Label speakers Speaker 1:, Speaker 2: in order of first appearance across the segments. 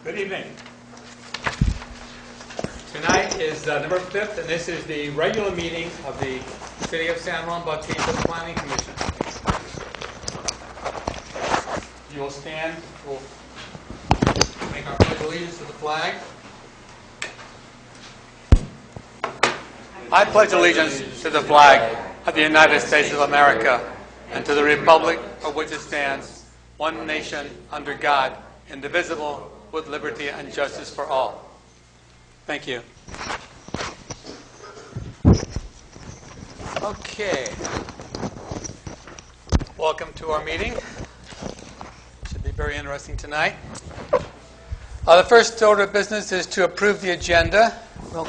Speaker 1: Good evening. Tonight is November 5th, and this is the regular meeting of the City of San Juan Bautista Planning Commission. You will stand. We'll make our pledge of allegiance to the flag. I pledge allegiance to the flag of the United States of America and to the republic for which it stands, one nation, under God, indivisible, with liberty and justice for all. Thank you. Okay. Welcome to our meeting. Should be very interesting tonight. The first order of business is to approve the agenda. Roll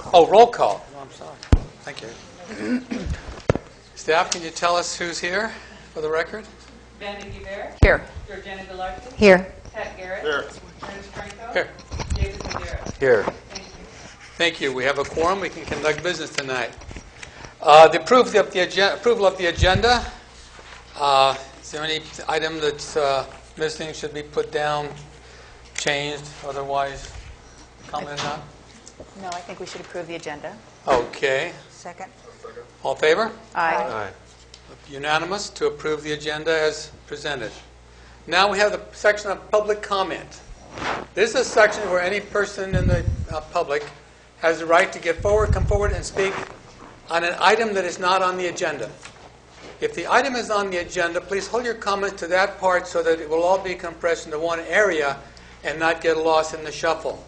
Speaker 1: call. Oh, I'm sorry. Thank you. Staff, can you tell us who's here for the record?
Speaker 2: Vandy Guevara.
Speaker 3: Here.
Speaker 2: Georgiana Delarson.
Speaker 3: Here.
Speaker 2: Pat Garrett.
Speaker 1: Here.
Speaker 2: Ernest Franco.
Speaker 1: Here.
Speaker 2: David Madera.
Speaker 4: Here.
Speaker 2: Thank you.
Speaker 1: Thank you. We have a quorum. We can conduct business tonight. The approval of the agenda. Is there any item that's missing, should be put down, changed, otherwise commented on?
Speaker 3: No, I think we should approve the agenda.
Speaker 1: Okay.
Speaker 3: Second.
Speaker 1: All in favor?
Speaker 3: Aye.
Speaker 4: Aye.
Speaker 1: Unanimous to approve the agenda as presented. Now we have the section of public comment. This is a section where any person in the public has the right to come forward and speak on an item that is not on the agenda. If the item is on the agenda, please hold your comments to that part so that it will all be compressed into one area and not get lost in the shuffle.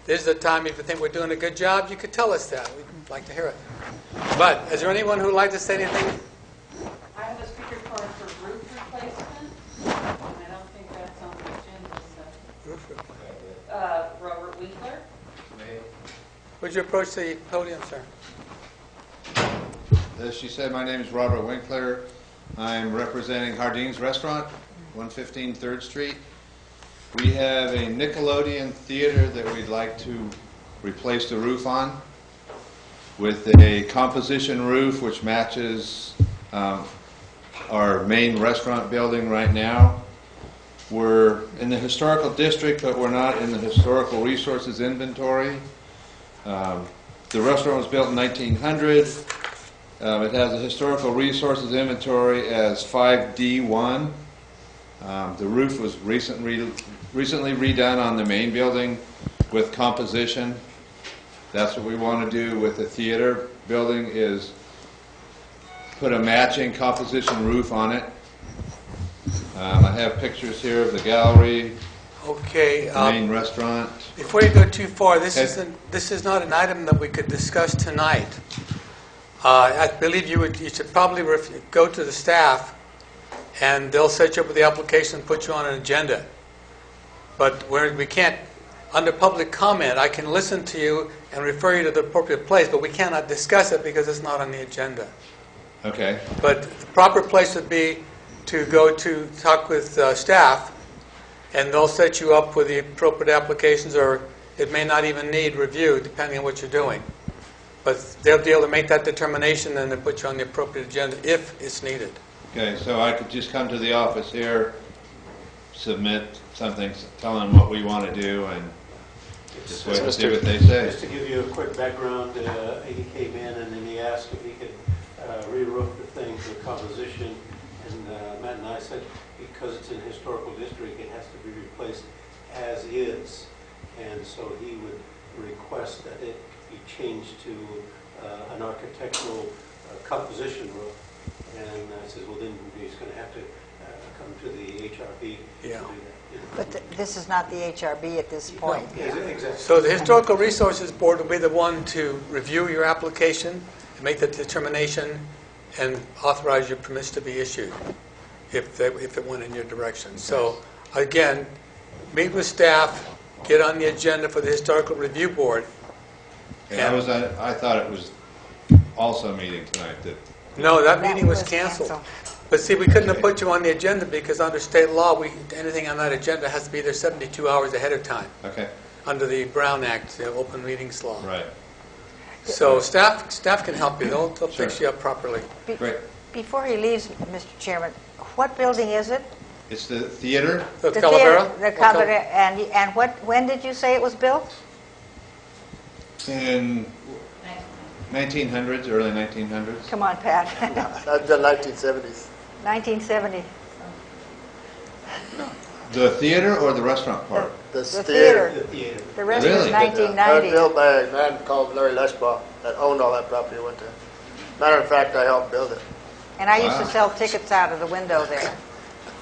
Speaker 1: This is the time, if you think we're doing a good job, you could tell us that. We'd like to hear it. But is there anyone who would like to say anything?
Speaker 2: I have a speaker card for roof replacement. I don't think that's on the agenda. So. Robert Winkler.
Speaker 1: Would you approach the podium, sir?
Speaker 4: As she said, my name is Robert Winkler. I'm representing Hardeen's Restaurant, 115 3rd Street. We have a Nickelodeon theater that we'd like to replace the roof on with a composition roof which matches our main restaurant building right now. We're in the historical district, but we're not in the historical resources inventory. The restaurant was built in 1900. It has a historical resources inventory as 5D1. The roof was recently redone on the main building with composition. That's what we want to do with the theater building, is put a matching composition roof on it. I have pictures here of the gallery,
Speaker 1: Okay.
Speaker 4: the main restaurant.
Speaker 1: Before you go too far, this
Speaker 4: Okay.
Speaker 1: this is not an item that we could discuss tonight. I believe you should probably go to the staff, and they'll set you up with the application and put you on an agenda. But we can't, under public comment, I can listen to you and refer you to the appropriate place, but we cannot discuss it because it's not on the agenda.
Speaker 4: Okay.
Speaker 1: But the proper place would be to go to talk with staff, and they'll set you up with the appropriate applications, or it may not even need review, depending on what you're doing. But they'll be able to make that determination, and they put you on the appropriate agenda if it's needed.
Speaker 4: Okay, so I could just come to the office here, submit something, tell them what we want to do, and just wait and see what they say.
Speaker 5: Just to give you a quick background, he came in and then he asked if he could re-roof the thing to composition, and Matt and I said because it's in historical district it has to be replaced as is, and so he would request that it be changed to an architectural composition roof. And I said, well, then he's going to have to come to the HRB
Speaker 1: Yeah.
Speaker 5: to do that.
Speaker 3: But this is not the HRB at this point.
Speaker 5: No, exactly.
Speaker 1: So the Historical Resources Board will be the one to review your application, and make the determination, and authorize your permits to be issued if it went in your direction. So again, meet with staff, get on the agenda for the Historical Review Board.
Speaker 4: Yeah, I thought it was also a meeting tonight.
Speaker 1: No, that meeting was canceled. But see, we couldn't have put you on the agenda because under state law, anything on that agenda has to be there 72 hours ahead of time
Speaker 4: Okay,
Speaker 1: under the Brown Act, the open meetings law.
Speaker 4: right.
Speaker 1: So staff can help you. They'll fix
Speaker 4: Sure.
Speaker 1: you up properly.
Speaker 4: Great.
Speaker 3: Before he leaves, Mr. Chairman, what building is it?
Speaker 4: It's the theater.
Speaker 1: The
Speaker 3: The
Speaker 1: Calavera?
Speaker 3: theater, the Calavera, and when did you say it was built?
Speaker 4: In 1900s, early 1900s.
Speaker 3: Come on, Pat.
Speaker 6: That's the 1970s.
Speaker 3: 1970.
Speaker 4: The theater or the restaurant part?
Speaker 6: The
Speaker 3: The
Speaker 6: theater.
Speaker 3: theater.
Speaker 5: The theater.
Speaker 3: The rest was
Speaker 4: Really?
Speaker 3: 1990.
Speaker 6: Built by a man called Larry Leschbaugh that owned all that property one time. Matter of fact, I helped build it.
Speaker 3: And I used to
Speaker 4: Wow.
Speaker 3: sell tickets out of the window there.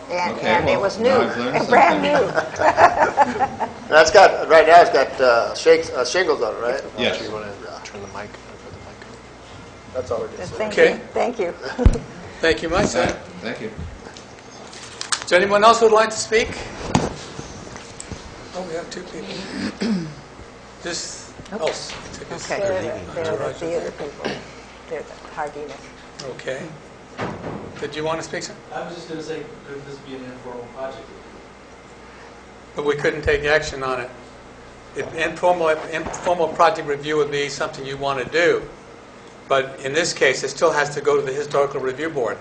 Speaker 3: And,
Speaker 4: Okay,
Speaker 3: and it
Speaker 4: well,
Speaker 3: was new,
Speaker 4: now I've learned
Speaker 3: and brand
Speaker 4: something.
Speaker 3: new.
Speaker 6: That's got, right now it's got shingles on it, right?
Speaker 4: Yes.
Speaker 6: You want to turn the mic, put the mic on. That's all we're going to say.
Speaker 3: Thank
Speaker 1: Okay.
Speaker 3: you, thank you.
Speaker 1: Thank you much.
Speaker 4: Right. Thank you.
Speaker 1: Is there anyone else who would like to speak? Oh, we have two people. Just,
Speaker 3: Okay, they're the theater people. They're the Hardiness.
Speaker 1: Okay. Did you want to speak, sir?
Speaker 7: I was just going to say, could this be an informal project?
Speaker 1: But we couldn't take action on it. Informal project review would be something you want to do. But in this case, it still has to go to the Historical Review Board.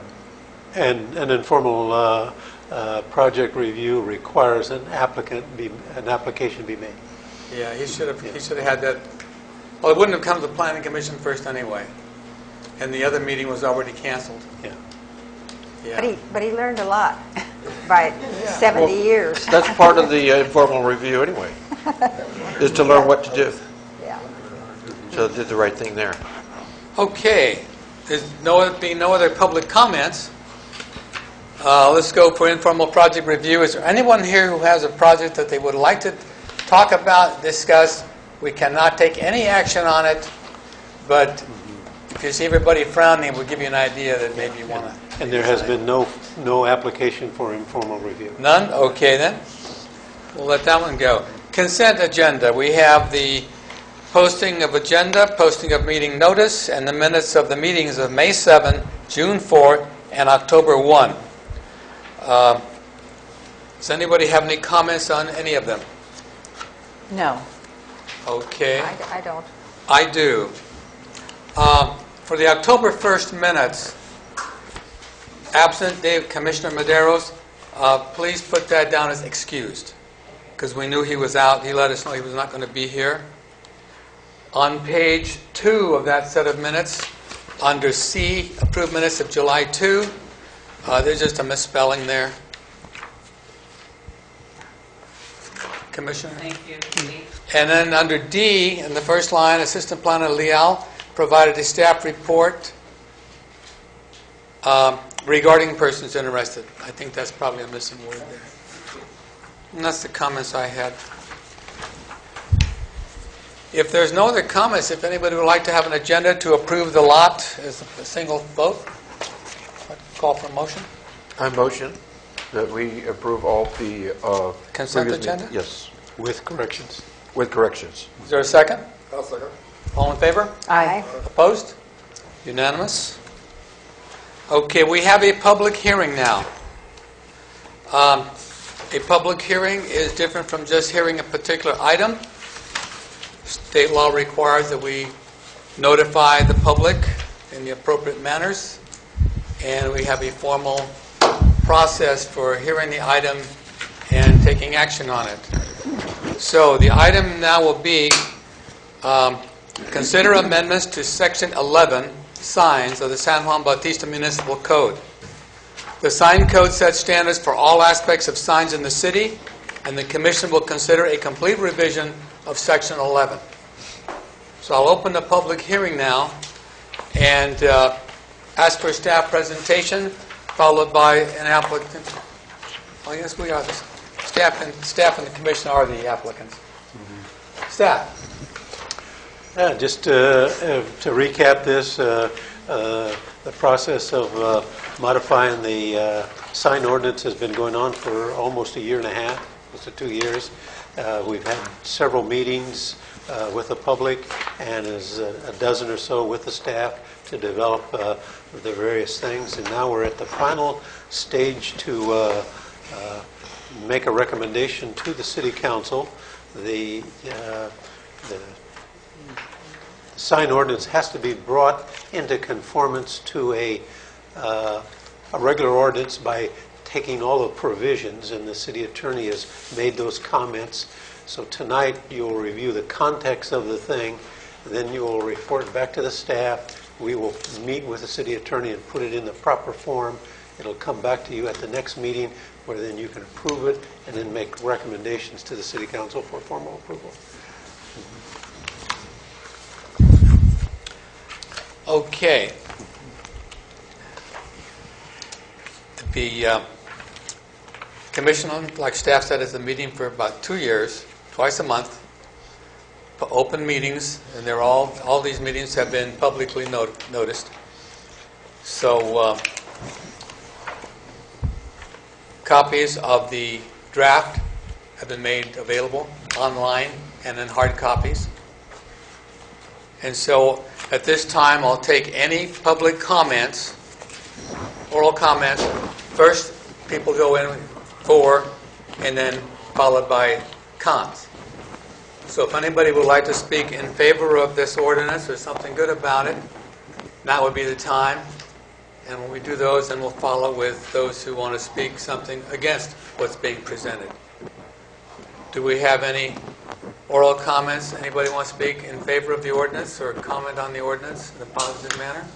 Speaker 5: And an informal project review requires an application be made.
Speaker 1: Yeah, he should have had that. Well, it wouldn't have come to the Planning Commission first anyway. And the other meeting was already canceled.
Speaker 5: Yeah.
Speaker 1: Yeah.
Speaker 3: But he learned a lot by 70 years.
Speaker 8: That's part of the informal review anyway, is to learn what to do.
Speaker 3: Yeah.
Speaker 8: So did the right thing there.
Speaker 1: Okay. There's being no other public comments. Let's go for informal project review. Is there anyone here who has a project that they would like to talk about, discuss? We cannot take any action on it, but if you see everybody frowning, it will give you an idea that maybe you want to.
Speaker 5: And there has been no application for informal review.
Speaker 1: None? Okay, then. We'll let that one go. Consent agenda. We have the posting of agenda, posting of meeting notice, and the minutes of the meetings of May 7, June 4, and October 1. Does anybody have any comments on any of them?
Speaker 3: No,
Speaker 1: Okay.
Speaker 3: I don't.
Speaker 1: I do. For the October 1st minutes, absent Commissioner Maderos, please put that down as excused, because we knew he was out. He let us know he was not going to be here. On page 2 of that set of minutes, under C, approved minutes of July 2, there's just a misspelling there. Commissioner?
Speaker 2: Thank you.
Speaker 1: And then under D, in the first line, Assistant Planner Leal provided a staff report regarding persons interested. I think that's probably a missing word there. And that's the comments I had. If there's no other comments, if anybody would like to have an agenda to approve the lot as a single vote, I'd call for a motion.
Speaker 8: I motion that we approve all the
Speaker 1: Consent
Speaker 8: previous
Speaker 1: agenda?
Speaker 8: meetings. Yes,
Speaker 5: With corrections.
Speaker 8: with corrections.
Speaker 1: Is there a second?
Speaker 6: I'll second.
Speaker 1: All in favor?
Speaker 3: Aye.
Speaker 1: Opposed? Unanimous? Okay, we have a public hearing now. A public hearing is different from just hearing a particular item. State law requires that we notify the public in the appropriate manners, and we have a formal process for hearing the item and taking action on it. So the item now will be consider amendments to Section 11, signs of the San Juan Bautista Municipal Code. The sign code sets standards for all aspects of signs in the city, and the Commission will consider a complete revision of Section 11. So I'll open the public hearing now and ask for a staff presentation, followed by an applicant. Oh, yes, we are. Staff and the Commission are the applicants. Staff.
Speaker 5: Yeah, just to recap this, the process of modifying the sign ordinance has been going on for almost a year and a half, close to 2 years. We've had several meetings with the public and is a dozen or so with the staff to develop the various things. And now we're at the final stage to make a recommendation to the City Council. The sign ordinance has to be brought into conformance to a regular ordinance by taking all the provisions, and the city attorney has made those comments. So tonight you'll review the context of the thing, then you will report back to the staff. We will meet with the city attorney and put it in the proper form. It'll come back to you at the next meeting, where then you can approve it and then make recommendations to the City Council for formal approval.
Speaker 1: Okay. The commission, like staff said, is a meeting for about 2 years, twice a month, for open meetings, and they're all these meetings have been publicly noticed. So copies of the draft have been made available online and in hard copies. And so at this time, I'll take any public comments, oral comments. First, people go in for, and then followed by cons. So if anybody would like to speak in favor of this ordinance or something good about it, now would be the time. And when we do those, then we'll follow with those who want to speak something against what's being presented. Do we have any oral comments? Anybody want to speak in favor of the ordinance or comment on the ordinance in a positive manner?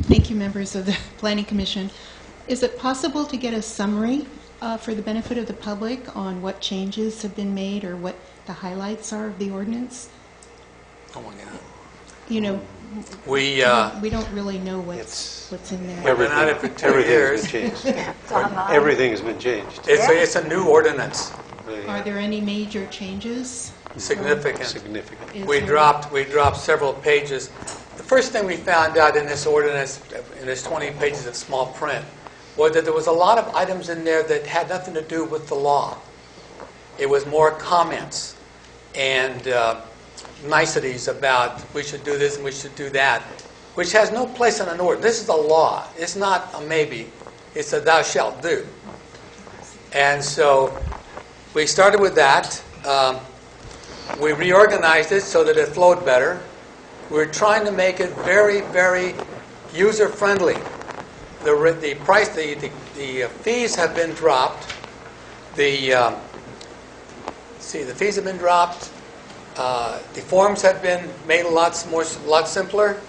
Speaker 9: Thank you, members of the Planning Commission. Is it possible to get a summary for the benefit of the public on what changes have been made or what the highlights are of the ordinance?
Speaker 1: Oh my God.
Speaker 9: You know,
Speaker 1: we
Speaker 9: don't really know what's in there.
Speaker 1: We've been at it for 2 years.
Speaker 8: Everything's been changed.
Speaker 3: It's online.
Speaker 8: Everything has been changed.
Speaker 1: It's a new ordinance,
Speaker 9: Are there any major changes?
Speaker 1: significant.
Speaker 8: Significant.
Speaker 9: Is
Speaker 1: We
Speaker 9: there-
Speaker 1: dropped several pages. The first thing we found out in this ordinance, in this 20 pages of small print, was that there was a lot of items in there that had nothing to do with the law. It was more comments and niceties about we should do this and we should do that, which has no place in an ordinance. This is a law. It's not a maybe. It's a thou shalt do. And so we started with that. We reorganized it so that it flowed better. We're trying to make it very, very user-friendly. The price, the fees have been dropped. The fees have been dropped. The forms have been made a lot simpler.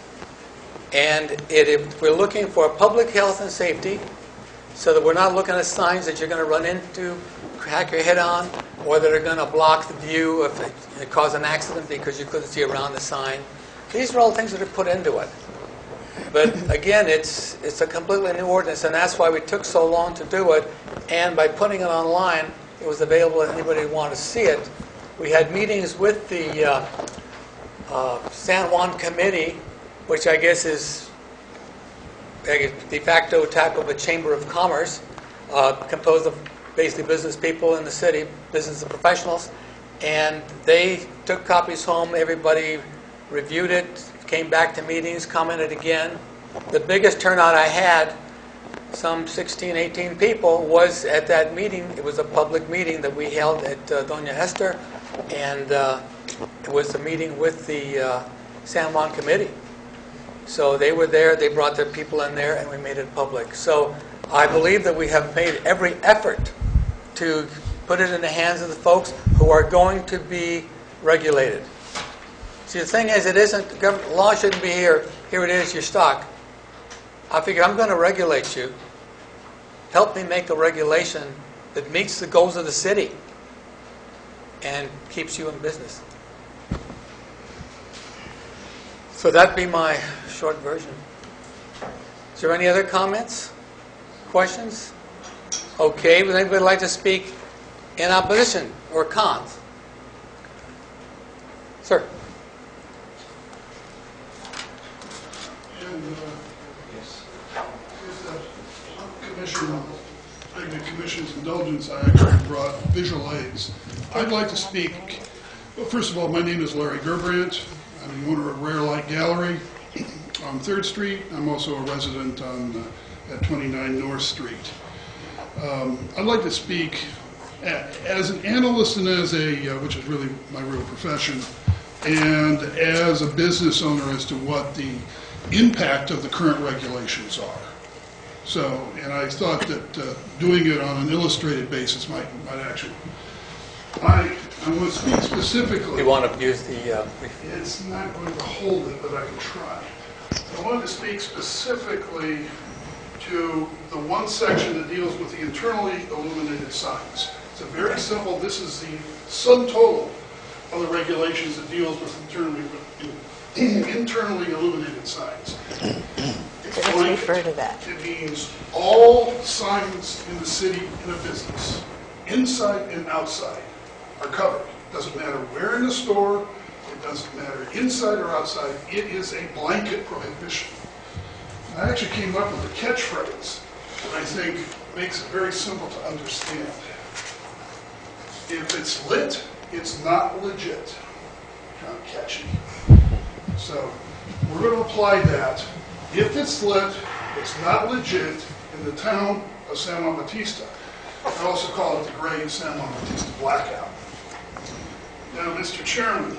Speaker 1: And we're looking for public health and safety, so that we're not looking at signs that you're going to run into, crack your head on, or that are going to block the view if it cause an accident because you couldn't see around the sign. These are all things that are put into it. But again, it's a completely new ordinance, and that's why we took so long to do it. And by putting it online, it was available to anybody who wanted to see it. We had meetings with the San Juan Committee, which I guess is a de facto type of a chamber of commerce, composed of basically business people in the city, business professionals. And they took copies home. Everybody reviewed it, came back to meetings, commented again. The biggest turnout I had, some 16, 18 people, was at that meeting. It was a public meeting that we held at Doña Esther, and it was a meeting with the San Juan Committee. So they were there, they brought their people in there, and we made it public. So I believe that we have made every effort to put it in the hands of the folks who are going to be regulated. See, the thing is, it isn't, government law shouldn't be here it is, your stock. I figure I'm going to regulate you. Help me make a regulation that meets the goals of the city and keeps you in business. So that'd be my short version. Is there any other comments? Questions? Okay, would anybody like to speak in opposition or cons? Sir.
Speaker 10: Is the commission, begging the commission's indulgence, I actually brought visual aids. I'd like to speak, well, first of all, my name is Larry Gerbrandt. I'm the owner of Rare Light Gallery on 3rd Street. I'm also a resident on at 29 North Street. I'd like to speak as an analyst and as a, which is really my real profession, and as a business owner as to what the impact of the current regulations are. So, and I thought that doing it on an illustrated basis might actually. I want to speak specifically.
Speaker 1: You want to use the...
Speaker 10: It's not going to hold it, but I can try. I wanted to speak specifically to the one section that deals with the internally illuminated signs. It's a very simple, this is the sum total of the regulations that deals with internally illuminated signs. It's
Speaker 3: Let's
Speaker 10: blanket.
Speaker 3: refer to that.
Speaker 10: It means all signs in the city in a business, inside and outside, are covered. It doesn't matter where in the store, it doesn't matter inside or outside, it is a blanket prohibition. I actually came up with a catchphrase that I think makes it very simple to understand. If it's lit, it's not legit. Kind of catchy. So we're going to apply that. If it's lit, it's not legit in the town of San Juan Bautista. I also call it the gray San Juan Bautista blackout. Now, Mr. Chairman,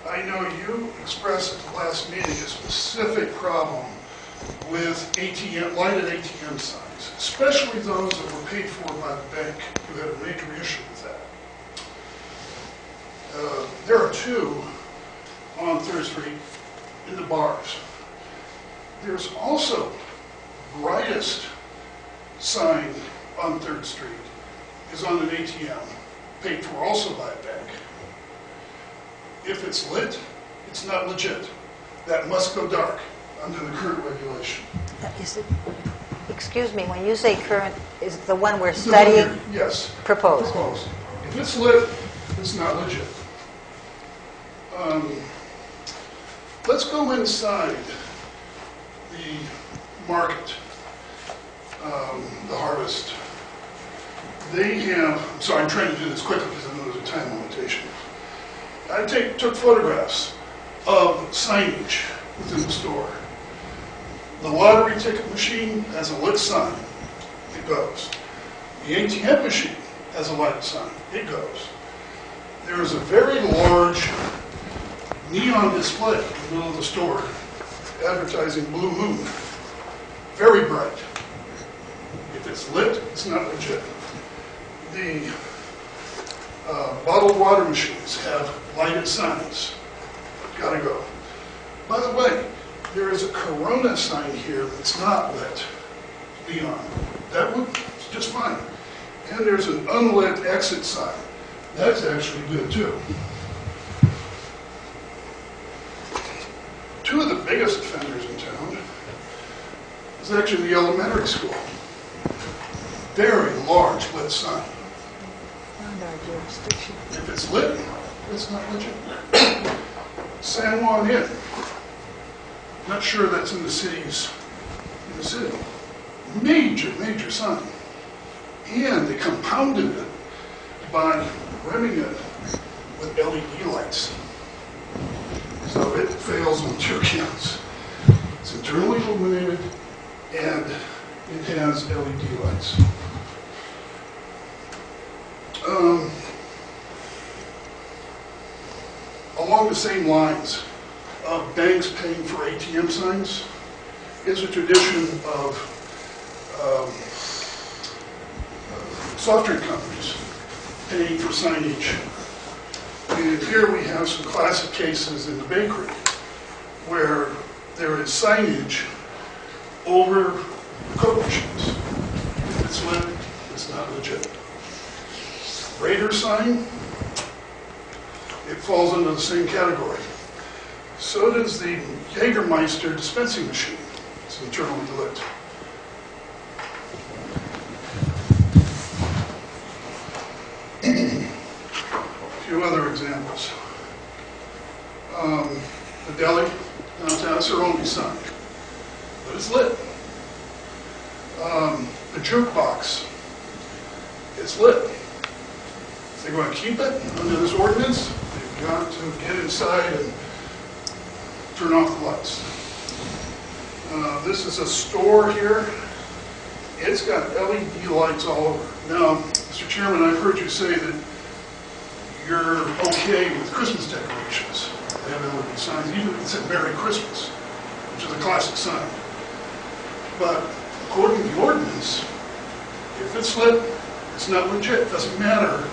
Speaker 10: I know you expressed at the last meeting a specific problem with lighted ATM signs, especially those that were paid for by the bank, who had a major issue with that. There are 2 on 3rd Street in the bars. There's also brightest sign on 3rd Street is on an ATM, paid for also by a bank. If it's lit, it's not legit. That must go dark under the current regulation.
Speaker 3: Is it, excuse me, when you say current, is it the one we're studying?
Speaker 10: Yes.
Speaker 3: Proposed.
Speaker 10: Proposed. If it's lit, it's not legit. Let's go inside the market, the Harvest. They have, sorry, I'm trying to do this quickly because I know there's a time limitation. I took photographs of signage within the store. The lottery ticket machine has a lit sign. It goes. The ATM machine has a lighted sign. It goes. There is a very large neon display in the middle of the store advertising Blue Moon. Very bright. If it's lit, it's not legit. The bottled water machines have lighted signs. Gotta go. By the way, there is a Corona sign here that's not lit, neon. That would just fine. And there's an unlit exit sign. That's actually good too. 2 of the biggest offenders in town is actually the elementary school. Very large lit sign.
Speaker 3: Under our jurisdiction.
Speaker 10: If it's lit, it's not legit. San Juan Inn. Not sure that's in the city. Major sign. And they compounded it by rimming it with LED lights. So it fails on 2 counts. It's internally illuminated and it has LED lights. Along the same lines of banks paying for ATM signs is a tradition of soft drink companies paying for signage. And here we have some classic cases in the bakery where there is signage over Coke machines. If it's lit, it's not legit. Raider sign, it falls under the same category. So does the Jägermeister dispensing machine. It's internally lit. A few other examples. The deli downtown, it's their only sign, but it's lit. The jukebox is lit. If they want to keep it under this ordinance, they've got to get inside and turn off the lights. This is a store here. It's got LED lights all over. Now, Mr. Chairman, I've heard you say that you're okay with Christmas decorations. They have LED signs, even if it said Merry Christmas, which is a classic sign. But according to the ordinance, if it's lit, it's not legit. It doesn't matter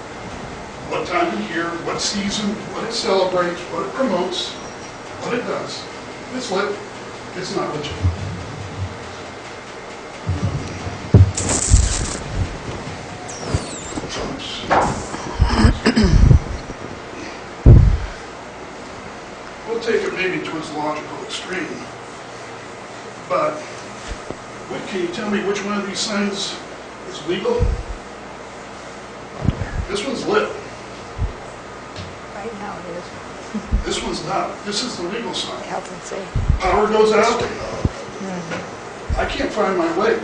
Speaker 10: what time of year, what season, what it celebrates, what it promotes, what it does. If it's lit, it's not legit. We'll take it maybe to its logical extreme, but can you tell me which one of these signs is legal? This one's lit.
Speaker 3: Right now it is.
Speaker 10: This one's not. This is the legal sign.
Speaker 3: Health and safety.
Speaker 10: Power goes out. I can't find my way.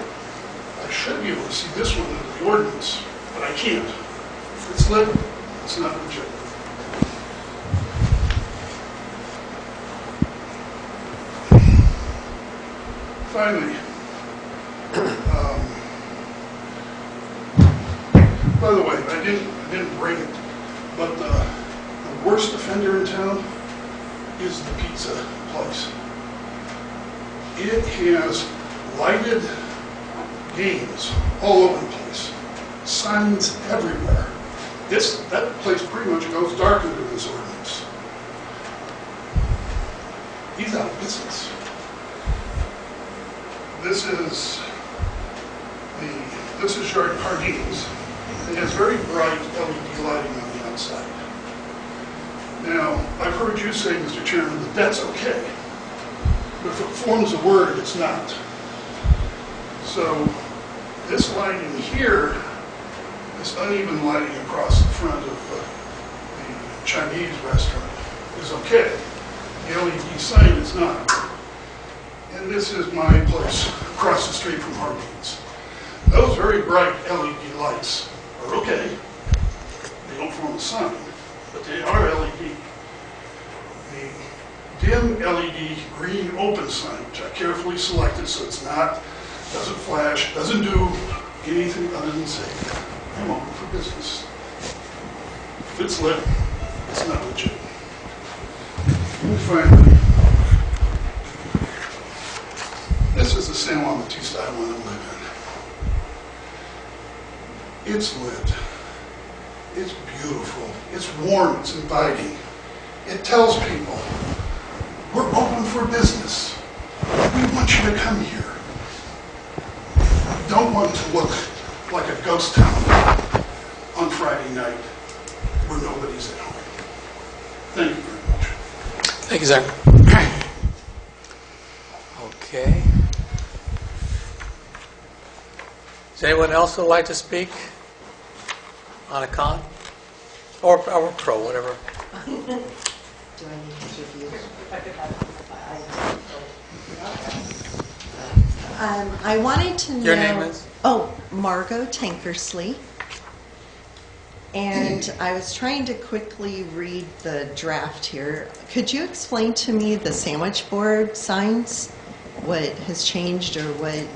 Speaker 10: I should be able to see this one in the ordinance, but I can't. If it's lit, it's not legit. Finally, by the way, I didn't bring it, but the worst offender in town is the pizza place. It has lighted games all over the place, signs everywhere. That place pretty much goes dark under this ordinance. He's out of business. This is your Hardeen's. It has very bright LED lighting on the outside. Now, I've heard you say, Mr. Chairman, that that's okay. But if it forms a word, it's not. So, this lighting here, this uneven lighting across the front of the Chinese restaurant is okay. The LED sign is not. And this is my place across the street from Hardeen's. Those very bright LED lights are okay. They don't form a sign, but they are LED. The dim LED green open sign, which I carefully selected so it's not, doesn't flash, doesn't do anything other than say, I'm open for business. If it's lit, it's not legit. And finally, this is the San Juan Bautista I want to live in. It's lit. It's beautiful. It's warm. It's inviting. It tells people, we're open for business. We want you to come here. We don't want it to look like a ghost town on Friday night where nobody's at home. Thank you very much.
Speaker 1: Thank you, sir. Okay. Does anyone else would like to speak on a con? Or pro, whatever.
Speaker 11: Do I need to give you? I wanted to know...
Speaker 1: Your name is?
Speaker 11: Oh, Margot Tankersley. And I was trying to quickly read the draft here. Could you explain to me the sandwich board signs? What has changed or what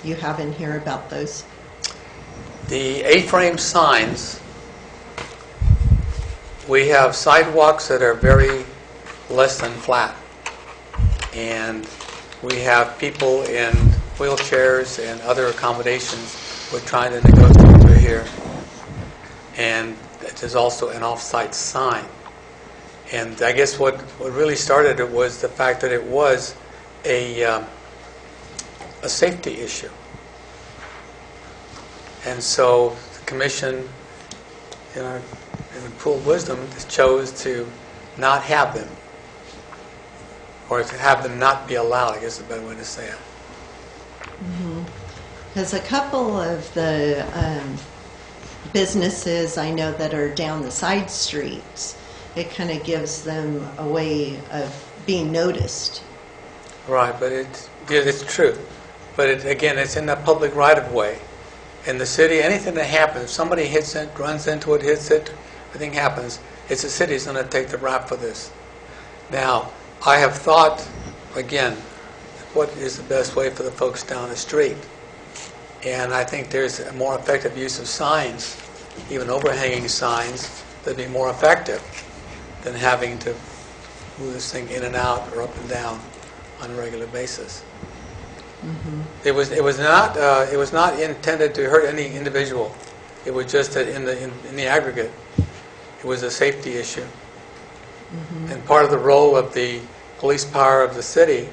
Speaker 11: you have in here about those?
Speaker 1: The A-frame signs, we have sidewalks that are very less than flat. And we have people in wheelchairs and other accommodations. We're trying to negotiate through here. And there's also an off-site sign. And I guess what really started it was the fact that it was a safety issue. And so the commission, in pool of wisdom, chose to not have them, or to have them not be allowed, I guess is a better way to say it.
Speaker 11: Because a couple of the businesses I know that are down the side streets, it kind of gives them a way of being noticed.
Speaker 1: Right, but it's Yeah, it's true. But again, it's in the public right-of-way. In the city, anything that happens, if somebody hits it, runs into it, hits it, anything happens, it's the city's going to take the rap for this. Now, I have thought, again, what is the best way for the folks down the street? And I think there's a more effective use of signs, even overhanging signs, that'd be more effective than having to move this thing in and out or up and down on a regular basis. It was not intended to hurt any individual. It was just that in the aggregate, it was a safety issue. And part of the role of the police power of the city,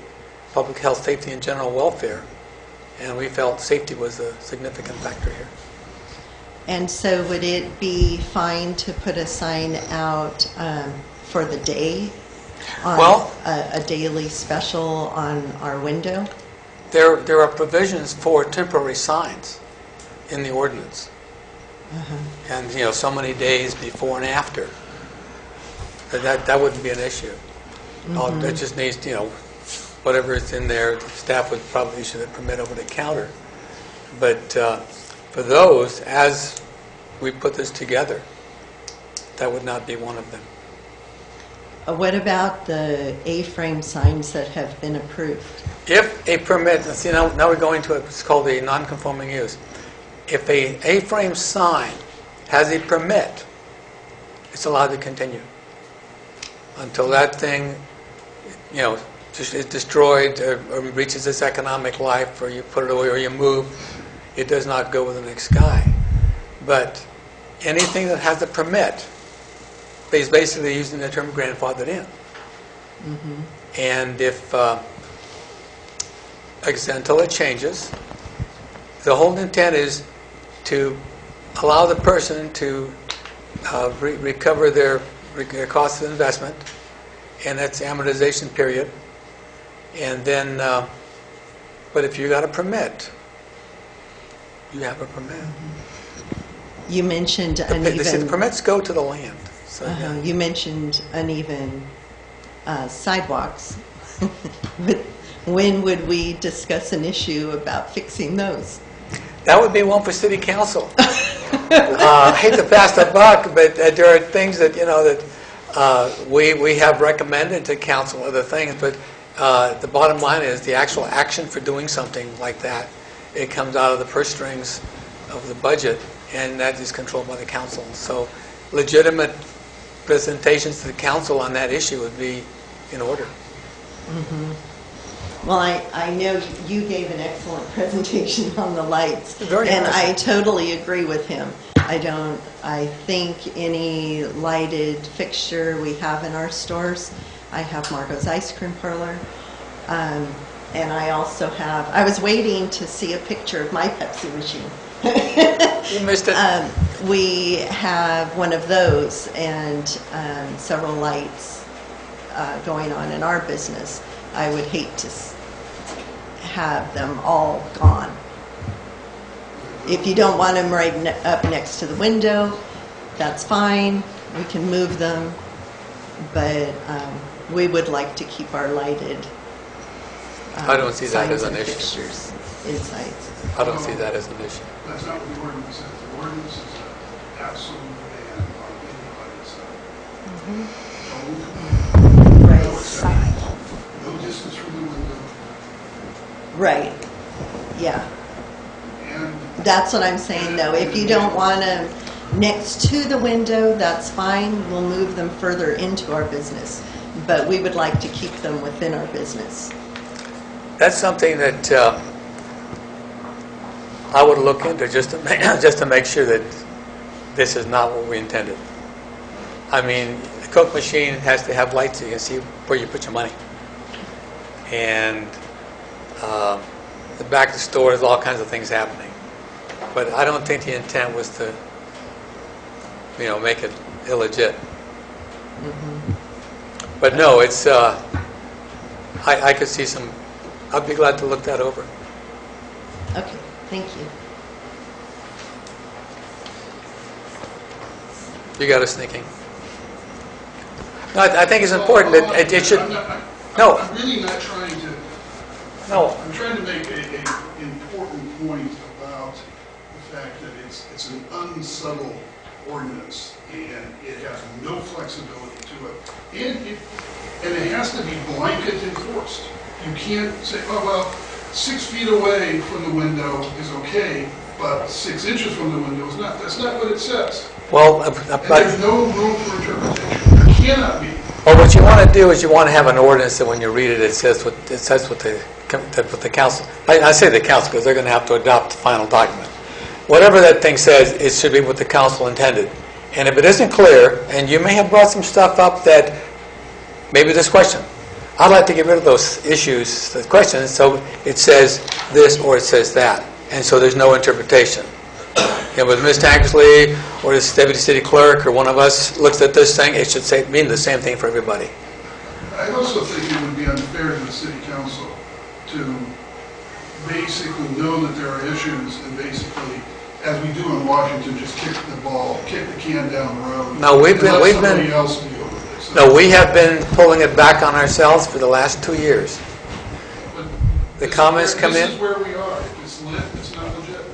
Speaker 1: public health, safety, and general welfare, and we felt safety was a significant factor here.
Speaker 11: And so would it be fine to put a sign out for the day? On
Speaker 1: Well,
Speaker 11: a daily special on our window?
Speaker 1: There are provisions for temporary signs in the ordinance. And, so many days before and after. That wouldn't be an issue. It just needs, whatever is in there, the staff would probably issue the permit over the counter. But for those, as we put this together, that would not be one of them.
Speaker 11: What about the A-frame signs that have been approved?
Speaker 1: If a permit, see now we're going to what's called a non-conforming use. If a A-frame sign has a permit, it's allowed to continue until that thing, just is destroyed or reaches its economic life, or you put it away or you move. It does not go with the next guy. But anything that has a permit is basically using the term grandfathered in. And if like I said, until it changes, the whole intent is to allow the person to recover their cost of investment, and that's the amortization period. And then, but if you got a permit, you have a permit.
Speaker 11: You mentioned
Speaker 1: The
Speaker 11: uneven...
Speaker 1: permits go to the land. So,
Speaker 11: You mentioned uneven sidewalks. When would we discuss an issue about fixing those?
Speaker 1: That would be one for city council. I hate to pass the buck, but there are things that that we have recommended to council, other things. But the bottom line is the actual action for doing something like that. It comes out of the purse strings of the budget, and that is controlled by the council. So, legitimate presentations to the council on that issue would be in order.
Speaker 11: Well, I know you gave an excellent presentation on the lights,
Speaker 1: Very
Speaker 11: and
Speaker 1: nice.
Speaker 11: I totally agree with him. I think any lighted fixture we have in our stores, I have Margot's Ice Cream Parlor, and I was waiting to see a picture of my Pepsi machine.
Speaker 1: You missed it.
Speaker 11: We have one of those and several lights going on in our business. I would hate to have them all gone. If you don't want them right up next to the window, that's fine. We can move them. But we would like to keep our lighted
Speaker 1: I don't see that
Speaker 11: signs
Speaker 1: as an
Speaker 11: and
Speaker 1: issue.
Speaker 11: fixtures inside.
Speaker 1: I don't see that as an issue.
Speaker 10: That's not what the ordinance says. The ordinance is an absolute ban on any lighted sign.
Speaker 11: Right.
Speaker 10: No exception. No distance from the window.
Speaker 11: Right. Yeah.
Speaker 10: And
Speaker 11: That's what I'm saying, though. If you don't want them next to the window, that's fine. We'll move them further into our business. But we would like to keep them within our business.
Speaker 1: That's something that I would look into just to make sure that this is not what we intended. I mean, the Coke machine has to have lights so you can see where you put your money. And the back of the store, there's all kinds of things happening. But I don't think the intent was to, make it illegit. But no, it's, I could see some, I'd be glad to look that over.
Speaker 11: Okay, thank you.
Speaker 1: You got us thinking. No, I think it's important that it should, no.
Speaker 10: I'm really not trying to
Speaker 1: No.
Speaker 10: I'm trying to make an important point about the fact that it's an unsubtle ordinance, and it has no flexibility to it. And it has to be blanket enforced. You can't say, oh, well, 6 feet away from the window is okay, but 6 inches from the window is not. That's not what it says.
Speaker 1: Well,
Speaker 10: And there's no room for interpretation. There cannot be.
Speaker 1: well, what you want to do is you want to have an ordinance that when you read it, it says what the council. I say the council because they're going to have to adopt the final document. Whatever that thing says, it should be what the council intended. And if it isn't clear, and you may have brought some stuff up that maybe this question. I'd like to get rid of those issues, the questions, so it says this or it says that. And so there's no interpretation. You know, with Ms. Tankersley or the deputy city clerk or one of us looks at this thing, it should mean the same thing for everybody.
Speaker 10: I also think it would be unfair to the city council to basically know that there are issues and basically, as we do in Washington, just kick the can down the road.
Speaker 1: No, we've been.
Speaker 10: Let somebody else deal with it. So,
Speaker 1: No, we have been pulling it back on ourselves for the last 2 years.
Speaker 10: but
Speaker 1: The
Speaker 10: this
Speaker 1: comments
Speaker 10: is
Speaker 1: come
Speaker 10: This
Speaker 1: in.
Speaker 10: is where we are. If it's lit, it's not legit.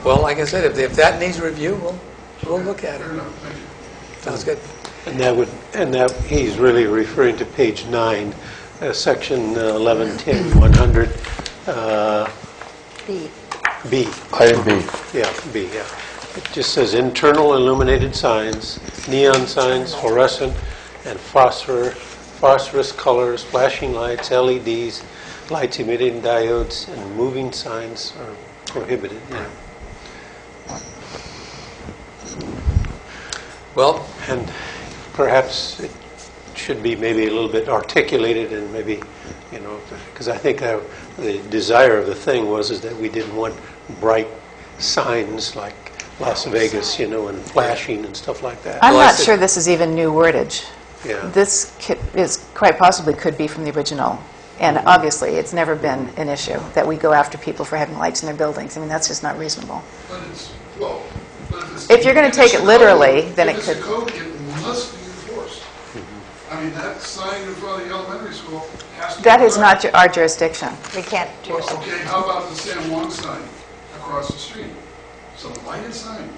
Speaker 1: Well, like I said, if that needs review, we'll look at
Speaker 10: Fair
Speaker 1: it.
Speaker 10: enough, thank you.
Speaker 1: Sounds good.
Speaker 12: And that he's really referring to page 9, section 1110, 100,
Speaker 3: B.
Speaker 12: B.
Speaker 8: Item B.
Speaker 12: Yeah, B, yeah. It just says internal illuminated signs, neon signs, fluorescent and phosphorus colors, flashing lights, LEDs, lights emitting diodes, and moving signs are prohibited. Yeah.
Speaker 1: Well,
Speaker 12: And perhaps it should be maybe a little bit articulated and maybe, you know, because I think the desire of the thing is that we didn't want bright signs like Las Vegas, you know, and flashing and stuff like that.
Speaker 13: I'm
Speaker 1: Well, I
Speaker 13: not
Speaker 1: see.
Speaker 13: sure this is even new wordage.
Speaker 12: Yeah.
Speaker 13: This is quite possibly could be from the original. And obviously, it's never been an issue that we go after people for having lights in their buildings. I mean, that's just not reasonable.
Speaker 10: But it's, well, but
Speaker 13: If you're gonna take it literally, then it
Speaker 10: if
Speaker 13: could-
Speaker 10: it's a code, it must be enforced. I mean, that sign in front of the elementary school has to be.
Speaker 13: That is
Speaker 10: dark.
Speaker 13: not our jurisdiction.
Speaker 3: We can't
Speaker 10: Well,
Speaker 3: choose.
Speaker 10: okay, how about the San Juan sign across the street? It's a lighted sign.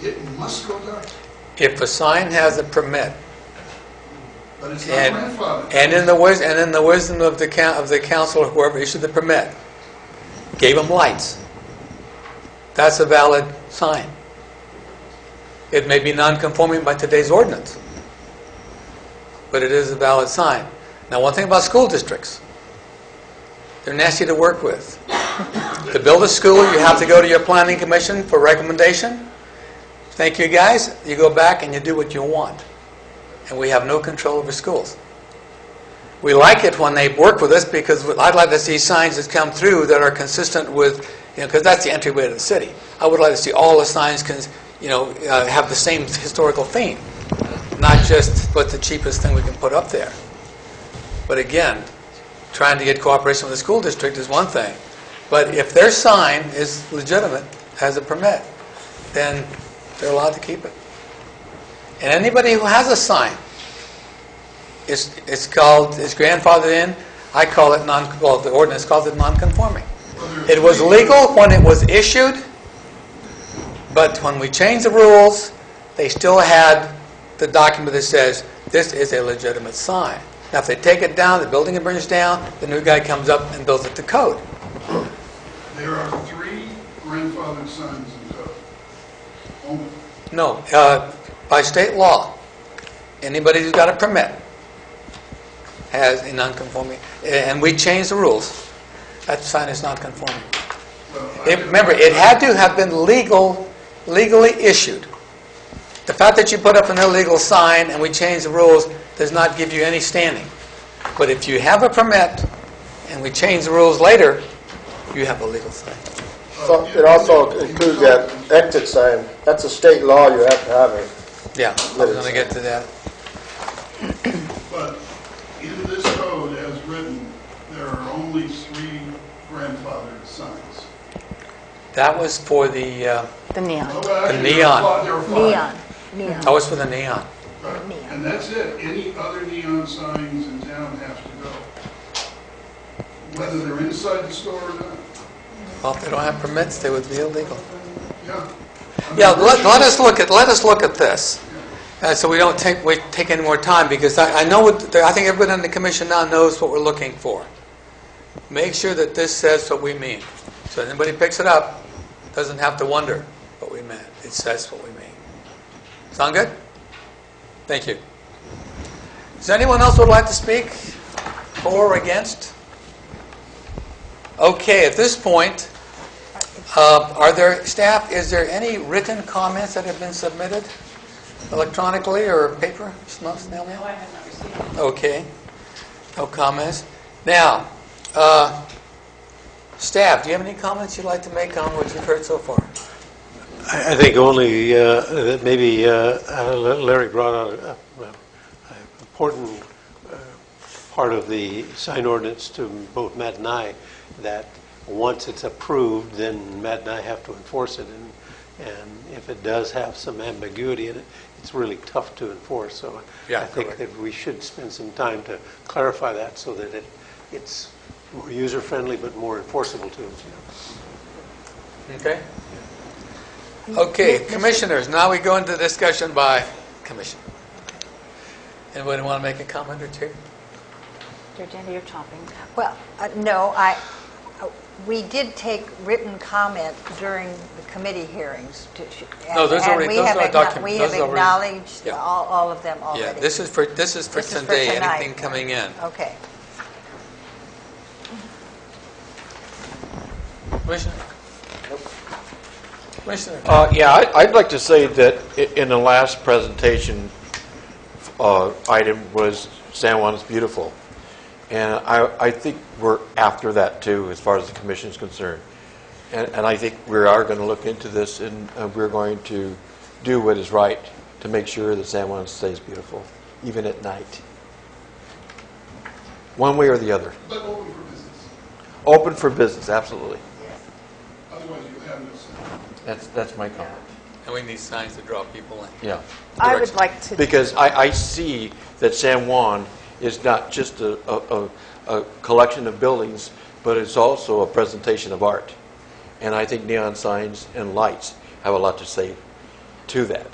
Speaker 10: It must go dark,
Speaker 1: if a sign has a permit,
Speaker 10: but it's not
Speaker 1: and
Speaker 10: grandfathered.
Speaker 1: and in the wisdom of the council or whoever issued the permit, gave them lights, that's a valid sign. It may be non-conforming by today's ordinance, but it is a valid sign. Now, one thing about school districts, they're nasty to work with. To build a school, you have to go to your planning commission for recommendation. Thank you, guys. You go back and you do what you want. And we have no control over schools. We like it when they work with us because I'd like to see signs that come through that are consistent with, you know, because that's the entryway to the city. I would like to see all the signs, have the same historical theme, not just what's the cheapest thing we can put up there. But again, trying to get cooperation with the school district is one thing. But if their sign is legitimate, has a permit, then they're allowed to keep it. And anybody who has a sign, it's grandfathered in. I call it the ordinance calls it non-conforming. It was legal when it was issued, but when we changed the rules, they still had the document that says this is a legitimate sign. Now, if they take it down, the building burns down, the new guy comes up and builds it to code.
Speaker 10: There are 3 grandfathered signs in code. Only.
Speaker 1: No, by state law, anybody who's got a permit has a non-conforming, and we changed the rules. That sign is non-conforming. Remember, it had to have been legally issued. The fact that you put up an illegal sign and we changed the rules does not give you any standing. But if you have a permit and we change the rules later, you have a legal sign.
Speaker 6: So it also includes that exit sign. That's a state law, you have to have it.
Speaker 1: Yeah, I was going to get to that.
Speaker 10: But in this code as written, there are only 3 grandfathered signs.
Speaker 1: That was for the
Speaker 13: neon.
Speaker 10: Oh, well, actually,
Speaker 1: neon.
Speaker 10: There were 5.
Speaker 3: Neon.
Speaker 1: That was for the neon.
Speaker 10: Right. And that's it. Any other neon signs in town have to go. whether they're inside the store or not.
Speaker 1: Well, if they don't have permits, they would be illegal.
Speaker 10: Yeah.
Speaker 1: Yeah, let us look at this, so we don't take any more time, because I think everybody on the commission now knows what we're looking for. Make sure that this says what we mean, so anybody picks it up doesn't have to wonder what we meant. It says what we mean. Sound good? Thank you. Is there anyone else who would like to speak for or against? Okay, at this point, is there any written comments that have been submitted electronically or paper? Snail mail?
Speaker 2: No, I have not received it.
Speaker 1: Okay. No comments. Now, staff, do you have any comments you'd like to make on what you've heard so far?
Speaker 12: I think only that maybe Larry brought out an important part of the sign ordinance to both Matt and I, that once it's approved, then Matt and I have to enforce it. And if it does have some ambiguity in it, it's really tough to enforce. So
Speaker 1: Yeah,
Speaker 12: I think
Speaker 1: correct.
Speaker 12: that we should spend some time to clarify that so that it's more user-friendly but more enforceable too.
Speaker 1: Okay. Okay, commissioners, now we go into discussion by commission. Anybody want to make a comment or two?
Speaker 13: Georgina, you're chomping.
Speaker 3: Well, no, we did take written comment during the committee hearings.
Speaker 1: No, those are documents.
Speaker 3: We have acknowledged all of them already.
Speaker 1: Yeah, this is for today,
Speaker 3: tonight.
Speaker 1: anything coming in.
Speaker 3: Okay.
Speaker 1: Commissioner? Commissioner?
Speaker 8: Yeah, I'd like to say that in the last presentation item was San Juan is beautiful. And I think we're after that too, as far as the commission is concerned. And I think we are going to look into this, and we're going to do what is right to make sure that San Juan stays beautiful, even at night. One way or the other.
Speaker 10: But open for business.
Speaker 8: Open for business, absolutely.
Speaker 10: Otherwise, you have no sense.
Speaker 8: That's my comment.
Speaker 1: And we need signs to draw people in.
Speaker 8: Yeah.
Speaker 13: I would like to...
Speaker 8: Because I see that San Juan is not just a collection of buildings, but it's also a presentation of art. And I think neon signs and lights have a lot to say to that.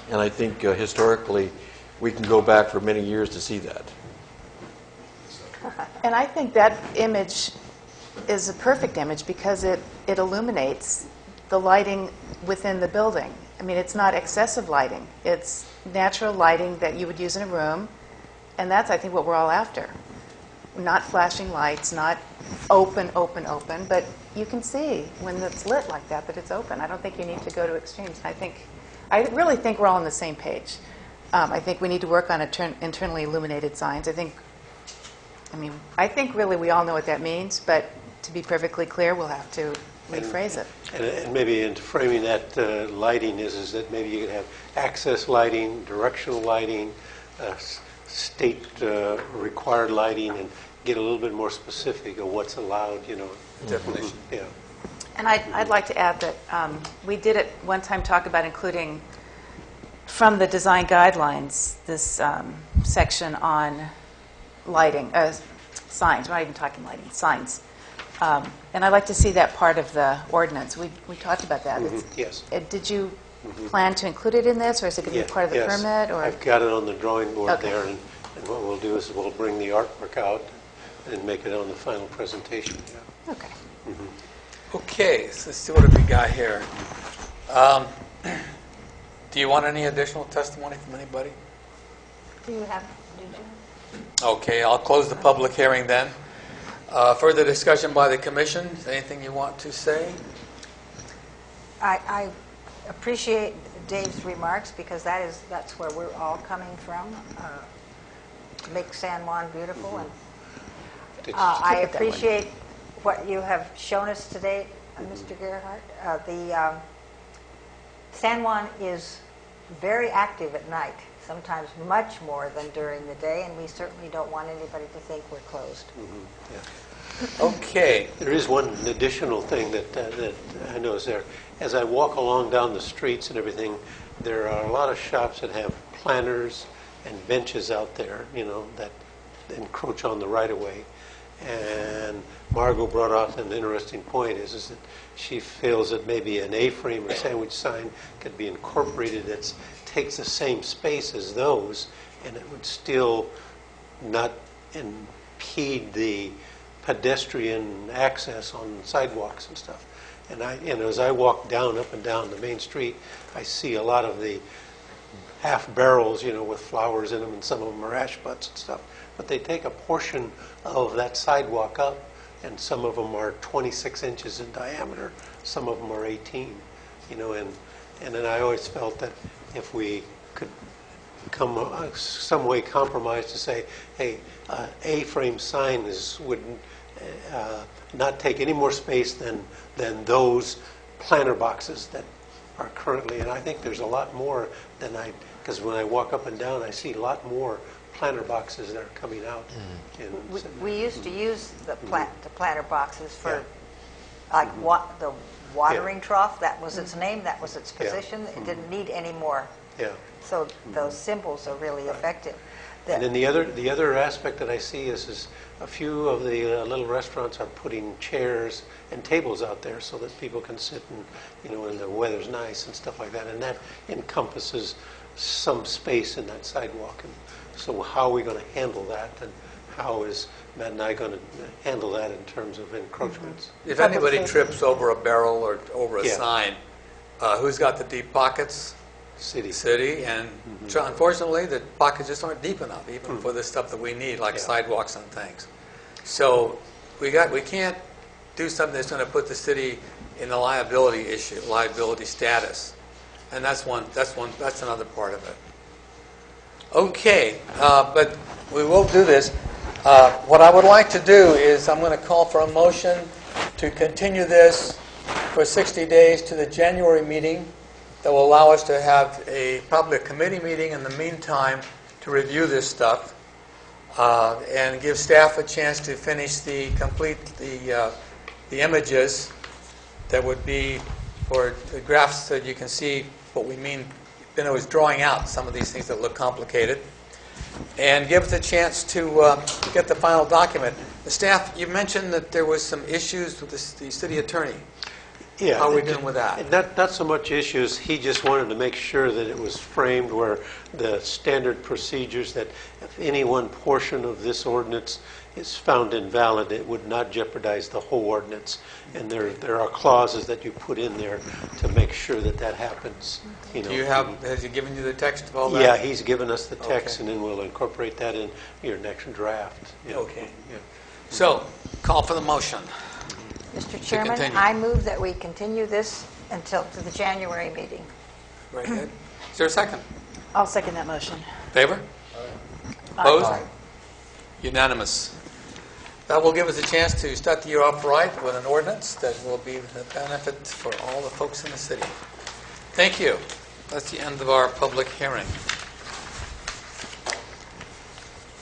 Speaker 8: And I think historically, we can go back for many years to see that.
Speaker 13: And I think that image is a perfect image because it illuminates the lighting within the building. I mean, it's not excessive lighting. It's natural lighting that you would use in a room, and that's, I think, what we're all after. Not flashing lights, not open, but you can see when it's lit like that it's open. I don't think you need to go to extremes. I really think we're all on the same page. I think we need to work on internally illuminated signs. I think really we all know what that means, but to be perfectly clear, we'll have to rephrase it.
Speaker 12: And maybe in framing that lighting is that maybe you could have access lighting, directional lighting, state required lighting, and get a little bit more specific of what's allowed,
Speaker 1: Definition.
Speaker 12: Yeah.
Speaker 13: And I'd like to add that we did at one time talk about including from the design guidelines this section on lighting, signs. We're not even talking lighting, signs. And I'd like to see that part of the ordinance. We talked about that.
Speaker 12: Yes.
Speaker 13: Did you plan to include it in this, or is it going to be part of the permit? Or?
Speaker 12: I've got it on the drawing board
Speaker 13: Okay.
Speaker 12: there, and what we'll do is we'll bring the artwork out and make it on the final presentation. Yeah.
Speaker 13: Okay.
Speaker 1: Okay, so let's see what we got here. Do you want any additional testimony from anybody?
Speaker 3: Did you?
Speaker 1: Okay, I'll close the public hearing then. Further discussion by the commission. Anything you want to say?
Speaker 3: I appreciate Dave's remarks because that's where we're all coming from, to make San Juan beautiful. And I appreciate what you have shown us today, Mr. Gerhardt. The San Juan is very active at night, sometimes much more than during the day, and we certainly don't want anybody to think we're closed.
Speaker 1: Okay.
Speaker 12: There is one additional thing that I noticed there. As I walk along down the streets and everything, there are a lot of shops that have planters and benches out there, that encroach on the right-of-way. And Margot brought out an interesting point, is that she feels that maybe an A-frame or sandwich sign could be incorporated that takes the same space as those, and it would still not impede the pedestrian access on sidewalks and stuff. And as I walk up and down the main street, I see a lot of the half barrels, with flowers in them, and some of them are ash butts and stuff. But they take a portion of that sidewalk up, and some of them are 26 inches in diameter, some of them are 18, and then I always felt that if we could some way compromise to say, hey, A-frame sign would not take any more space than those planter boxes that are currently, and I think there's a lot more than because when I walk up and down, I see a lot more planter boxes that are coming out.
Speaker 3: We used to use the planter boxes for like the watering trough. That was its name. That was its position. It didn't need any more.
Speaker 12: Yeah.
Speaker 3: So those symbols are really effective.
Speaker 12: And then the other aspect that I see is a few of the little restaurants are putting chairs and tables out there so that people can sit and, when the weather's nice and stuff like that. And that encompasses some space in that sidewalk. And so how are we going to handle that? And how is Matt and I going to handle that in terms of encroachments?
Speaker 1: If anybody trips over a barrel or over a sign, who's got the deep pockets? City, and unfortunately, the pockets just aren't deep enough, even for the stuff that we need, like sidewalks and things. So we can't do something that's going to put the city in a liability status, and that's another part of it. Okay, but we will do this. What I would like to do is I'm going to call for a motion to continue this for 60 days to the January meeting. That will allow us to have probably a committee meeting in the meantime to review this stuff and give staff a chance to complete the images that would be for the graphs so you can see what we mean. Ben was drawing out some of these things that look complicated, and give us a chance to get the final document. The staff, you mentioned that there was some issues with the city attorney.
Speaker 12: Yeah,
Speaker 1: how are we doing with that?
Speaker 12: Not so much issues. He just wanted to make sure that it was framed where the standard procedures that if any one portion of this ordinance is found invalid, it would not jeopardize the whole ordinance. And there are clauses that you put in there to make sure that happens.
Speaker 1: Has he given you the text of all that?
Speaker 12: Yeah, he's given us the text, and then we'll incorporate that in your next draft.
Speaker 1: Okay. Yeah. So, call for the motion.
Speaker 3: Mr. Chairman, I move that we continue this to the January meeting.
Speaker 1: Very good. Is there a second?
Speaker 13: I'll second that motion.
Speaker 1: Favor? Opposed? Unanimous. That will give us a chance to start the year off right with an ordinance that will be the benefit for all the folks in the city. Thank you. That's the end of our public hearing.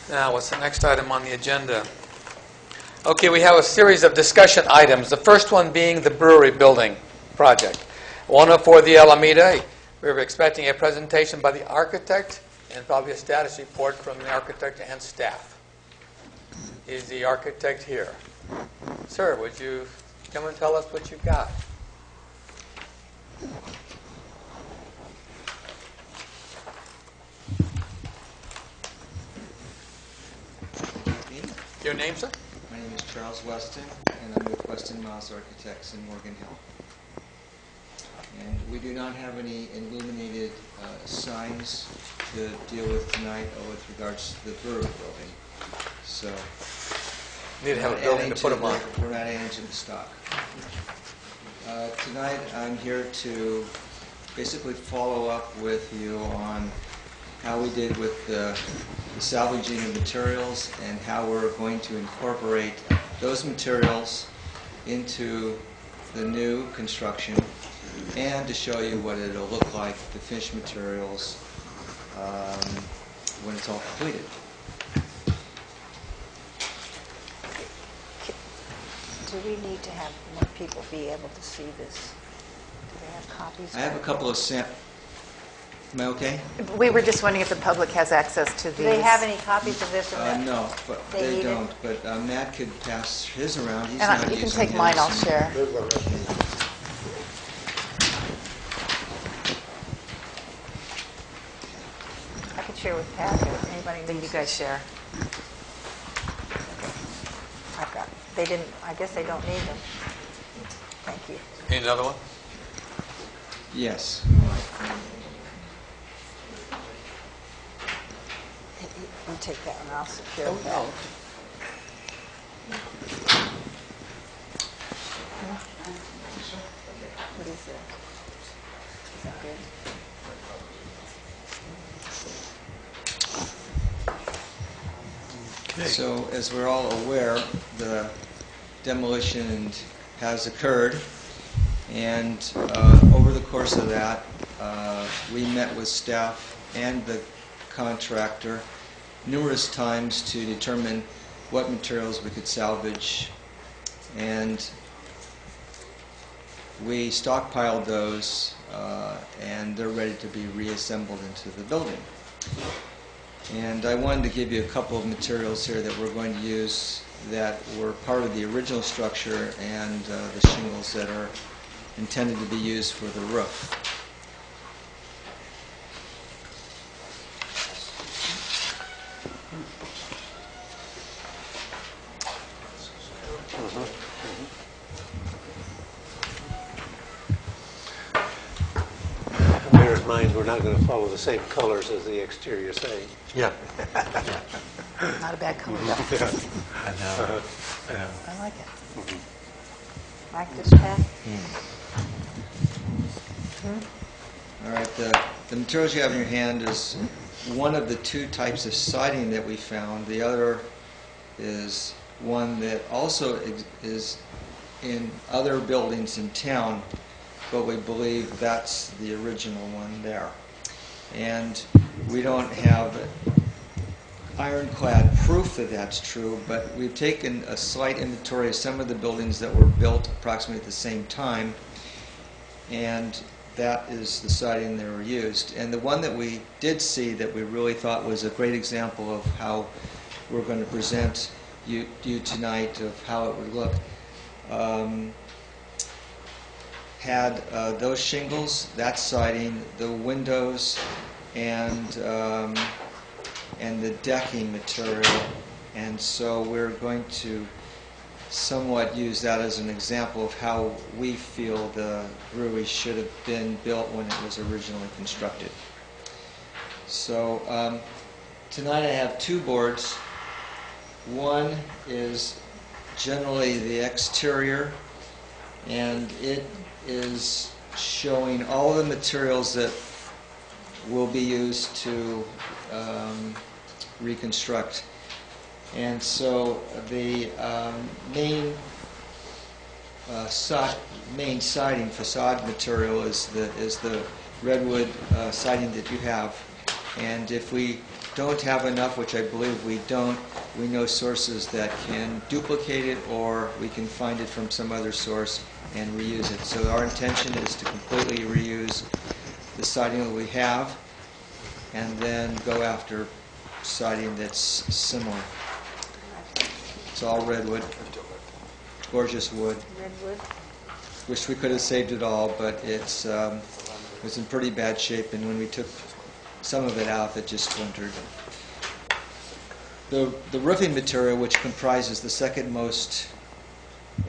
Speaker 1: Now, what's the next item on the agenda? Okay, we have a series of discussion items. The first one being the brewery building project. 104 the Alameda. We're expecting a presentation by the architect and probably a status report from the architect and staff. Is the architect here? Sir, would you come and tell us what you've got? Your name, sir?
Speaker 14: My name is Charles Weston, and I'm with Weston Mouse Architects in Morgan Hill. And we do not have any illuminated signs to deal with tonight with regards to the brewery building. So
Speaker 1: need to have a building to put them on.
Speaker 14: We're not adding to the stock. Tonight I'm here to basically follow up with you on how we did with the salvaging of materials and how we're going to incorporate those materials into the new construction, and to show you what it'll look like, the finished materials, when it's all completed.
Speaker 3: Do we need to have more people be able to see this? Do they have copies?
Speaker 14: I have a couple of Am I okay?
Speaker 13: We were just wondering if the public has access to these.
Speaker 3: Do they have any copies of this?
Speaker 14: No, but
Speaker 3: They
Speaker 14: they
Speaker 3: need it?
Speaker 14: don't. But Matt could pass his around. He's
Speaker 13: And
Speaker 14: not
Speaker 13: you can
Speaker 14: using
Speaker 13: take mine,
Speaker 14: his.
Speaker 13: I'll share.
Speaker 3: I could share with Pat if anybody
Speaker 13: Then
Speaker 3: needs
Speaker 13: you guys share.
Speaker 3: I've got, they didn't, I guess they don't need them. Thank you.
Speaker 1: Need another one?
Speaker 14: Yes.
Speaker 3: You take that one, I'll secure that. What is it? Is that good?
Speaker 14: So, as we're all aware, the demolition has occurred, and over the course of that, we met with staff and the contractor numerous times to determine what materials we could salvage, and we stockpiled those, and they're ready to be reassembled into the building. And I wanted to give you a couple of materials here that we're going to use that were part of the original structure and the shingles that are intended to be used for the roof.
Speaker 12: Bear in mind, we're not going to follow the same colors as the exterior saying.
Speaker 8: Yeah.
Speaker 13: Not a bad color.
Speaker 8: I know.
Speaker 13: I like it.
Speaker 3: Like this, Pat?
Speaker 14: All right, the materials you have in your hand is one of the two types of siding that we found. The other is one that also is in other buildings in town, but we believe that's the original one there. And we don't have ironclad proof that that's true, but we've taken a slight inventory of some of the buildings that were built approximately at the same time, and that is the siding that were used. And the one that we did see that we really thought was a great example of how we're going to present you tonight of how it would look, had those shingles, that siding, the windows, and the decking material. And so we're going to somewhat use that as an example of how we feel the brewery should have been built when it was originally constructed. So tonight I have two boards. One is generally the exterior, and it is showing all the materials that will be used to reconstruct. And so the main siding facade material is the redwood siding that you have. And if we don't have enough, which I believe we don't, we know sources that can duplicate it, or we can find it from some other source and reuse it. So our intention is to completely reuse the siding that we have and then go after siding that's similar. It's all redwood, gorgeous wood.
Speaker 3: Redwood?
Speaker 14: Wish we could have saved it all, but it's in pretty bad shape, and when we took some of it out, it just splintered. The roofing material, which comprises the second most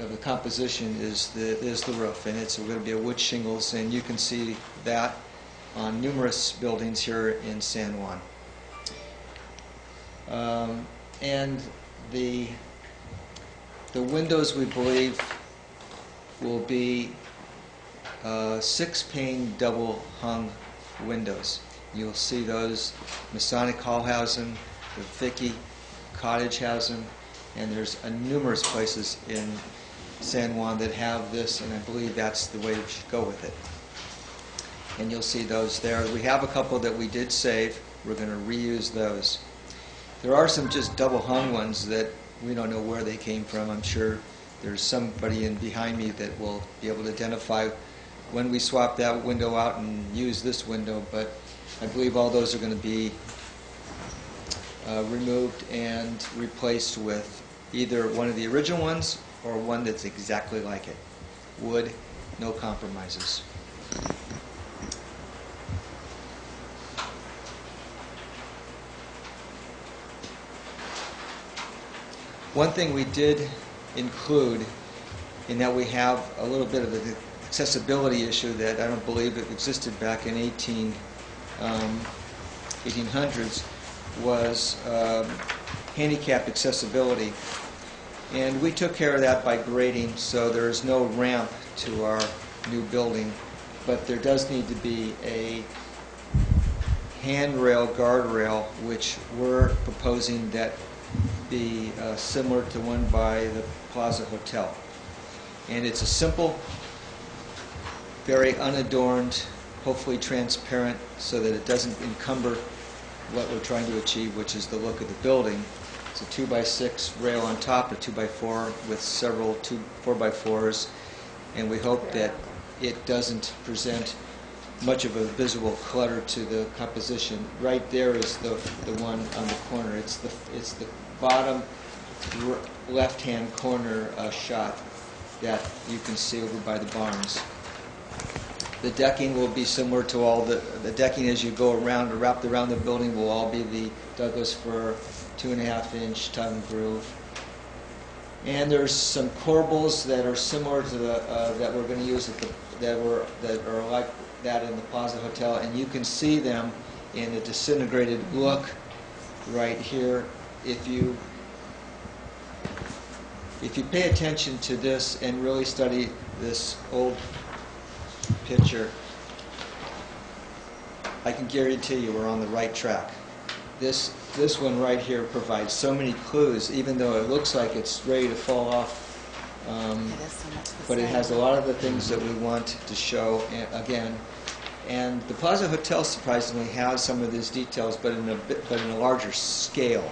Speaker 14: of the composition, is the roof, and it's going to be a wood shingles, and you can see that on numerous buildings here in San Juan. And the windows, we believe, will be 6-pane double-hung windows. You'll see those. Masonic Hall has them, the Vicky Cottage has them, and there's numerous places in San Juan that have this, and I believe that's the way we should go with it. And you'll see those there. We have a couple that we did save. We're going to reuse those. There are some just double-hung ones that we don't know where they came from. I'm sure there's somebody in behind me that will be able to identify when we swap that window out and use this window, but I believe all those are going to be removed and replaced with either one of the original ones or one that's exactly like it. Wood, no compromises. One thing we did include in that we have a little bit of an accessibility issue that I don't believe it existed back in 1800s was handicap accessibility. And we took care of that by grading, so there is no ramp to our new building, but there does need to be a handrail, guardrail, which we're proposing that be similar to one by the Plaza Hotel. And it's a simple, very unadorned, hopefully transparent, so that it doesn't encumber what we're trying to achieve, which is the look of the building. It's a 2x6 rail on top, a 2x4 with several 4x4s, and we hope that it doesn't present much of a visual clutter to the composition. Right there is the one on the corner. It's the bottom left-hand corner shot that you can see over by the barns. The decking will be similar to all the decking as you go around or wrapped around the building will all be the Douglas fir 2.5-inch tongue groove. And there's some corbels that are similar to the that we're going to use at that are like that in the Plaza Hotel, and you can see them in a disintegrated look right here. If you pay attention to this and really study this old picture, I can guarantee you we're on the right track. This one right here provides so many clues, even though it looks like it's ready to fall off. But it has a lot of the things that we want to show again. And the Plaza Hotel surprisingly has some of these details, but in a larger scale.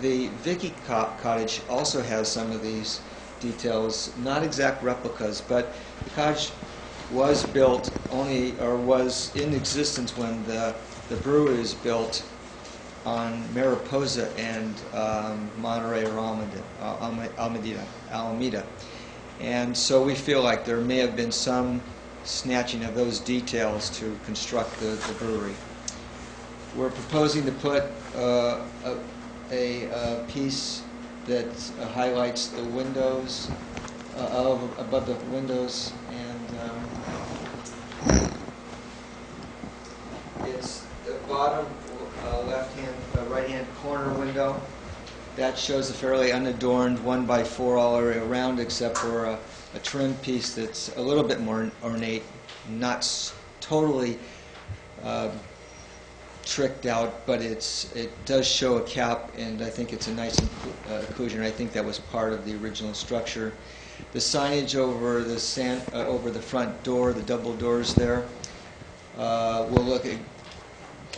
Speaker 14: The Vicky Cottage also has some of these details, not exact replicas, but the cottage was built only, or was in existence when the brewery was built on Mariposa and Monterey or Alameda. And so we feel like there may have been some snatching of those details to construct the brewery. We're proposing to put a piece that highlights the windows, above the windows, and it's the bottom right-hand corner window. That shows a fairly unadorned 1x4 all the way around, except for a trim piece that's a little bit more ornate, not totally tricked out, but it does show a cap, and I think it's a nice inclusion. I think that was part of the original structure. The signage over the front door, the double doors there, we'll look at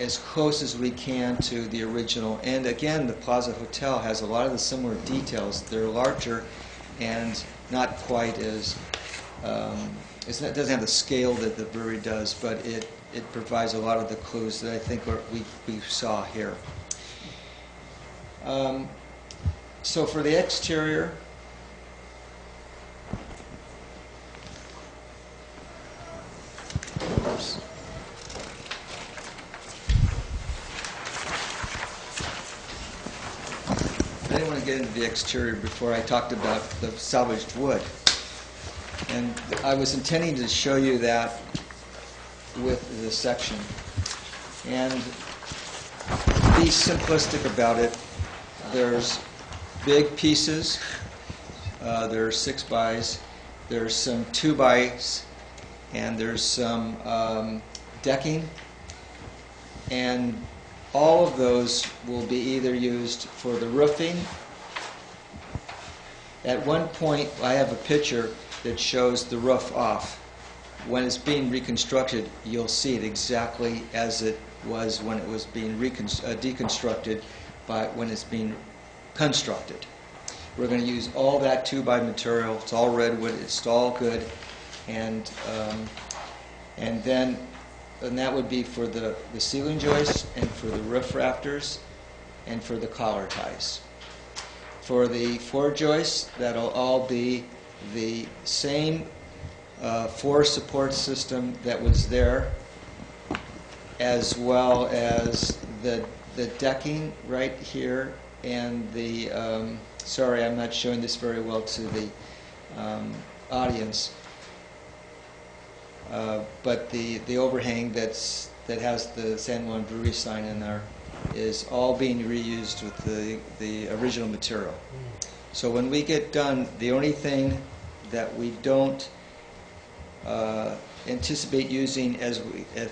Speaker 14: as close as we can to the original. And again, the Plaza Hotel has a lot of the similar details. They're larger and not quite as, it doesn't have the scale that the brewery does, but it provides a lot of the clues that I think we saw here. So for the exterior, oops. I didn't want to get into the exterior before I talked about the salvaged wood. And I was intending to show you that with this section. And be simplistic about it. There's big pieces. There's 6x. There's some 2x. And there's some decking. And all of those will be either used for the roofing. At one point, I have a picture that shows the roof off. When it's being reconstructed, you'll see it exactly as it was when it was being deconstructed when it's being constructed. We're going to use all that 2x material. It's all redwood. It's all good. And then and that would be for the ceiling joists and for the roof rafters and for the collar ties. For the floor joists, that'll all be the same floor support system that was there, as well as the decking right here and the, sorry, I'm not showing this very well to the audience, but the overhang that has the San Juan Brewery sign in there is all being reused with the original material. So when we get done, the only thing that we don't anticipate using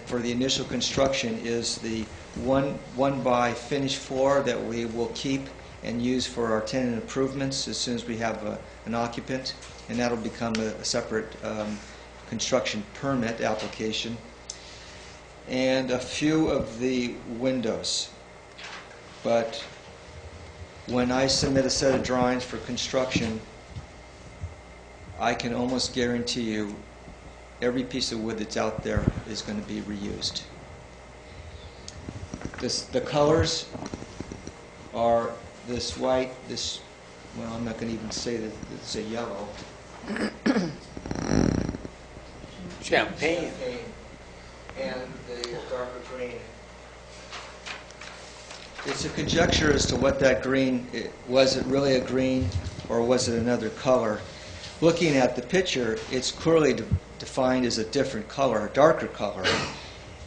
Speaker 14: for the initial construction is the one by finished floor that we will keep and use for our tenant improvements as soon as we have an occupant, and that'll become a separate construction permit application. And a few of the windows. But when I submit a set of drawings for construction, I can almost guarantee you every piece of wood that's out there is going to be reused. The colors are this white, this, well, I'm not going to even say that it's a yellow.
Speaker 1: Champagne.
Speaker 14: And the darker green. It's a conjecture as to what that green, was it really a green or was it another color? Looking at the picture, it's clearly defined as a different color, a darker color.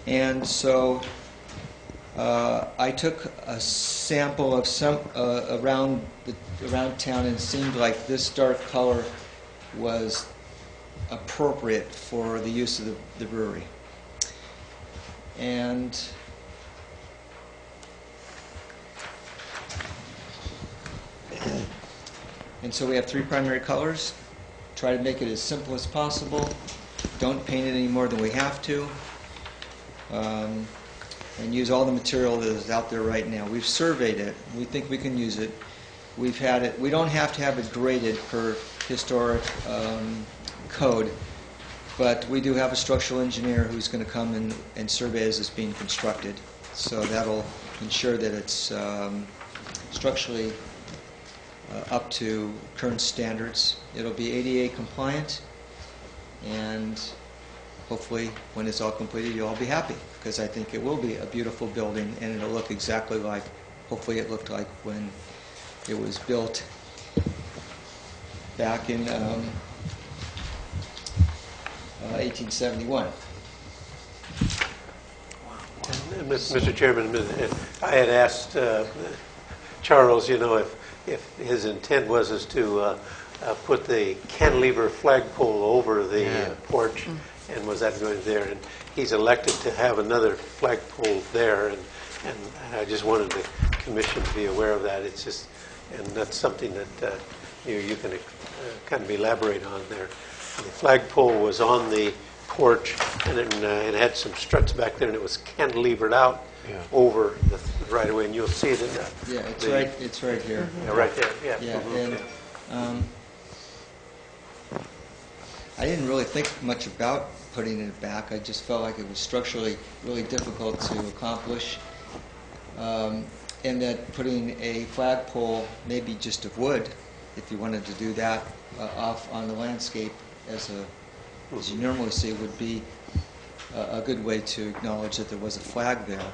Speaker 14: And so I took a sample of some around town, and it seemed like this dark color was appropriate for the use of the brewery. And so we have three primary colors. Try to make it as simple as possible. Don't paint it any more than we have to. And use all the material that is out there right now. We've surveyed it. We think we can use it. We've had it. We don't have to have it graded per historic code, but we do have a structural engineer who's going to come and survey as it's being constructed. So that'll ensure that it's structurally up to current standards. It'll be ADA compliant, and hopefully when it's all completed you'll all be happy, because I think it will be a beautiful building and it'll look exactly like, hopefully it looked like when it was built back in 1871.
Speaker 12: Mr. Chairman, I had asked Charles, if his intent was to put the cantilever flagpole over the porch, and was that going there? And he's elected to have another flagpole there, and I just wanted the commission to be aware of that. It's just, and that's something that you can kind of elaborate on there. The flagpole was on the porch, and it had some struts back there, and it was cantilevered out over the right of way, and you'll see it in that.
Speaker 14: Yeah, it's right here.
Speaker 12: Mm-hmm. Yeah, right there. Yeah.
Speaker 14: Yeah,
Speaker 12: Mm-hmm.
Speaker 14: and I didn't really think much about putting it back. I just felt like it was structurally really difficult to accomplish, and that putting a flagpole, maybe just of wood, if you wanted to do that, off on the landscape as you normally see, would be a good way to acknowledge that there was a flag there.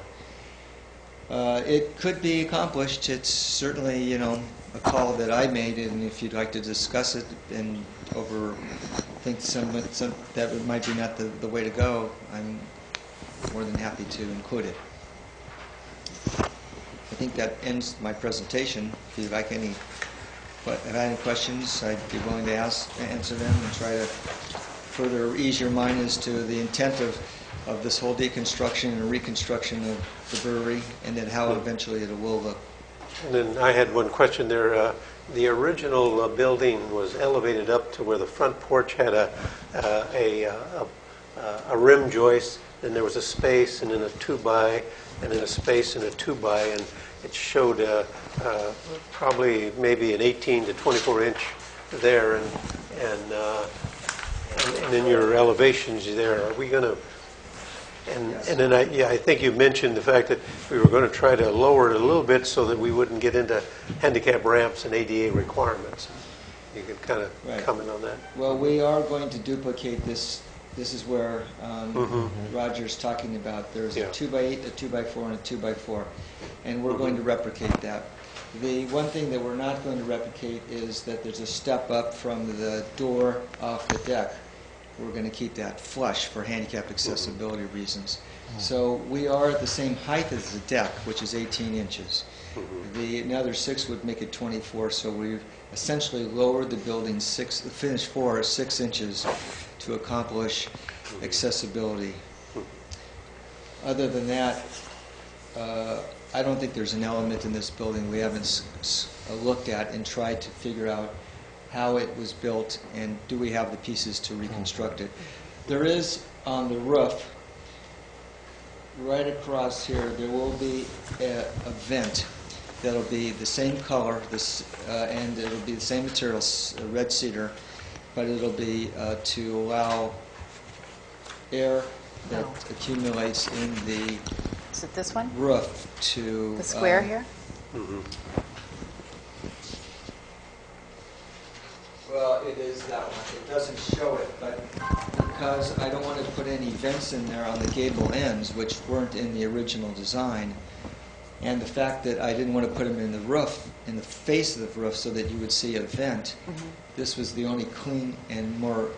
Speaker 14: It could be accomplished. It's certainly, a call that I made, and if you'd like to discuss it and think some that might be not the way to go, I'm more than happy to include it. I think that ends my presentation. If you'd like if I had any questions, I'd be willing to answer them and try to further ease your mind as to the intent of this whole deconstruction and reconstruction of the brewery, and then how eventually it will look.
Speaker 12: And then I had one question there. The original building was elevated up to where the front porch had a rim joist, and there was a space, and then a 2x, and then a space and a 2x, and it showed probably maybe an 18 to 24 inch there, and in your elevations there, are we going to And then I think you mentioned the fact that we were going to try to lower it a little bit so that we wouldn't get into handicap ramps and ADA requirements. You could kind of comment on that.
Speaker 14: Well, we are going to duplicate this. This is where Roger's talking about. There's a 2x8, a 2x4, and a 2x4, and we're going to replicate that. The one thing that we're not going to replicate is that there's a step up from the door off the deck. We're going to keep that flush for handicap accessibility reasons. So we are at the same height as the deck, which is 18 inches. The another 6 would make it 24, so we've essentially lowered the building the finished floor 6 inches to accomplish accessibility. Other than that, I don't think there's an element in this building we haven't looked at and tried to figure out how it was built and do we have the pieces to reconstruct it. There is on the roof, right across here, there will be a vent that'll be the same color and it'll be the same materials, red cedar, but it'll be to allow air that accumulates in the
Speaker 13: Is it this one?
Speaker 14: roof to...
Speaker 13: The square here?
Speaker 14: Well, it is that one. It doesn't show it, but because I don't want to put any vents in there on the gable ends, which weren't in the original design, and the fact that I didn't want to put them in the roof, in the face of the roof, so that you would see a vent, this was the only clean and more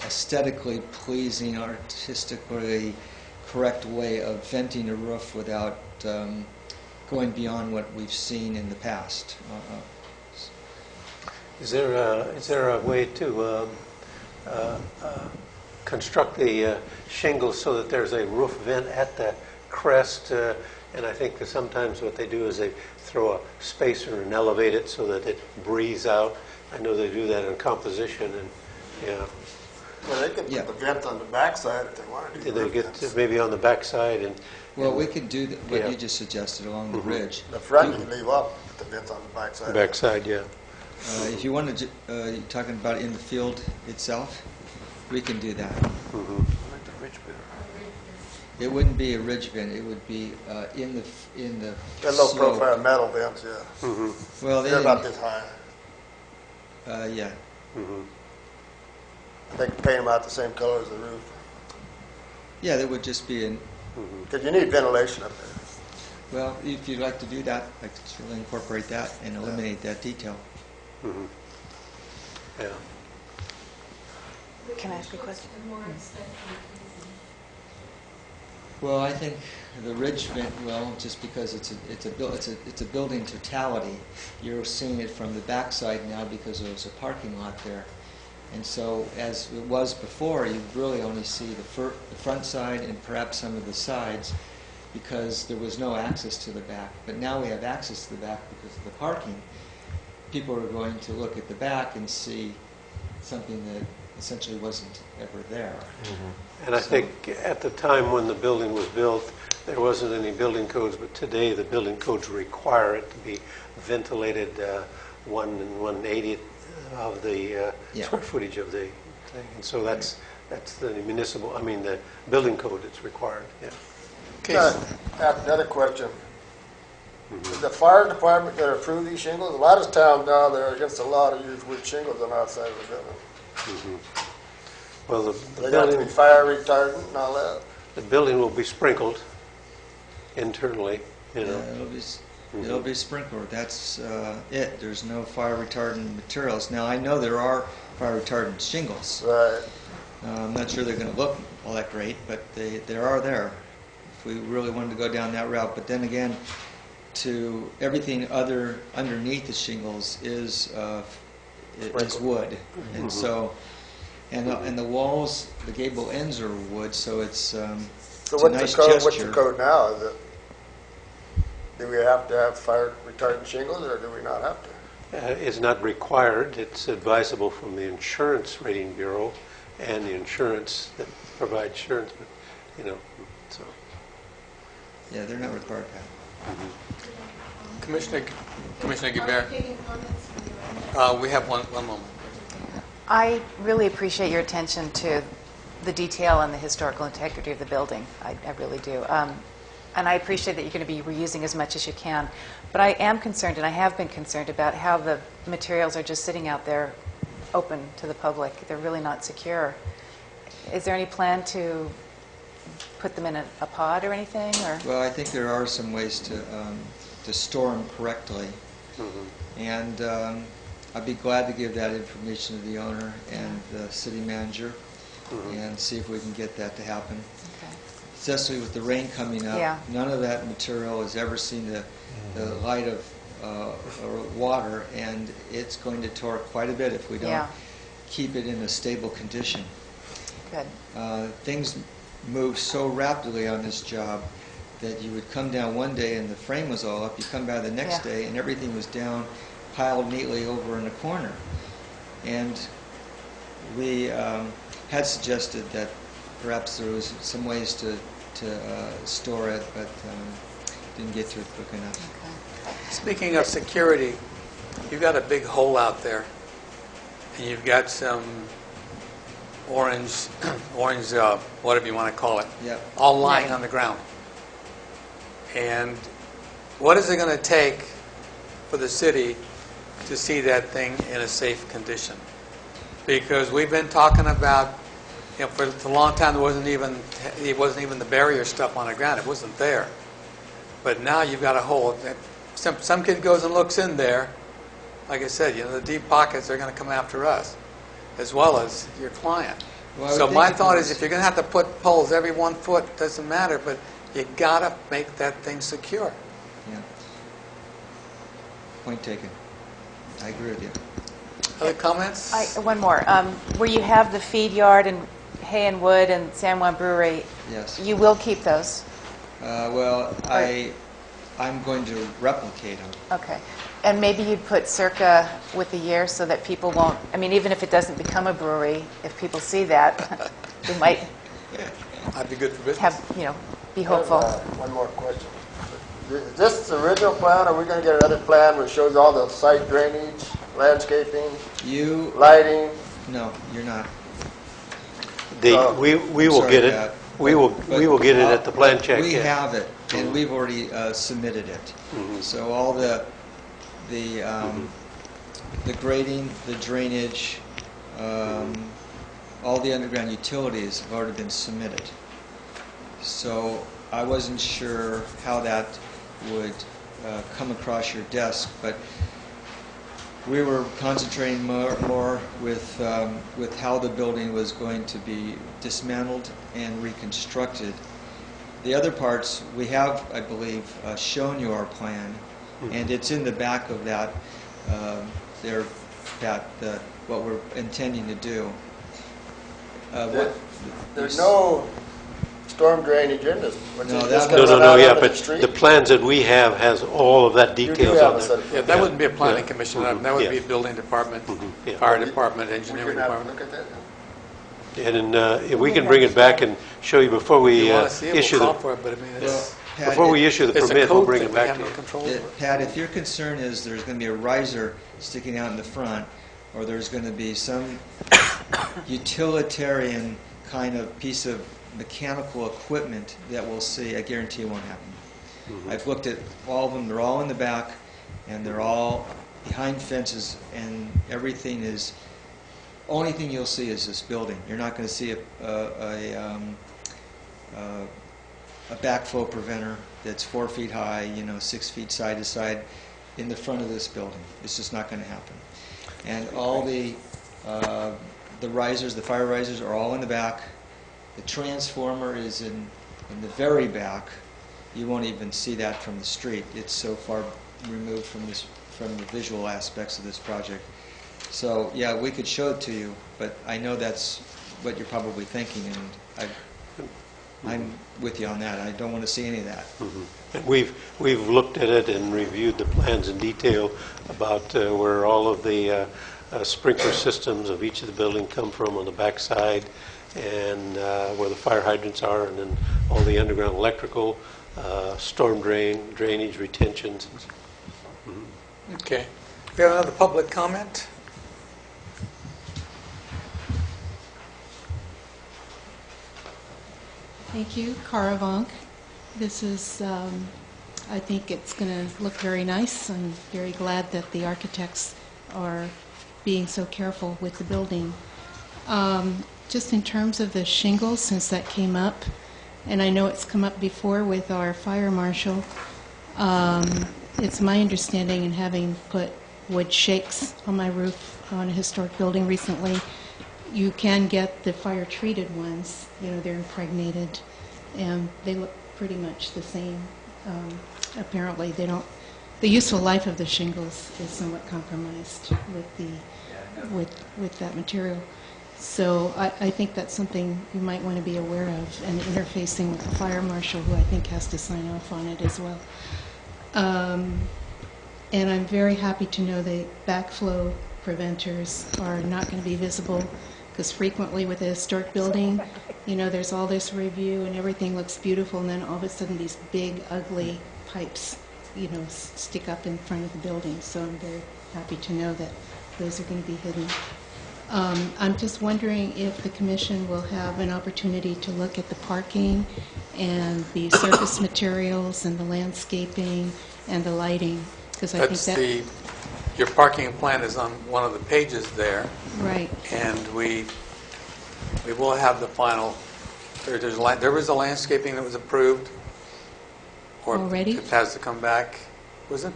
Speaker 14: aesthetically pleasing, artistically correct way of venting a roof without going beyond what we've seen in the past.
Speaker 12: Is there a way to construct the shingles so that there's a roof vent at the crest? And I think that sometimes what they do is they throw a spacer and elevate it so that it breathes out. I know they do that in composition, and
Speaker 6: Well, they could put the vent on the backside if they wanted to.
Speaker 12: they get maybe on the backside and.
Speaker 14: Well, we could do what you just suggested along the ridge.
Speaker 6: The front you can leave up, but the vent on the backside.
Speaker 12: Backside, yeah.
Speaker 14: If you wanted to, you're talking about in the field itself, we can do that. It wouldn't be a ridge vent. It would be in the
Speaker 6: They're low
Speaker 14: slope.
Speaker 6: profile metal vents, yeah.
Speaker 14: Well,
Speaker 6: They're about this high.
Speaker 14: Yeah.
Speaker 6: They can paint them out the same color as the roof.
Speaker 14: Yeah, that would just be in.
Speaker 6: Because you need ventilation up there.
Speaker 14: Well, if you'd like to do that, I could certainly incorporate that and eliminate that detail.
Speaker 12: Yeah.
Speaker 13: Can I ask a question?
Speaker 14: Well, I think the ridge vent, well, just because it's a building totality, you're seeing it from the backside now because there's a parking lot there. And so, as it was before, you really only see the front side and perhaps some of the sides because there was no access to the back. But now we have access to the back because of the parking. People are going to look at the back and see something that essentially wasn't ever there.
Speaker 12: And I think at the time when the building was built, there wasn't any building codes, but today the building codes require it to be ventilated 1 1/80th of the square footage of the thing. And so that's the the building code that's required. Yeah.
Speaker 1: Okay.
Speaker 6: I have another question. Is the fire department going to approve these shingles? A lot of towns now, they're against a lot of use wood shingles on the outside of the building.
Speaker 12: Well,
Speaker 6: They got to be fire retardant and all that.
Speaker 12: the building will be sprinkled internally.
Speaker 14: It'll be sprinkled. That's it. There's no fire retardant materials. Now, I know there are fire retardant shingles.
Speaker 6: Right.
Speaker 14: I'm not sure they're going to look all that great, but they are there if we really wanted to go down that route. But then again, to everything other underneath the shingles is wood, and so and the walls, the gable ends are wood, so it's
Speaker 6: So
Speaker 14: it's a
Speaker 6: what's
Speaker 14: nice
Speaker 6: the code?
Speaker 14: gesture.
Speaker 6: What's the code now? Is it? Do we have to have fire retardant shingles, or do we not have to?
Speaker 12: It's not required. It's advisable from the Insurance Rating Bureau and the insurance that provide insurance. But, so.
Speaker 14: Yeah, they're not required to have.
Speaker 1: Commissioner Guibert, we have one moment.
Speaker 13: I really appreciate your attention to the detail and the historical integrity of the building. I really do. And I appreciate that you're going to be reusing as much as you can. But I am concerned, and I have been concerned, about how the materials are just sitting out there open to the public. They're really not secure. Is there any plan to put them in a pod or anything? Or?
Speaker 14: Well, I think there are some ways to store them correctly. And I'd be glad to give that information to the owner and the city manager and see if we can get that to happen.
Speaker 13: Okay.
Speaker 14: Especially with the rain coming up, none of that material has ever seen the light of water, and it's going to torque quite a bit if we don't keep it in a stable condition.
Speaker 13: Good.
Speaker 14: Things move so rapidly on this job that you would come down one day and the frame was all up, you come by the next day and everything was down, piled neatly over in a corner. And we had suggested that perhaps there was some ways to store it, but didn't get to it quick enough.
Speaker 13: Okay.
Speaker 1: Speaking of security, you've got a big hole out there, and you've got some orange, whatever you want to call it, all lying on the ground. And what is it going to take for the city to see that thing in a safe condition? Because we've been talking about, for a long time, it wasn't even the barrier stuff on the ground. It wasn't there. But now you've got a hole. Some kid goes and looks in there. Like I said, the deep pockets are going to come after us, as well as your client.
Speaker 14: Well,
Speaker 1: so my thought is, if you're going to have to put poles every 1 foot, doesn't matter, but you got to make that thing secure.
Speaker 14: Yeah. Point taken. I agree with you.
Speaker 1: Other comments?
Speaker 13: One more. Where you have the feed yard and hay and wood and San Juan Brewery,
Speaker 14: yes,
Speaker 13: you will keep those?
Speaker 14: Well, I'm going to replicate them.
Speaker 13: Okay. And maybe you'd put circa with the year so that people won't, even if it doesn't become a brewery, if people see that, they might
Speaker 1: I'd be good for business.
Speaker 13: Be hopeful.
Speaker 6: One more question. Is this the original plan, or are we going to get another plan which shows all the site drainage, landscaping, lighting?
Speaker 14: No, you're not.
Speaker 12: We will get it. We will get it at the plan check.
Speaker 14: We have it, and we've already submitted it. So all the grading, the drainage, all the underground utilities have already been submitted. So I wasn't sure how that would come across your desk, but we were concentrating more with how the building was going to be dismantled and reconstructed. The other parts, we have, I believe, shown you our plan, and it's in the back of that, what we're intending to do.
Speaker 6: There's no storm drainage in this.
Speaker 14: No,
Speaker 12: but the plans that we have has all of that details on there.
Speaker 1: Yeah, that wouldn't be a planning commission item. That would be a building department, fire department, engineering department.
Speaker 6: Look at that.
Speaker 12: And if we can bring it back and show you before we issue the permit, we'll bring it back to you.
Speaker 14: Pat, if your concern is there's going to be a riser sticking out in the front, or there's going to be some utilitarian kind of piece of mechanical equipment that we'll see, I guarantee it won't happen. I've looked at all of them. They're all in the back, and they're all behind fences, and everything is... Only thing you'll see is this building. You're not going to see a backflow preventer that's 4 feet high, 6 feet side to side in the front of this building. It's just not going to happen. And all the risers, the fire risers, are all in the back. The transformer is in the very back. You won't even see that from the street. It's so far removed from the visual aspects of this project. So, yeah, we could show it to you, but I know that's what you're probably thinking, and I'm with you on that. I don't want to see any of that.
Speaker 12: And we've looked at it and reviewed the plans in detail about where all of the sprinkler systems of each of the buildings come from on the backside, and where the fire hydrants are, and then all the underground electrical, storm drainage, retentions.
Speaker 1: Okay. We have another public comment.
Speaker 9: Thank you, Cara Vonk. This is, I think it's going to look very nice. I'm very glad that the architects are being so careful with the building. Just in terms of the shingles, since that came up, and I know it's come up before with our fire marshal, it's my understanding, and having put wood shakes on my roof on a historic building recently, you can get the fire-treated ones. You know, they're impregnated, and they look pretty much the same. Apparently, they don't. The useful life of the shingles is somewhat compromised with the with that material. So I think that's something you might want to be aware of, and interfacing with the fire marshal, who I think has to sign off on it as well. And I'm very happy to know that backflow preventers are not going to be visible, because frequently with a historic building, you know, there's all this review and everything looks beautiful, and then all of a sudden these big, ugly pipes, you know, stick up in front of the building. So I'm very happy to know that those are going to be hidden. I'm just wondering if the commission will have an opportunity to look at the parking and the surface materials and the landscaping and the lighting, because I think that...
Speaker 1: Your parking plan is on one of the pages there.
Speaker 9: Right.
Speaker 1: And we will have the final... There was a landscaping that was approved. Or
Speaker 9: already?
Speaker 1: It has to come back. Was it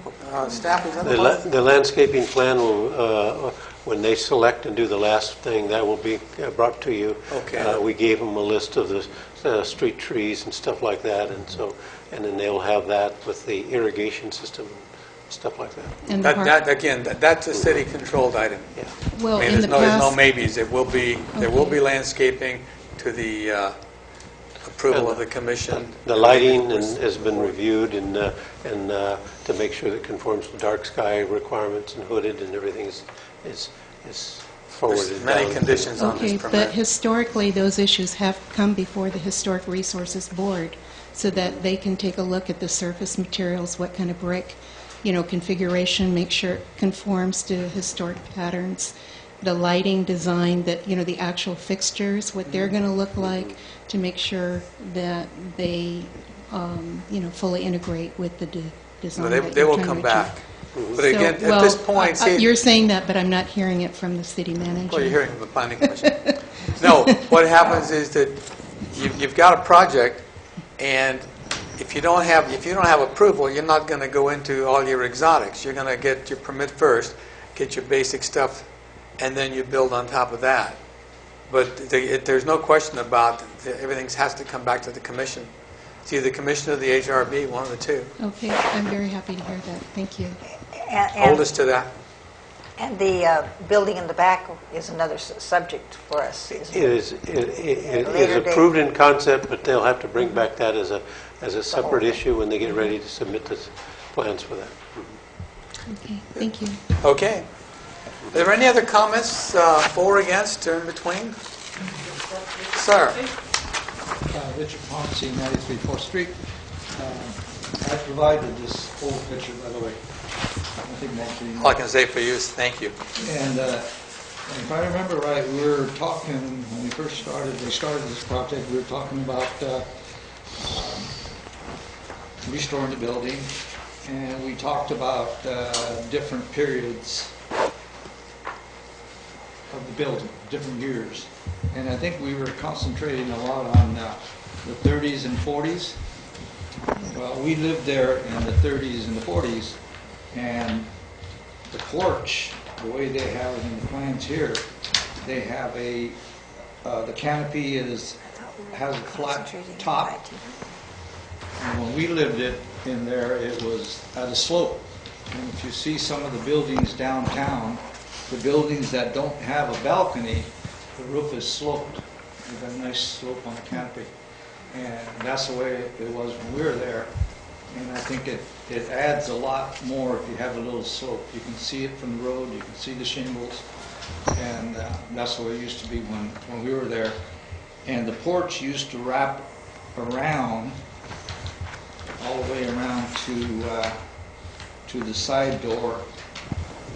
Speaker 1: staff? Was that
Speaker 12: The landscaping plan will, when they select and do the last thing, that will be brought to you.
Speaker 1: Okay.
Speaker 12: We gave them a list of the street trees and stuff like that, and then they'll have that with the irrigation system, stuff like that.
Speaker 9: And
Speaker 1: that's a city-controlled item.
Speaker 12: Yeah.
Speaker 9: Well,
Speaker 1: I mean, there's no maybes. It will be. There will be landscaping to the approval of the commission.
Speaker 12: The lighting has been reviewed, and to make sure that it conforms to dark sky requirements and hooded and everything is forwarded.
Speaker 1: There's many conditions on this permit.
Speaker 9: But historically, those issues have come before the Historic Resources Board, so that they can take a look at the surface materials, what kind of brick, you know, configuration, make sure it conforms to historic patterns, the lighting design, that, you know, the actual fixtures, what they're going to look like, to make sure that they, you know, fully integrate with the design.
Speaker 1: But they will come back. But again, at this point,
Speaker 9: you're saying that, but I'm not hearing it from the city manager.
Speaker 1: Well, you're hearing from the planning commission. No, what happens is that you've got a project, and if you don't have approval, you're not going to go into all your exotics. You're going to get your permit first, get your basic stuff, and then you build on top of that. But there's no question about everything has to come back to the commission. It's either the commission or the HRB, one of the two.
Speaker 9: Okay, I'm very happy to hear that. Thank you.
Speaker 1: Hold us to that.
Speaker 3: And the building in the back is another subject for us.
Speaker 12: It is approved in concept, but they'll have to bring back that as a separate issue when they get ready to submit the plans for that.
Speaker 9: Okay, thank you.
Speaker 1: Okay. Are there any other comments for or against or in between? Sir.
Speaker 15: Richard Ponce, 93 4th Street. I provided this old picture, by the way.
Speaker 1: All I can say for you is thank you.
Speaker 15: And if I remember right, we were talking, when we first started, this project, we were talking about restoring the building, and we talked about different periods of the building, different years. And I think we were concentrating a lot on the 30s and 40s. Well, we lived there in the 30s and the 40s, and the porch, the way they have it in the plans here, they have the canopy has a flat top. And when we lived in there, it was at a slope. And if you see some of the buildings downtown, the buildings that don't have a balcony, the roof is sloped. You've got a nice slope on the canopy. And that's the way it was when we were there. And I think it adds a lot more if you have a little slope. You can see it from the road, you can see the shingles. And that's the way it used to be when we were there. And the porch used to wrap around, all the way around to the side door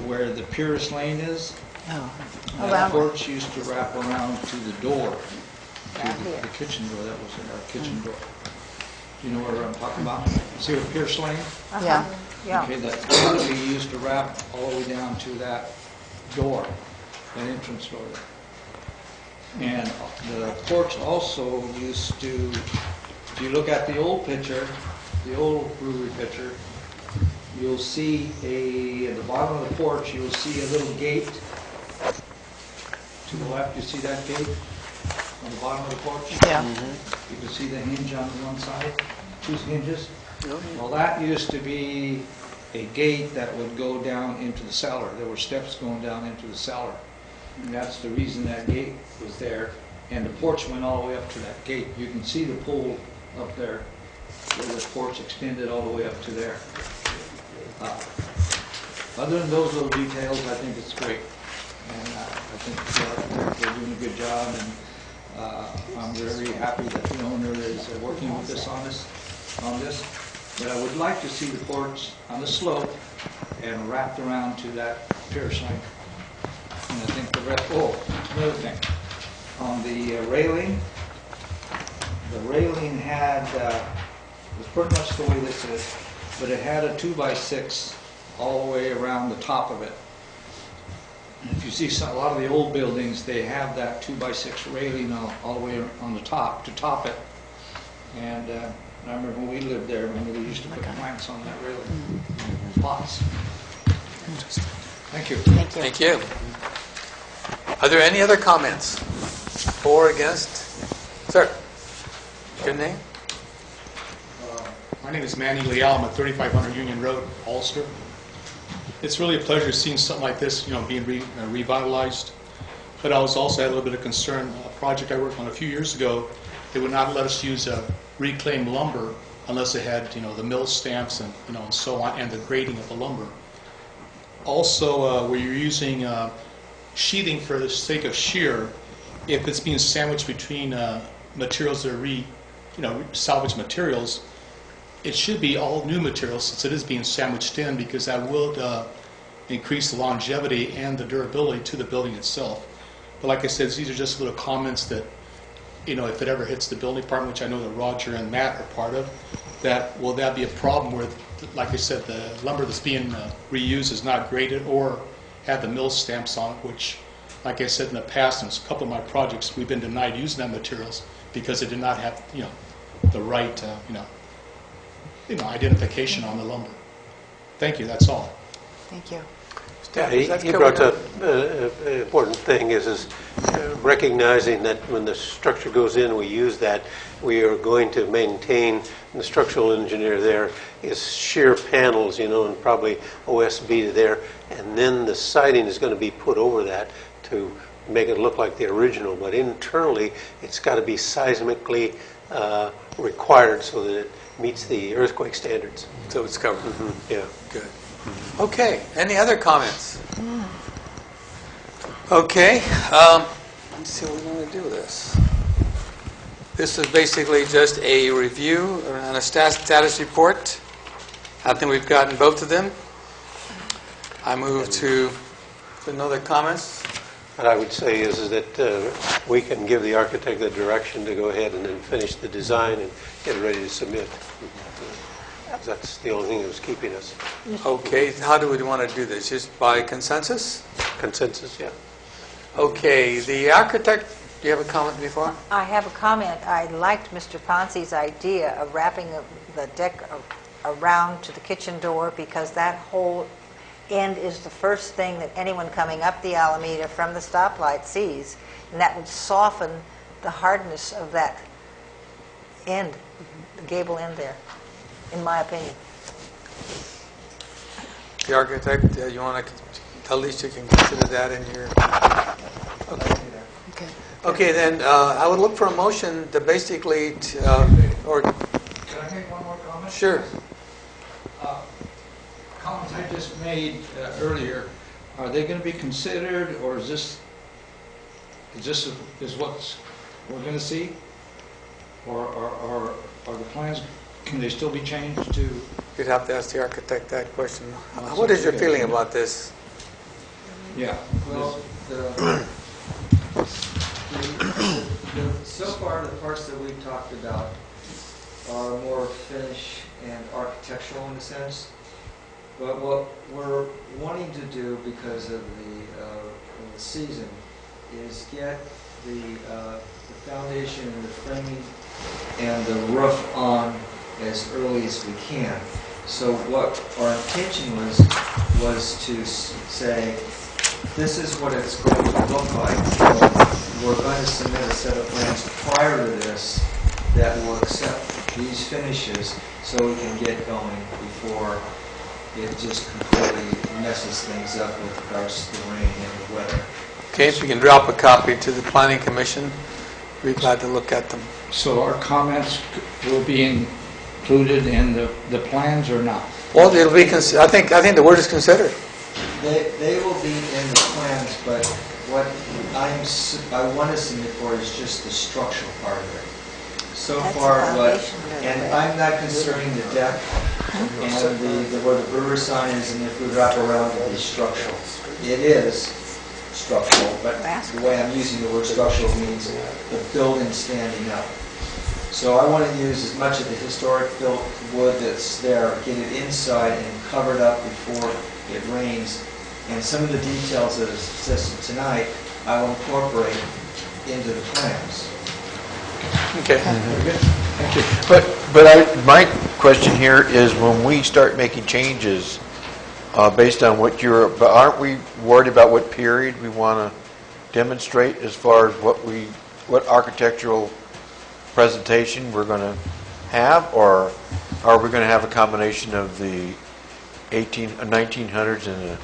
Speaker 15: where the Pierce Lane is.
Speaker 3: Oh.
Speaker 15: That porch used to wrap around to the door.
Speaker 3: Down
Speaker 15: to
Speaker 3: here.
Speaker 15: the kitchen door. That was our kitchen door. Do you know what I'm talking about? See where Pierce Lane?
Speaker 13: Yeah.
Speaker 3: Yeah.
Speaker 15: Okay, that door we used to wrap all the way down to that door, that entrance door there. And the porch also used to, if you look at the old picture, the old brewery picture, you'll see at the bottom of the porch, you'll see a little gate. To the left, you see that gate on the bottom of the porch?
Speaker 13: Yeah.
Speaker 15: You can see the hinge on one side, two hinges. Well, that used to be a gate that would go down into the cellar. There were steps going down into the cellar. And that's the reason that gate was there. And the porch went all the way up to that gate. You can see the pole up there where the porch extended all the way up to there. Other than those little details, I think it's great. And I think they're doing a good job. And I'm very happy that the owner is working with us on this. But I would like to see the porch on the slope and wrapped around to that Pierce Lane. And I think the rest, another thing. On the railing had, was pretty much the way this is, but it had a 2x6 all the way around the top of it. And if you see a lot of the old buildings, they have that 2x6 railing all the way on the top, to top it. And I remember when we lived there, we used to put planks on that railing, pots. Thank you.
Speaker 1: Thank you. Are there any other comments? For, against? Sir, your name?
Speaker 16: My name is Manny Leal. I'm at 3500 Union Road, Ulster. It's really a pleasure seeing something like this, being revitalized. But I was also had a little bit of concern. A project I worked on a few years ago, they would not let us use reclaimed lumber unless it had, the mill stamps and and so on, and the grading of the lumber. Also, where you're using sheathing for the sake of shear, if it's being sandwiched between materials that are salvage materials, it should be all new materials since it is being sandwiched in, because that will increase the longevity and the durability to the building itself. But like I said, these are just little comments that, if it ever hits the building department, which I know that Roger and Matt are part of, will that be a problem where, like I said, the lumber that's being reused is not graded or have the mill stamps on it, which, like I said in the past, in a couple of my projects, we've been denied using that materials because it did not have, the right, identification on the lumber. Thank you. That's all.
Speaker 13: Thank you.
Speaker 12: Yeah, he brought up an important thing is recognizing that when the structure goes in, we use that. We are going to maintain, and the structural engineer there is shear panels, and probably OSB there, and then the siding is going to be put over that to make it look like the original. But internally, it's got to be seismically required so that it meets the earthquake standards.
Speaker 1: So it's covered.
Speaker 12: Mm-hmm. Yeah.
Speaker 1: Good. Okay. Any other comments? Okay. Let's see what we want to do with this. This is basically just a review and a status report. I think we've gotten both of them. I move to no other comments.
Speaker 12: What I would say is that we can give the architect the direction to go ahead and then finish the design and get ready to submit. That's the only thing that was keeping us.
Speaker 1: Okay, how do we want to do this? Just by consensus?
Speaker 12: Consensus, yeah.
Speaker 1: Okay, the architect, do you have a comment before?
Speaker 3: I have a comment. I liked Mr. Ponce's idea of wrapping the deck around to the kitchen door, because that whole end is the first thing that anyone coming up the Alameda from the stoplight sees, and that would soften the hardness of that end, the gable end there, in my opinion.
Speaker 1: The architect, you want to, at least you can consider that in your... Okay. Okay, then I would look for a motion to basically, or...
Speaker 15: Can I make one more comment?
Speaker 1: Sure.
Speaker 15: Comments I just made earlier, are they going to be considered, or is this what we're going to see? Or are the plans, can they still be changed to?
Speaker 1: You'd have to ask the architect that question. What is your feeling about this?
Speaker 15: Yeah.
Speaker 14: Well, So far, the parts that we've talked about are more finish and architectural in a sense. But what we're wanting to do because of the season is get the foundation and the framing and the roof on as early as we can. So what our intention was to say, this is what it's going to look like. We're going to submit a set of plans prior to this that will accept these finishes so we can get going before it just completely messes things up with regards to the rain and the weather.
Speaker 1: Okay, if you can drop a copy to the Planning Commission, we'd be glad to look at them.
Speaker 15: So our comments will be included in the plans or not?
Speaker 1: Well, it'll be. I think the word is considered.
Speaker 14: They will be in the plans, but what I want to submit for is just the structural part of it. So
Speaker 3: That's
Speaker 14: far,
Speaker 3: the foundation,
Speaker 14: and I'm not concerning the deck and where the brewer sign is, and if we wrap around it, it's structural. It is structural, but the way I'm using the word structural means the building standing up. So I want to use as much of the historic built wood that's there, get it inside and covered up before it rains. And some of the details that are suggested tonight, I will incorporate into the plans.
Speaker 1: Okay.
Speaker 15: Thank you.
Speaker 8: But my question here is, when we start making changes based on what aren't we worried about what period we want to demonstrate as far as what architectural presentation we're going to have, or are we going to have a combination of the 1900s and the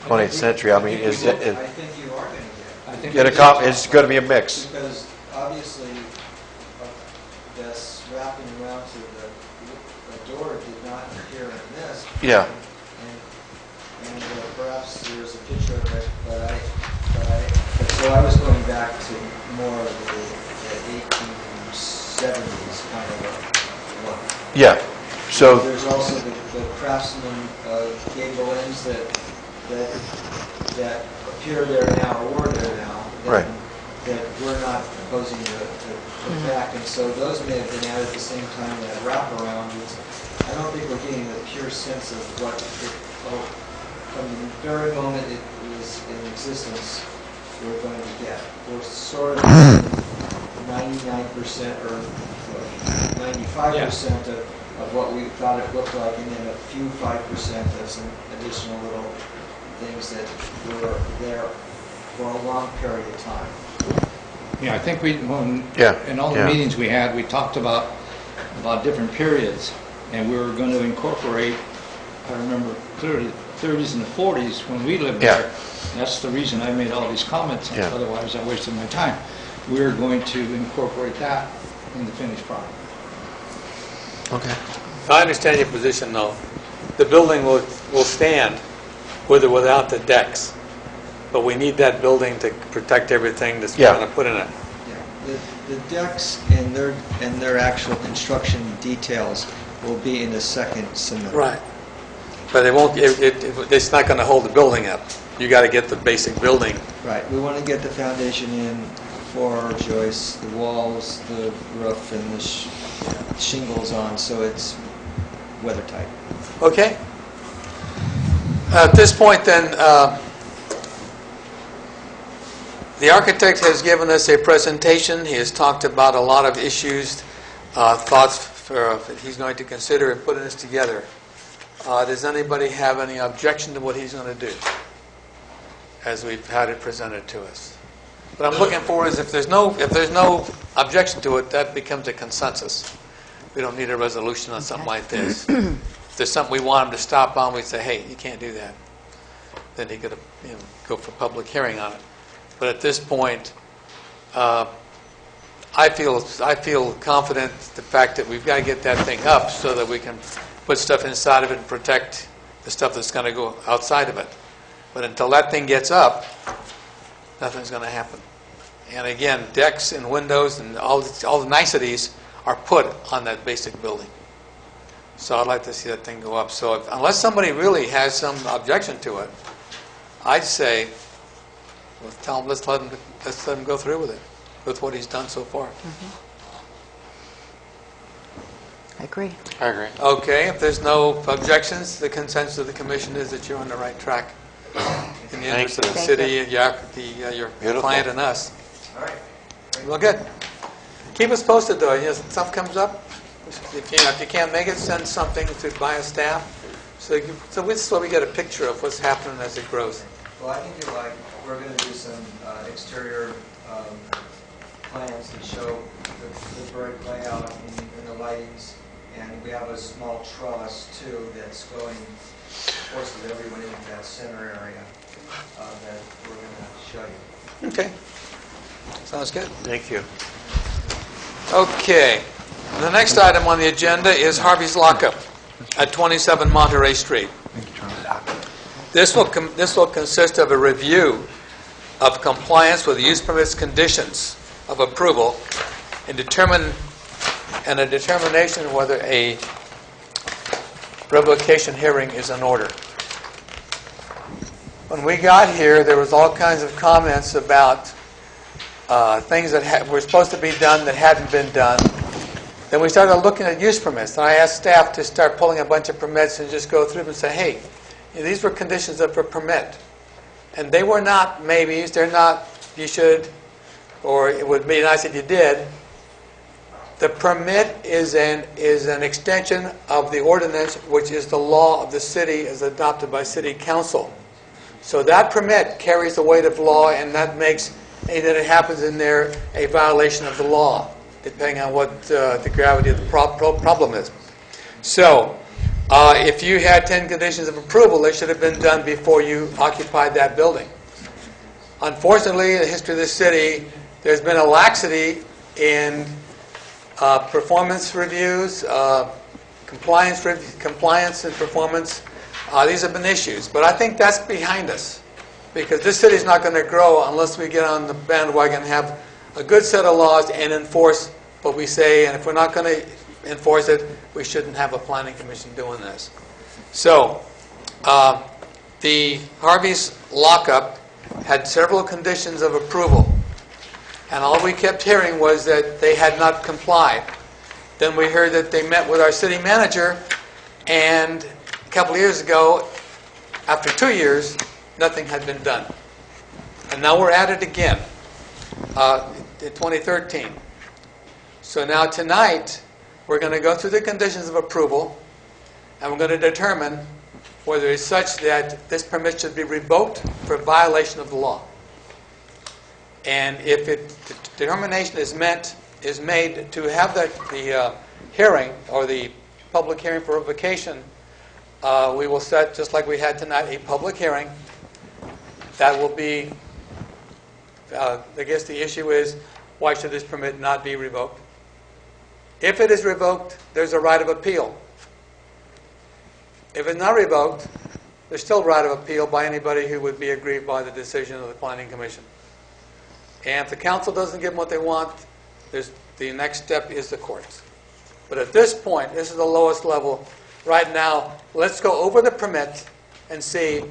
Speaker 8: 20th century? I mean,
Speaker 14: I think you are going to get.
Speaker 8: It's going to be a mix.
Speaker 14: Because obviously, this wrapping around to the door did not appear in this.
Speaker 8: Yeah.
Speaker 14: And perhaps there's a picture of it, so I was going back to more of the 1870s kind of a look.
Speaker 8: Yeah. So
Speaker 14: there's also the craftsman gable ends that appear there now or were there now.
Speaker 8: Right.
Speaker 14: That we're not proposing to put back, and so those may have been added at the same time that wraparound. I don't think we're getting the pure sense of what from the very moment it was in existence we're going to get. We're sort of 99% or 95% of what we thought it looked like, and then a few 5% of some additional little things that were there for a long period of time.
Speaker 15: Yeah, I think in all the meetings we had, we talked about different periods, and we were going to incorporate, I remember clearly, 30s and the 40s when we lived there. That's the reason I made all these comments, otherwise I wasted my time. We were going to incorporate that in the finished product.
Speaker 1: Okay. If I understand your position, though, the building will stand with or without the decks, but we need that building to protect everything that's going to put in it.
Speaker 14: Yeah. The decks and their actual construction details will be in the second submittal.
Speaker 1: Right. But it won't. It's not going to hold the building up. You got to get the basic building.
Speaker 14: Right. We want to get the foundation in, floor joists, the walls, the roof, and the shingles on, so it's weather tight.
Speaker 1: Okay. At this point, then, the architect has given us a presentation. He has talked about a lot of issues, thoughts that he's going to consider in putting this together. Does anybody have any objection to what he's going to do as we've had it presented to us? What I'm looking for is if there's no objection to it, that becomes a consensus. We don't need a resolution on something like this. If there's something we want him to stop on, we say, hey, you can't do that. Then he could go for public hearing on it. But at this point, I feel confident the fact that we've got to get that thing up so that we can put stuff inside of it and protect the stuff that's going to go outside of it. But until that thing gets up, nothing's going to happen. And again, decks and windows and all the niceties are put on that basic building. So I'd like to see that thing go up. So unless somebody really has some objection to it, I'd say, let's let them go through with it. with what he's done so far.
Speaker 13: I agree.
Speaker 8: I agree.
Speaker 1: Okay, if there's no objections, the consensus of the commission is that you're on the right track in the interest of the
Speaker 13: Thank
Speaker 1: city,
Speaker 13: you.
Speaker 1: your
Speaker 8: Beautiful.
Speaker 1: client and us.
Speaker 14: All right.
Speaker 1: Well, good. Keep us posted, though. Stuff comes up. If you can't make it, send something to via staff. So this is where we get a picture of what's happening as it grows.
Speaker 14: Well, I think you're right. We're going to do some exterior plans that show the brick layout and the lightings. And we have a small trellis, too, that's going, forces everyone into that center area that we're going to show you.
Speaker 1: Okay. Sounds good.
Speaker 8: Thank you.
Speaker 1: Okay. The next item on the agenda is Harvey's Lockup at 27 Monterey Street. This will consist of a review of compliance with the use permit's conditions of approval and a determination whether a revocation hearing is in order. When we got here, there was all kinds of comments about things that were supposed to be done that hadn't been done. Then we started looking at use permits, and I asked staff to start pulling a bunch of permits and just go through them and say, hey, these were conditions of a permit. And they were not maybes, they're not you should, or it would be nice if you did. The permit is an extension of the ordinance, which is the law of the city as adopted by city council. So that permit carries the weight of law, and that makes anything that happens in there a violation of the law, depending on what the gravity of the problem is. So, if you had 10 conditions of approval, they should have been done before you occupied that building. Unfortunately, in the history of the city, there's been a laxity in performance reviews, compliance and performance. These have been issues, but I think that's behind us, because this city is not going to grow unless we get on the bandwagon and have a good set of laws and enforce what we say. And if we're not going to enforce it, we shouldn't have a planning commission doing this. So, the Harvey's lockup had several conditions of approval, and all we kept hearing was that they had not complied. Then we heard that they met with our city manager, and a couple of years ago, after 2 years, nothing had been done. And now we're at it again in 2013. So now tonight, we're going to go through the conditions of approval, and we're going to determine whether it's such that this permit should be revoked for violation of the law. And if the determination is made to have the hearing, or the public hearing for revocation, we will set, just like we had tonight, a public hearing. That will be, I guess the issue is, why should this permit not be revoked? If it is revoked, there's a right of appeal. If it's not revoked, there's still a right of appeal by anybody who would be aggrieved by the decision of the Planning Commission. And if the council doesn't give them what they want, the next step is the courts. But at this point, this is the lowest level. Right now, let's go over the permit and see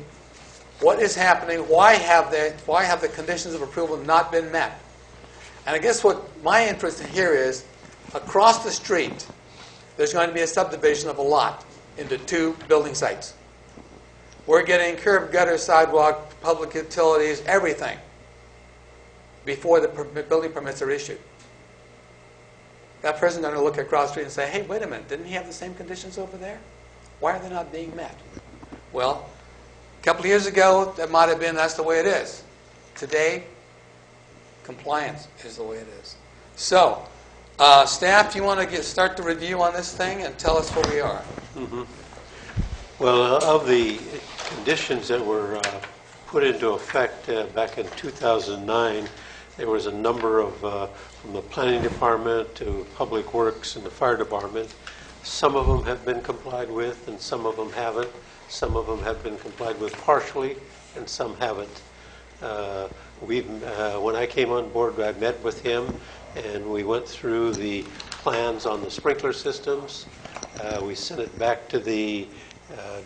Speaker 1: what is happening. Why have the conditions of approval not been met? And I guess what my interest here is, across the street, there's going to be a subdivision of a lot into 2 building sites. We're getting curb, gutter, sidewalk, public utilities, everything, before the building permits are issued. That person's going to look across the street and say, hey, wait a minute, didn't he have the same conditions over there? Why are they not being met? Well, a couple of years ago, that might have been, that's the way it is. Today, compliance is the way it is. So, staff, you want to start the review on this thing and tell us where we are?
Speaker 12: Mm-hmm. Well, of the conditions that were put into effect back in 2009, there was a number of, from the planning department to public works and the fire department. Some of them have been complied with and some of them haven't. Some of them have been complied with partially and some haven't. When I came on board, I met with him and we went through the plans on the sprinkler systems. We sent it back to the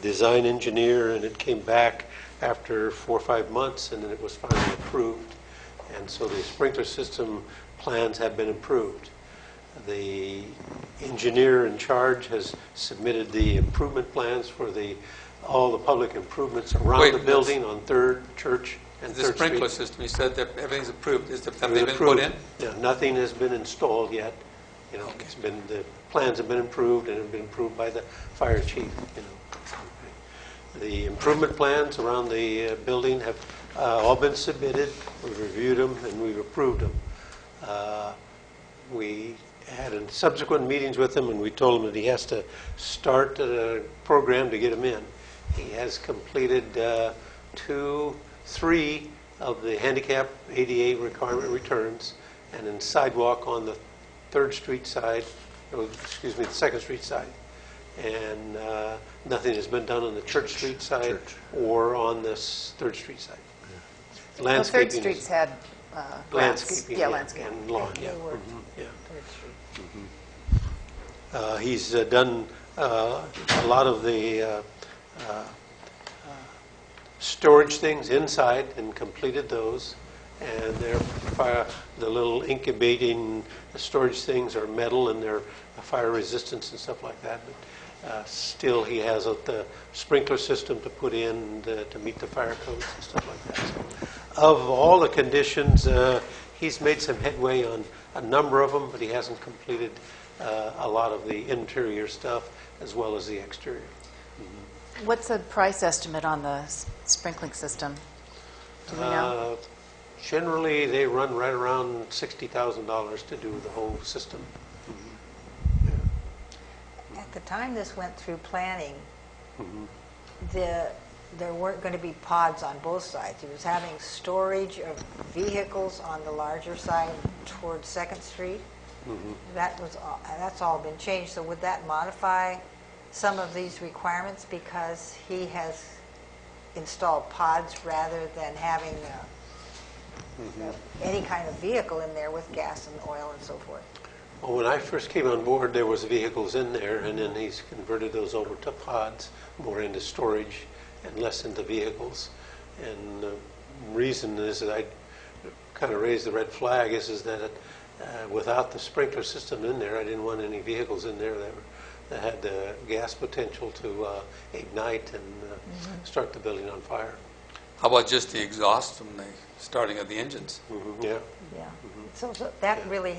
Speaker 12: design engineer, and it came back after 4 or 5 months, and then it was finally approved. And so the sprinkler system plans have been approved. The engineer in charge has submitted the improvement plans for all the public improvements around
Speaker 1: Wait,
Speaker 12: the building on 3rd, Church, and 3rd
Speaker 1: The
Speaker 12: Street.
Speaker 1: sprinkler system, you said that everything's approved. Have they
Speaker 12: Been
Speaker 1: been put in?
Speaker 12: Yeah, nothing has been installed yet. You know,
Speaker 1: Okay.
Speaker 12: it's been, the plans have been approved and have been approved by the fire chief, you know. The improvement plans around the building have all been submitted. We've reviewed them and we've approved them. We had subsequent meetings with him and we told him that he has to start a program to get them in. He has completed 3 of the handicap ADA requirement returns, and in sidewalk on the 3rd Street side, the 2nd Street side. And nothing has been done on the Church Street side or on this 3rd Street side.
Speaker 13: Well,
Speaker 12: Landscaping
Speaker 13: 3rd Street's had grass.
Speaker 12: landscaping,
Speaker 13: Yeah, landscaping.
Speaker 12: and lawn, yeah.
Speaker 3: They were
Speaker 12: Mhm, yeah.
Speaker 3: 3rd Street.
Speaker 12: He's done a lot of the storage things inside and completed those. And the little incubating storage things are metal and they're fire resistance and stuff like that. But still, he has the sprinkler system to put in to meet the fire codes and stuff like that. So, of all the conditions, he's made some headway on a number of them, but he hasn't completed a lot of the interior stuff as well as the exterior.
Speaker 13: What's the price estimate on the sprinkling system? Do we know?
Speaker 12: Generally, they run right around $60,000 to do the whole system.
Speaker 3: At the time this went through planning, there weren't going to be pods on both sides. He was having storage of vehicles on the larger side towards 2nd Street. That's all been changed. So would that modify some of these requirements because he has installed pods rather than having any kind of vehicle in there with gas and oil and so forth?
Speaker 12: Well, when I first came on board, there was vehicles in there, and then he's converted those over to pods, more into storage and less into vehicles. And the reason is that I kind of raised the red flag is that without the sprinkler system in there, I didn't want any vehicles in there that had the gas potential to ignite and start the building on fire.
Speaker 1: How about just the exhaust from the starting of the engines?
Speaker 12: Yeah.
Speaker 3: Yeah. So that really,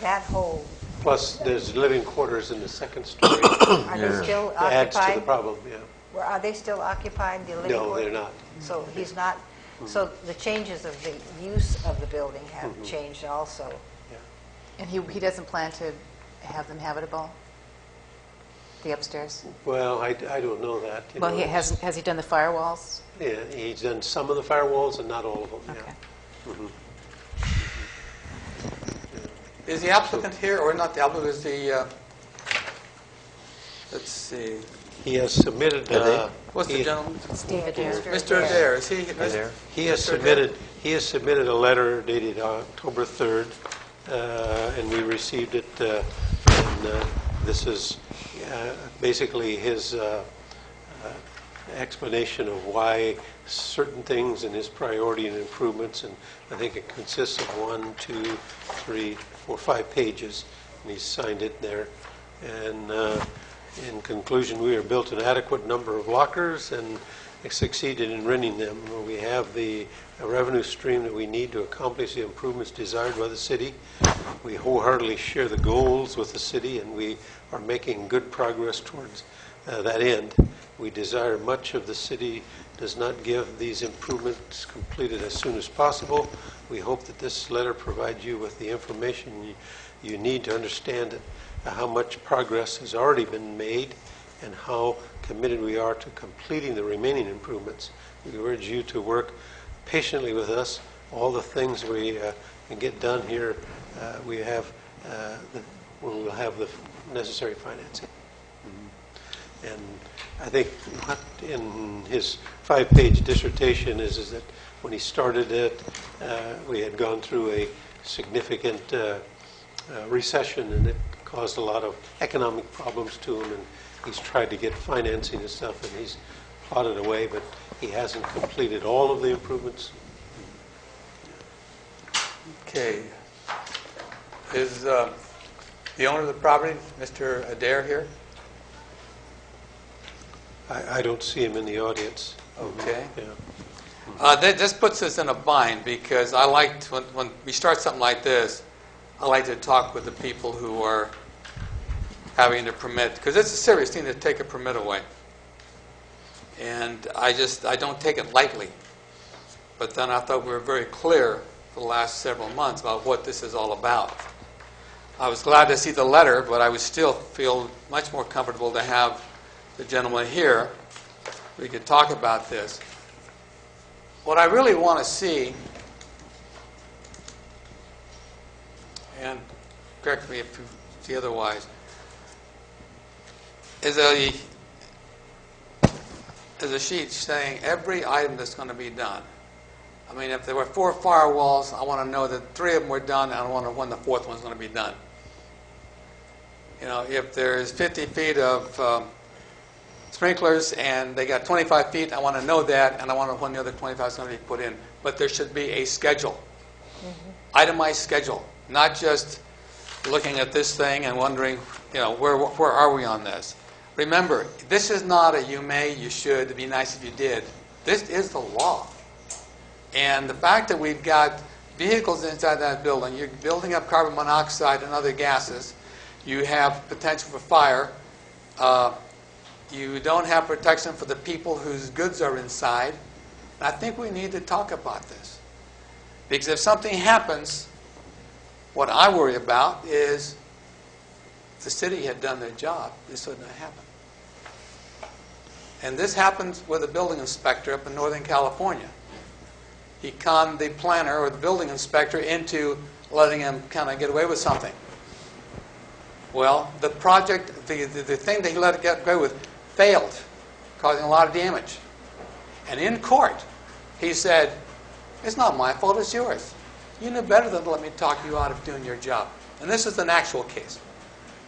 Speaker 3: that whole...
Speaker 12: Plus, there's living quarters in the 2nd story.
Speaker 3: Are they still occupied?
Speaker 12: Adds to the problem, yeah.
Speaker 3: Well, are they still occupied, the living
Speaker 12: No,
Speaker 3: quarters?
Speaker 12: they're not.
Speaker 3: So he's not, so the changes of the use of the building have changed also.
Speaker 13: And he doesn't plan to have them habitable? The upstairs?
Speaker 12: Well, I don't know that.
Speaker 13: Well, has he done the firewalls?
Speaker 12: Yeah, he's done some of the firewalls and not all of them.
Speaker 13: Okay.
Speaker 12: Yeah.
Speaker 1: Is the applicant here, or not the applicant, is the, let's see,
Speaker 12: He has submitted.
Speaker 1: what's the gentleman?
Speaker 3: Steve Adair.
Speaker 1: Mr. Adair, is he?
Speaker 8: there?
Speaker 12: He has submitted a letter dated October 3rd, and we received it. And this is basically his explanation of why certain things and his priority and improvements, and I think it consists of 1, 2, 3, 4, 5 pages, and he's signed it there. And in conclusion, we have built an adequate number of lockers and succeeded in renting them. We have the revenue stream that we need to accomplish the improvements desired by the city. We wholeheartedly share the goals with the city, and we are making good progress towards that end. We desire much of the city does not give these improvements completed as soon as possible. We hope that this letter provides you with the information you need to understand how much progress has already been made and how committed we are to completing the remaining improvements. We urge you to work patiently with us. All the things we can get done here, we'll have the necessary financing. And I think what in his 5-page dissertation is that when he started it, we had gone through a significant recession, and it caused a lot of economic problems to him, and he's tried to get financing and stuff, and he's plodded away, but he hasn't completed all of the improvements.
Speaker 1: Okay. Is the owner of the property, Mr. Adair, here?
Speaker 12: I don't see him in the audience.
Speaker 1: Okay.
Speaker 12: Yeah.
Speaker 1: This puts us in a bind because I like when we start something like this, I like to talk with the people who are having the permit, because it's a serious thing to take a permit away. And I don't take it lightly. But then I thought we were very clear for the last several months about what this is all about. I was glad to see the letter, but I would still feel much more comfortable to have the gentleman here. We could talk about this. What I really want to see, and correct me if you see otherwise, is a sheet saying every item that's going to be done. I mean, if there were 4 firewalls, I want to know that 3 of them were done, and I want to know when the 4th one's going to be done. You know, if there's 50 feet of sprinklers and they got 25 feet, I want to know that, and I want to know when the other 25 is going to be put in. But there should be a schedule, itemized schedule, not just looking at this thing and wondering, you know, where are we on this? Remember, this is not a you may, you should, it'd be nice if you did. This is the law. And the fact that we've got vehicles inside that building, you're building up carbon monoxide and other gases, you have potential for fire, you don't have protection for the people whose goods are inside. And I think we need to talk about this. Because if something happens, what I worry about is if the city had done their job, this wouldn't have happened. And this happens with a building inspector up in Northern California. He conned the planner or the building inspector into letting him kind of get away with something. Well, the project, the thing that he let it get away with failed, causing a lot of damage. And in court, he said, it's not my fault, it's yours. You knew better than to let me talk you out of doing your job. And this is an actual case.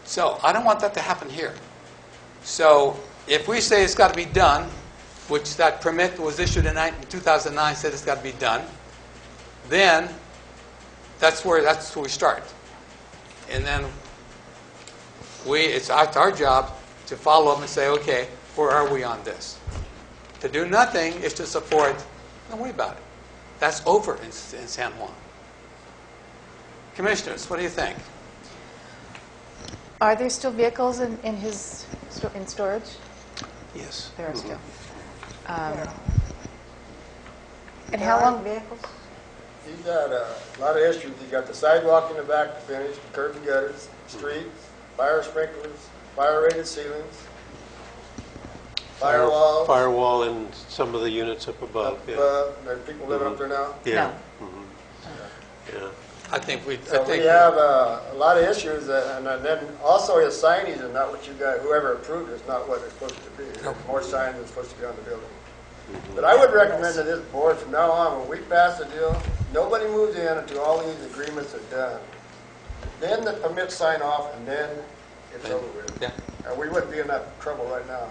Speaker 1: So I don't want that to happen here. So if we say it's got to be done, which that permit was issued in 2009 said it's got to be done, then that's where we start. And then it's our job to follow up and say, okay, where are we on this? To do nothing is to support, don't worry about it. That's over in San Juan. Commissioners, what do you think?
Speaker 13: Are there still vehicles in storage?
Speaker 12: Yes.
Speaker 13: There are still. And how long?
Speaker 3: Vehicles?
Speaker 6: He's got a lot of issues. He's got the sidewalk in the back to finish, the curb and gutters, streets, fire sprinklers, fire-rated ceilings, firewalls.
Speaker 12: Firewall in some of the units up above.
Speaker 6: There's people living up there now.
Speaker 12: Yeah.
Speaker 13: No.
Speaker 12: Yeah.
Speaker 1: I think we
Speaker 6: have a lot of issues, and then also his signage is not what you got. Whoever approved it is not what it's supposed to be. There's more signs than supposed to be on the building. But I would recommend to this board from now on, when we pass a deal, nobody moves in until all these agreements are done. Then the permits sign off, and then it's over with.
Speaker 1: Yeah.
Speaker 6: And we wouldn't be in that trouble right now.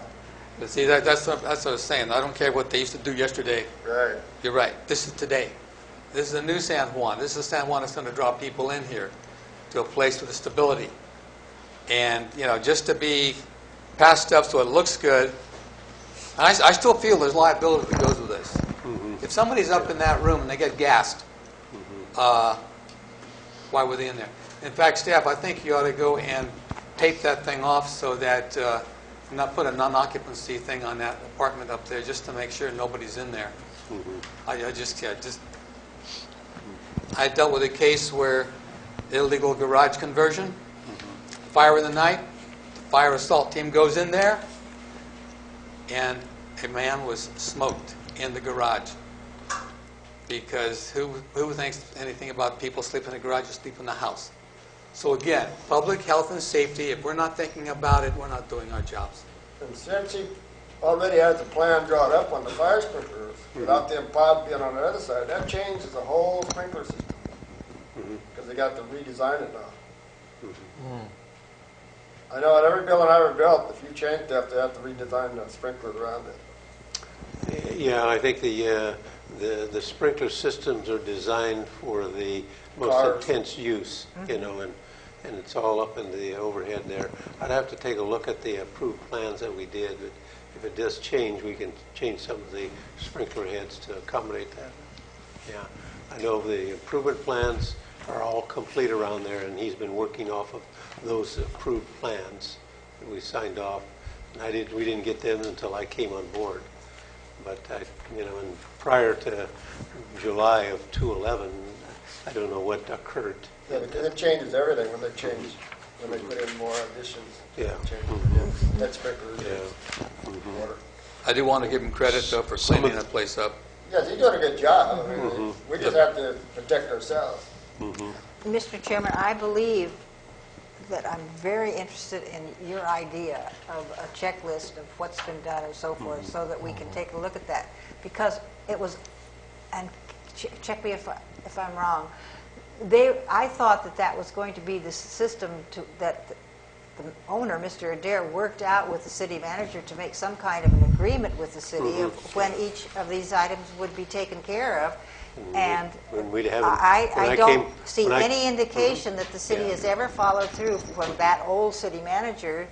Speaker 1: But see, that's what I was saying. I don't care what they used to do yesterday.
Speaker 6: Right.
Speaker 1: You're right. This is today. This is a new San Juan. This is San Juan that's going to draw people in here to a place with stability. And, you know, just to be past stuff so it looks good, I still feel there's liability that goes with this. If somebody's up in that room and they get gassed, why were they in there? In fact, staff, I think you ought to go and tape that thing off so that not put a non-occupancy thing on that apartment up there just to make sure nobody's in there. I dealt with a case where illegal garage conversion, fire in the night, the fire assault team goes in there, and a man was smoked in the garage. Because who thinks anything about people sleeping in the garage or sleep in the house? So again, public health and safety, if we're not thinking about it, we're not doing our jobs.
Speaker 6: And since he already has the plan drawn up on the fire sprinklers, without the pod being on the other side, that changes the whole sprinkler system. Because they got to redesign it now. I know at every building I ever built, if you change that, they have to redesign the sprinklers around it.
Speaker 12: Yeah, I think the sprinkler systems are designed for the most
Speaker 6: Cars.
Speaker 12: intense use, you know, and it's all up in the overhead there. I'd have to take a look at the approved plans that we did. But if it does change, we can change some of the sprinkler heads to accommodate that. Yeah, I know the improvement plans are all complete around there, and he's been working off of those approved plans that we signed off. And we didn't get them until I came on board. But and prior to July of 2011, I don't know what occurred.
Speaker 6: Yeah, because it changes everything when they put in more additions.
Speaker 12: Yeah.
Speaker 6: That sprinklers.
Speaker 12: Yeah.
Speaker 6: Water.
Speaker 1: I do want to give him credit, though, for cleaning that place up.
Speaker 6: Yes, he's doing a good job. I mean, we just have to protect ourselves.
Speaker 3: Mr. Chairman, I believe that I'm very interested in your idea of a checklist of what's been done and so forth, so that we can take a look at that. Because it was, and check me if I'm wrong, I thought that was going to be the system that the owner, Mr. Adair, worked out with the city manager to make some kind of an agreement with the city of when each of these items would be taken care of. And I don't see any indication that the city has ever followed through from that old city manager's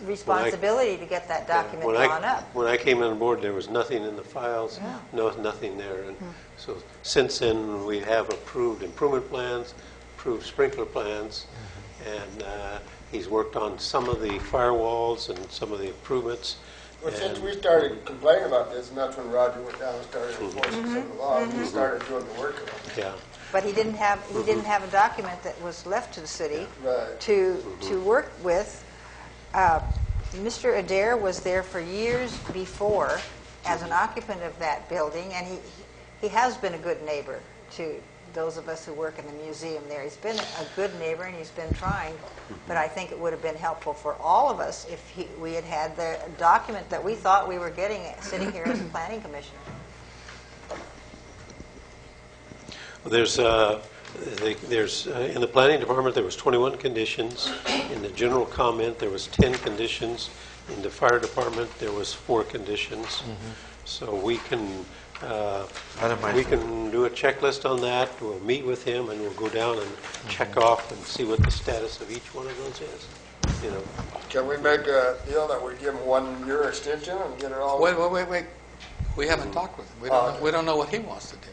Speaker 3: responsibility to get that document drawn up.
Speaker 12: When I came on board, there was nothing in the files, nothing there. And so since then, we have approved improvement plans, approved sprinkler plans, and he's worked on some of the firewalls and some of the improvements.
Speaker 6: Well, since we started complaining about this, and that's when Roger went down and started enforcing some of the laws, we started doing the work of it.
Speaker 12: Yeah.
Speaker 3: But he didn't have a document that was left to the city to work with. Mr. Adair was there for years before as an occupant of that building, and he has been a good neighbor to those of us who work in the museum there. He's been a good neighbor, and he's been trying, but I think it would have been helpful for all of us if we had had the document that we thought we were getting sitting here as a planning commissioner.
Speaker 12: There's in the planning department there was 21 conditions. In the general comment there was 10 conditions. In the fire department there was 4 conditions. So we can do a checklist on that. We'll meet with him and we'll go down and check off and see what the status of each one of those is.
Speaker 6: Can we make a deal that we give him 1 year extension and get it all?
Speaker 1: Wait. We haven't talked with him. We don't know what he wants to do.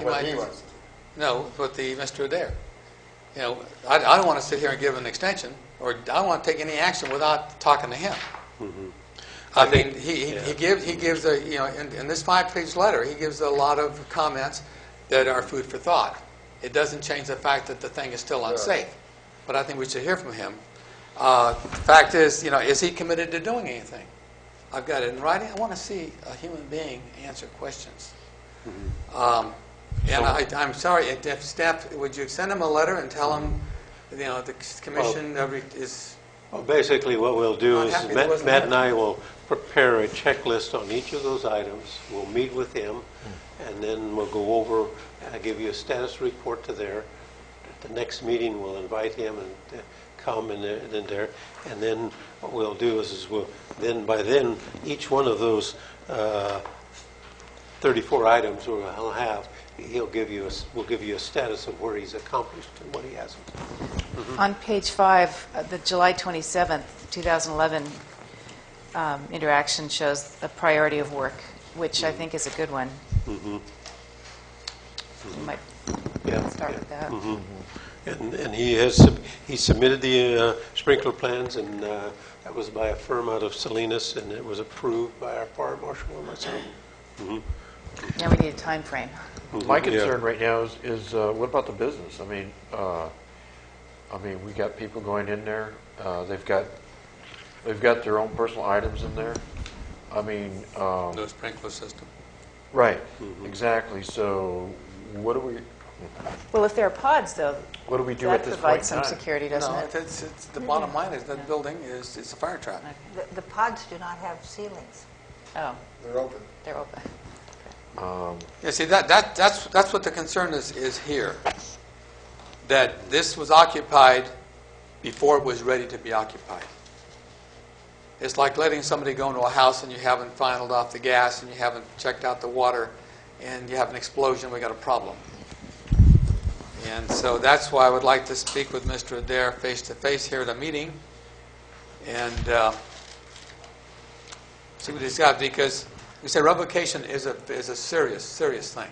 Speaker 6: What he wants to do.
Speaker 1: No, with Mr. Adair. I don't want to sit here and give an extension, or I don't want to take any action without talking to him. I mean, he gives in this 5-page letter, he gives a lot of comments that are food for thought. It doesn't change the fact that the thing is still unsafe, but I think we should hear from him. The fact is he committed to doing anything? I've got it in writing. I want to see a human being answer questions. And I'm sorry, if staff, would you send him a letter and tell him, the commission is...
Speaker 12: Well, basically what we'll do is Matt and I will prepare a checklist on each of those items. We'll meet with him, and then we'll go over and give you a status report to there. At the next meeting, we'll invite him and come in there. And then what we'll do is by then, each one of those 34 items we'll have, we'll give you a status of where he's accomplished and what he hasn't.
Speaker 13: On page 5, the July 27th, 2011 interaction shows a priority of work, which I think is a good one. You might start with that.
Speaker 12: And he submitted the sprinkler plans, and that was by a firm out of Salinas, and it was approved by our fire marshal and myself.
Speaker 13: Now we need a time frame.
Speaker 8: My concern right now is what about the business? I mean, we got people going in there. They've got their own personal items in there. I mean,
Speaker 1: no sprinkler system.
Speaker 8: Right. Exactly. So, what do we?
Speaker 13: Well, if there are pods, though,
Speaker 8: what do we do
Speaker 13: that
Speaker 8: at this point
Speaker 13: provides
Speaker 8: in
Speaker 13: some
Speaker 8: time?
Speaker 13: security, doesn't it?
Speaker 1: It's the bottom line is that building is a fire trap.
Speaker 3: The pods do not have ceilings.
Speaker 13: Oh,
Speaker 6: they're open.
Speaker 13: They're open.
Speaker 1: See, that's what the concern is here. That this was occupied before it was ready to be occupied. It's like letting somebody go into a house and you haven't finaled off the gas and you haven't checked out the water and you have an explosion. We got a problem. And so that's why I would like to speak with Mr. Adair face-to-face here at a meeting and see what he's got, because we say revocation is a serious, serious thing.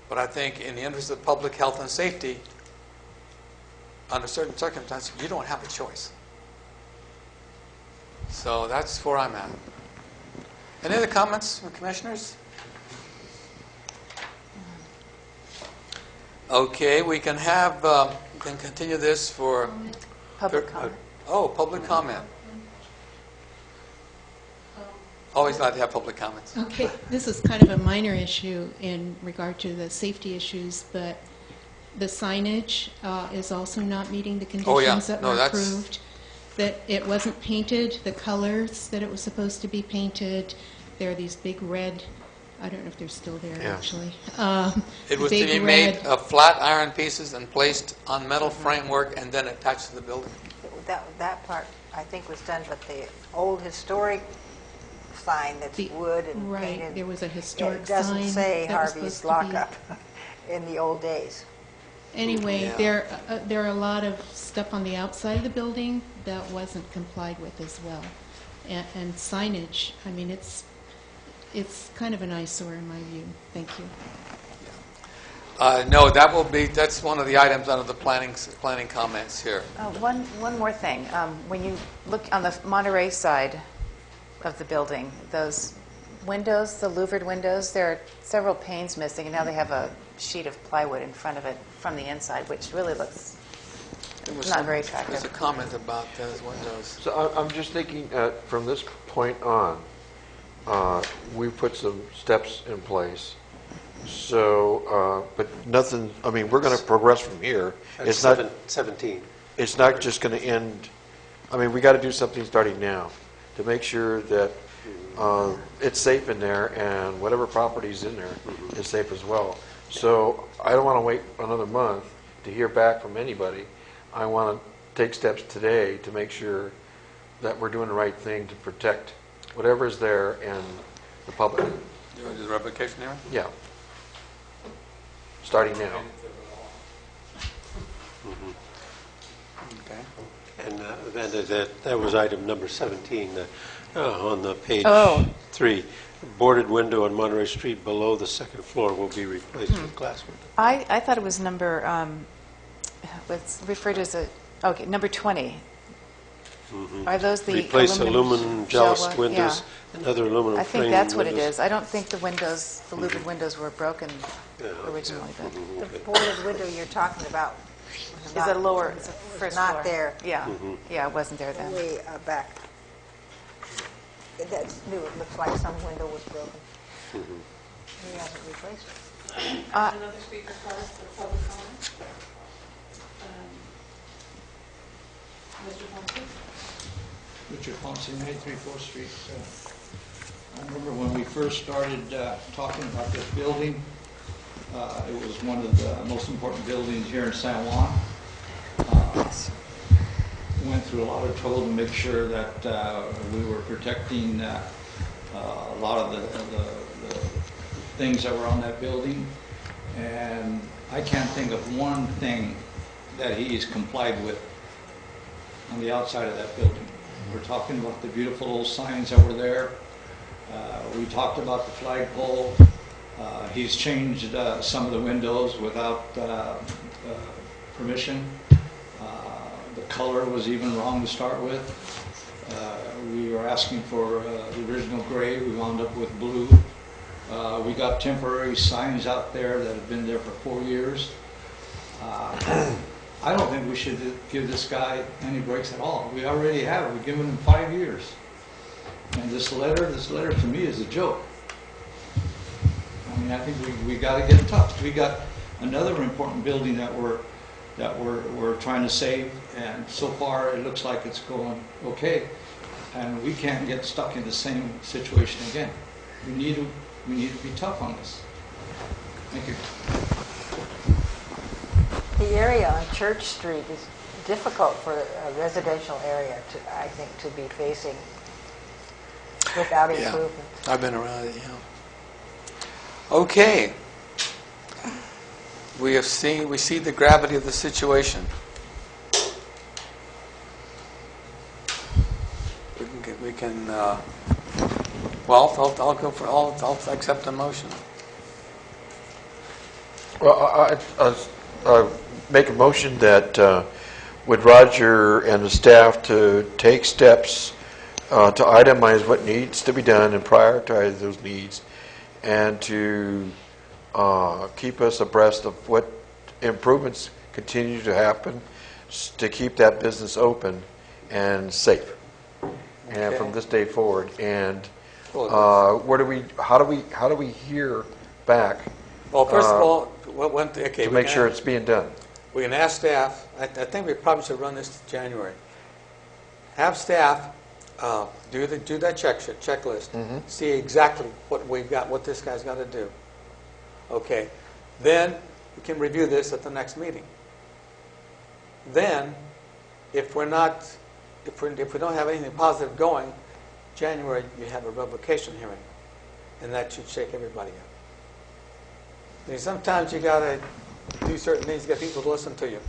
Speaker 1: But I think in the interest of public health and safety, under certain circumstances, you don't have a choice. So that's where I'm at. Any other comments from commissioners? Okay, we can have, we can continue this for...
Speaker 13: Public comment.
Speaker 1: Oh, public comment. Always glad to have public comments.
Speaker 9: Okay, this is kind of a minor issue in regard to the safety issues, but the signage is also not meeting the conditions that were approved. That it wasn't painted, the colors that it was supposed to be painted. There are these big red, I don't know if they're still there actually.
Speaker 1: It was to be made of flat iron pieces and placed on metal framework and then attached to the building.
Speaker 3: That part, I think, was done, but the old historic sign that's wood and painted.
Speaker 9: Right, there was a historic sign.
Speaker 3: It doesn't say
Speaker 9: that was
Speaker 3: Harvey's
Speaker 9: supposed to be-
Speaker 3: Lockup in the old days.
Speaker 9: Anyway, there are a lot of stuff on the outside of the building that wasn't complied with as well. And signage, I mean, it's kind of an eyesore in my view. Thank you.
Speaker 1: No, that's one of the items under the planning comments here.
Speaker 13: One more thing. When you look on the Monterey side of the building, those windows, the louvered windows, there are several panes missing, and now they have a sheet of plywood in front of it from the inside, which really looks not very attractive.
Speaker 1: There's a comment about those windows.
Speaker 8: So I'm just thinking, from this point on, we put some steps in place. So, but nothing, I mean, we're going to progress from here.
Speaker 12: It's
Speaker 8: not
Speaker 12: 17.
Speaker 8: It's not just going to end, I mean, we got to do something starting now to make sure that it's safe in there and whatever property's in there is safe as well. So I don't want to wait another month to hear back from anybody. I want to take steps today to make sure that we're doing the right thing to protect whatever is there and the public.
Speaker 1: You want to do the revocation here?
Speaker 8: Yeah. Starting now.
Speaker 1: Okay.
Speaker 12: And that was item number 17 on the page 3. Boarded window on Monterey Street below the second floor will be replaced with glass window.
Speaker 13: I thought it was number, what's referred to as number 20. Are those the
Speaker 12: Replace aluminum joust
Speaker 13: gel
Speaker 12: windows and other aluminum
Speaker 13: I
Speaker 12: frame
Speaker 13: think that's what it
Speaker 12: windows.
Speaker 13: is. I don't think the windows, the louvered windows were broken originally. But
Speaker 3: The boarded window you're talking about
Speaker 13: is a lower, it's a first
Speaker 3: not
Speaker 13: floor.
Speaker 3: there.
Speaker 13: Yeah, yeah, it wasn't there then.
Speaker 3: Way back. That's new. It looks like some window was broken. He hasn't replaced it.
Speaker 2: Another speaker card for public comment. Mr. Thompson?
Speaker 15: Richard Ponce, 93 4th Street. I remember when we first started talking about this building, it was one of the most important buildings here in San Juan. Went through a lot of trouble to make sure that we were protecting a lot of the things that were on that building. And I can't think of one thing that he's complied with on the outside of that building. We're talking about the beautiful old signs that were there. We talked about the flagpole. He's changed some of the windows without permission. The color was even wrong to start with. We were asking for the original gray. We wound up with blue. We got temporary signs out there that have been there for 4 years. I don't think we should give this guy any breaks at all. We already have. We've given him 5 years. And this letter to me is a joke. I mean, I think we got to get tough. We got another important building that we're trying to save, and so far it looks like it's going okay. And we can't get stuck in the same situation again. We need to be tough on this. Thank you.
Speaker 3: The area on Church Street is difficult for a residential area to, I think, to be facing without improvement.
Speaker 1: I've been around it, yeah. Okay. we see the gravity of the situation. Well, I'll accept the motion.
Speaker 8: Well, I make a motion that with Roger and the staff to take steps to itemize what needs to be done and prioritize those needs, and to keep us abreast of what improvements continue to happen to keep that business open and safe. And from this day forward, and how do we hear back?
Speaker 1: Well, first of all,
Speaker 8: to make sure it's being done.
Speaker 1: We can ask staff. I think we probably should run this to January. Have staff do that checklist. See exactly what we've got, what this guy's got to do. Okay, then we can review this at the next meeting. Then, if we don't have anything positive going, January you have a revocation hearing, and that should shake everybody up. I mean, sometimes you got to do certain things to get people to listen to you.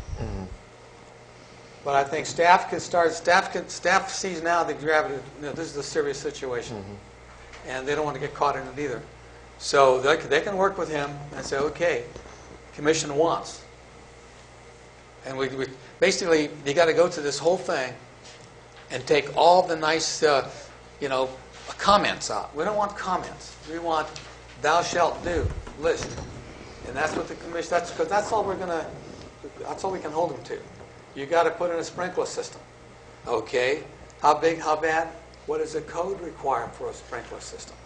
Speaker 1: But I think staff can start. Staff sees now the gravity. This is a serious situation, and they don't want to get caught in it either. So they can work with him and say, okay, commission wants, and we basically you got to go through this whole thing and take all the nice, comments out. We don't want comments. We want thou shalt do list, and that's what the commission. That's all we're gonna. That's all we can hold them to. You got to put in a sprinkler system. Okay, how big? How bad? What does the code require for a sprinkler system?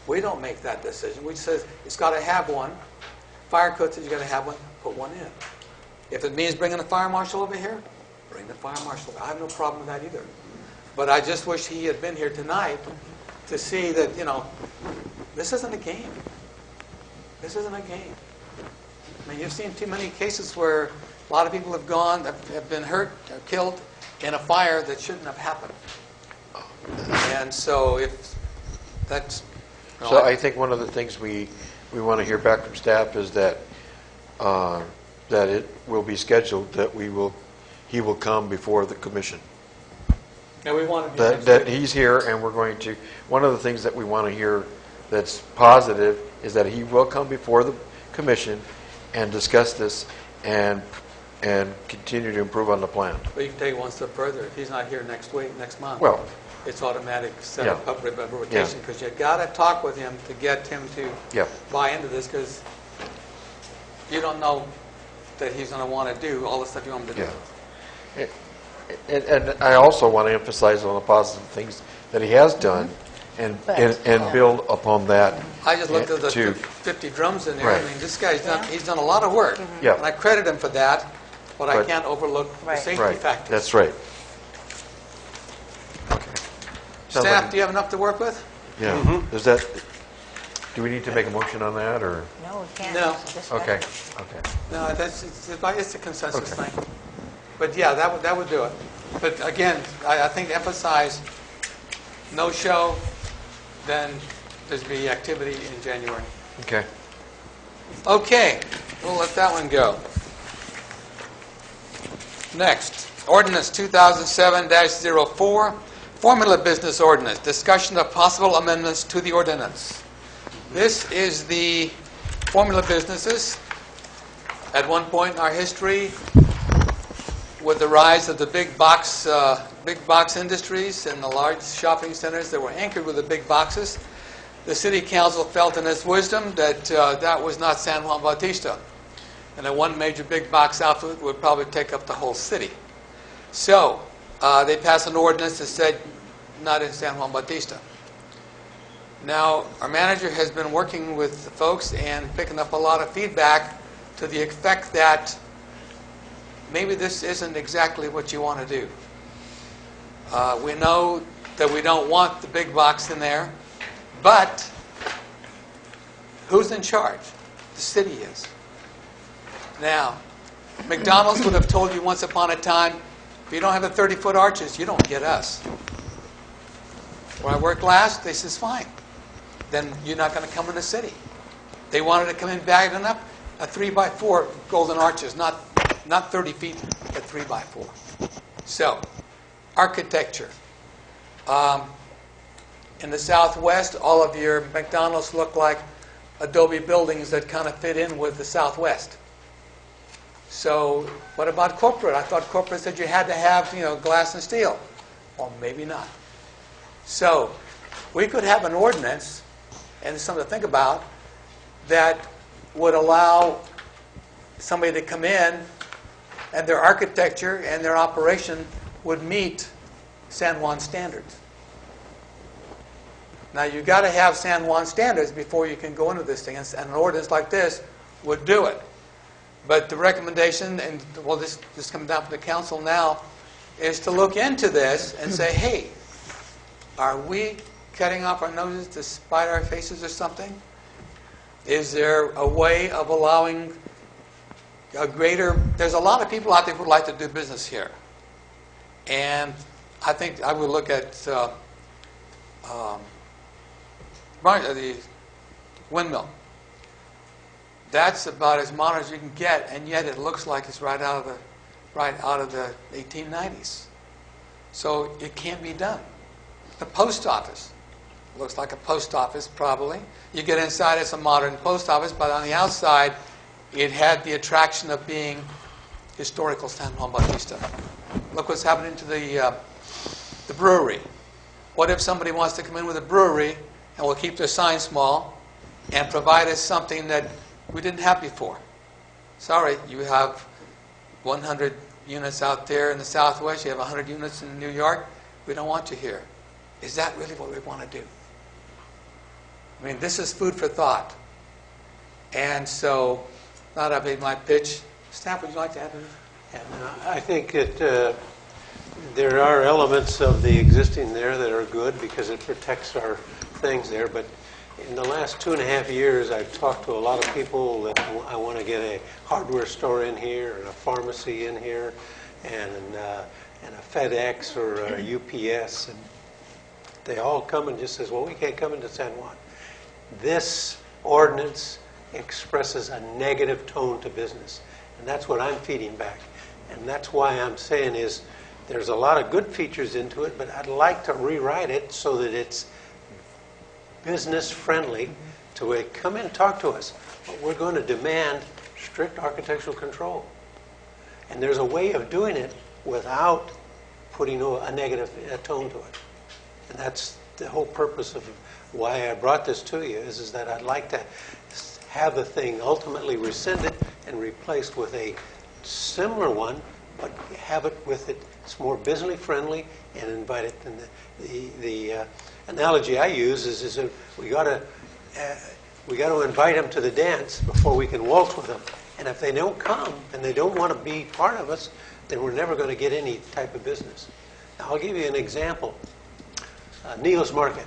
Speaker 1: We don't make that decision. We say it's got to have one. Fire code says you got to have one. Put one in. If it means bringing the fire marshal over here, bring the fire marshal. I have no problem with that either. But I just wish he had been here tonight to see that, this isn't a game. This isn't a game. I mean, you've seen too many cases where a lot of people have been hurt or killed in a fire that shouldn't have happened. And so if that's...
Speaker 8: So I think one of the things we want to hear back from staff is that that it will be scheduled that he will come before the commission.
Speaker 1: Yeah, we want to
Speaker 8: that he's here, and we're going to. One of the things that we want to hear that's positive is that he will come before the commission and discuss this and continue to improve on the plan.
Speaker 1: But you can take it one step further. If he's not here next month,
Speaker 8: well,
Speaker 1: it's automatic set up public rotation, because you got to talk with him to get him to buy into this, because you don't know that he's going to want to do all the stuff you want him to do.
Speaker 8: And I also want to emphasize on the positive things that he has done, and build upon that.
Speaker 1: I just looked at the 50 drums in there.
Speaker 8: Right.
Speaker 1: I mean, this guy's done a lot of work, and I credit him for that. But I can't overlook the safety factors.
Speaker 8: That's right.
Speaker 1: Staff, do you have enough to work with?
Speaker 8: Yeah. Is that? Do we need to make a motion on that, or?
Speaker 3: No, we can't.
Speaker 1: No.
Speaker 8: Okay.
Speaker 1: No, it's a consensus thing. But yeah, that would do it. But again, I think emphasize no show, then there's be activity in January.
Speaker 8: Okay.
Speaker 1: Okay, we'll let that one go. Next, Ordinance 2007-04, Formula Business Ordinance, discussion of possible amendments to the ordinance. This is the formula businesses. At one point in our history, with the rise of the big box industries and the large shopping centers that were anchored with the big boxes, the City Council felt in its wisdom that that was not San Juan Bautista, and that one major big box outfit would probably take up the whole city. So they passed an ordinance that said not in San Juan Bautista. Now, our manager has been working with the folks and picking up a lot of feedback to the effect that maybe this isn't exactly what you want to do. We know that we don't want the big box in there, but who's in charge? The city is. Now, McDonald's would have told you once upon a time, if you don't have the 30-foot arches, you don't get us. Where I worked last, they says, fine. Then you're not going to come in the city. They wanted to come in bad enough, a 3x4 golden arches, not 30 feet, but 3x4. So, architecture. In the Southwest, all of your McDonald's look like adobe buildings that kind of fit in with the Southwest. So, what about corporate? I thought corporate said you had to have, glass and steel. Well, maybe not. So, we could have an ordinance, and it's something to think about, that would allow somebody to come in and their architecture and their operation would meet San Juan standards. Now, you've got to have San Juan standards before you can go into this thing, and an ordinance like this would do it. But the recommendation, and well, this comes down from the council now, is to look into this and say, hey, are we cutting off our noses to spite our faces or something? Is there a way of allowing a greater... There's a lot of people out there who would like to do business here. And I think I would look at the windmill. That's about as modern as you can get, and yet it looks like it's right out of the 1890s. So it can't be done. The post office looks like a post office, probably. You get inside, it's a modern post office, but on the outside, it had the attraction of being historical San Juan Bautista. Look what's happening to the brewery. What if somebody wants to come in with a brewery and will keep their sign small and provide us something that we didn't have before? Sorry, you have 100 units out there in the Southwest, you have 100 units in New York, we don't want you here. Is that really what we want to do? I mean, this is food for thought. And so, thought I'd make my pitch. Staff, would you like to add anything?
Speaker 12: I think that there are elements of the existing there that are good because it protects our things there. But in the last 2.5 years, I've talked to a lot of people that I want to get a hardware store in here, and a pharmacy in here, and a FedEx or a UPS, and they all come and just says, well, we can't come into San Juan. This ordinance expresses a negative tone to business, and that's what I'm feeding back. And that's why I'm saying is there's a lot of good features into it, but I'd like to rewrite it so that it's business friendly to come in and talk to us. But we're going to demand strict architectural control. And there's a way of doing it without putting a negative tone to it. And that's the whole purpose of why I brought this to you, is that I'd like to have the thing ultimately rescinded and replaced with a similar one, but have it with it's more business friendly and invite it. And the analogy I use is that we got to invite them to the dance before we can waltz with them. And if they don't come and they don't want to be part of us, then we're never going to get any type of business. Now, I'll give you an example. Neil's Market.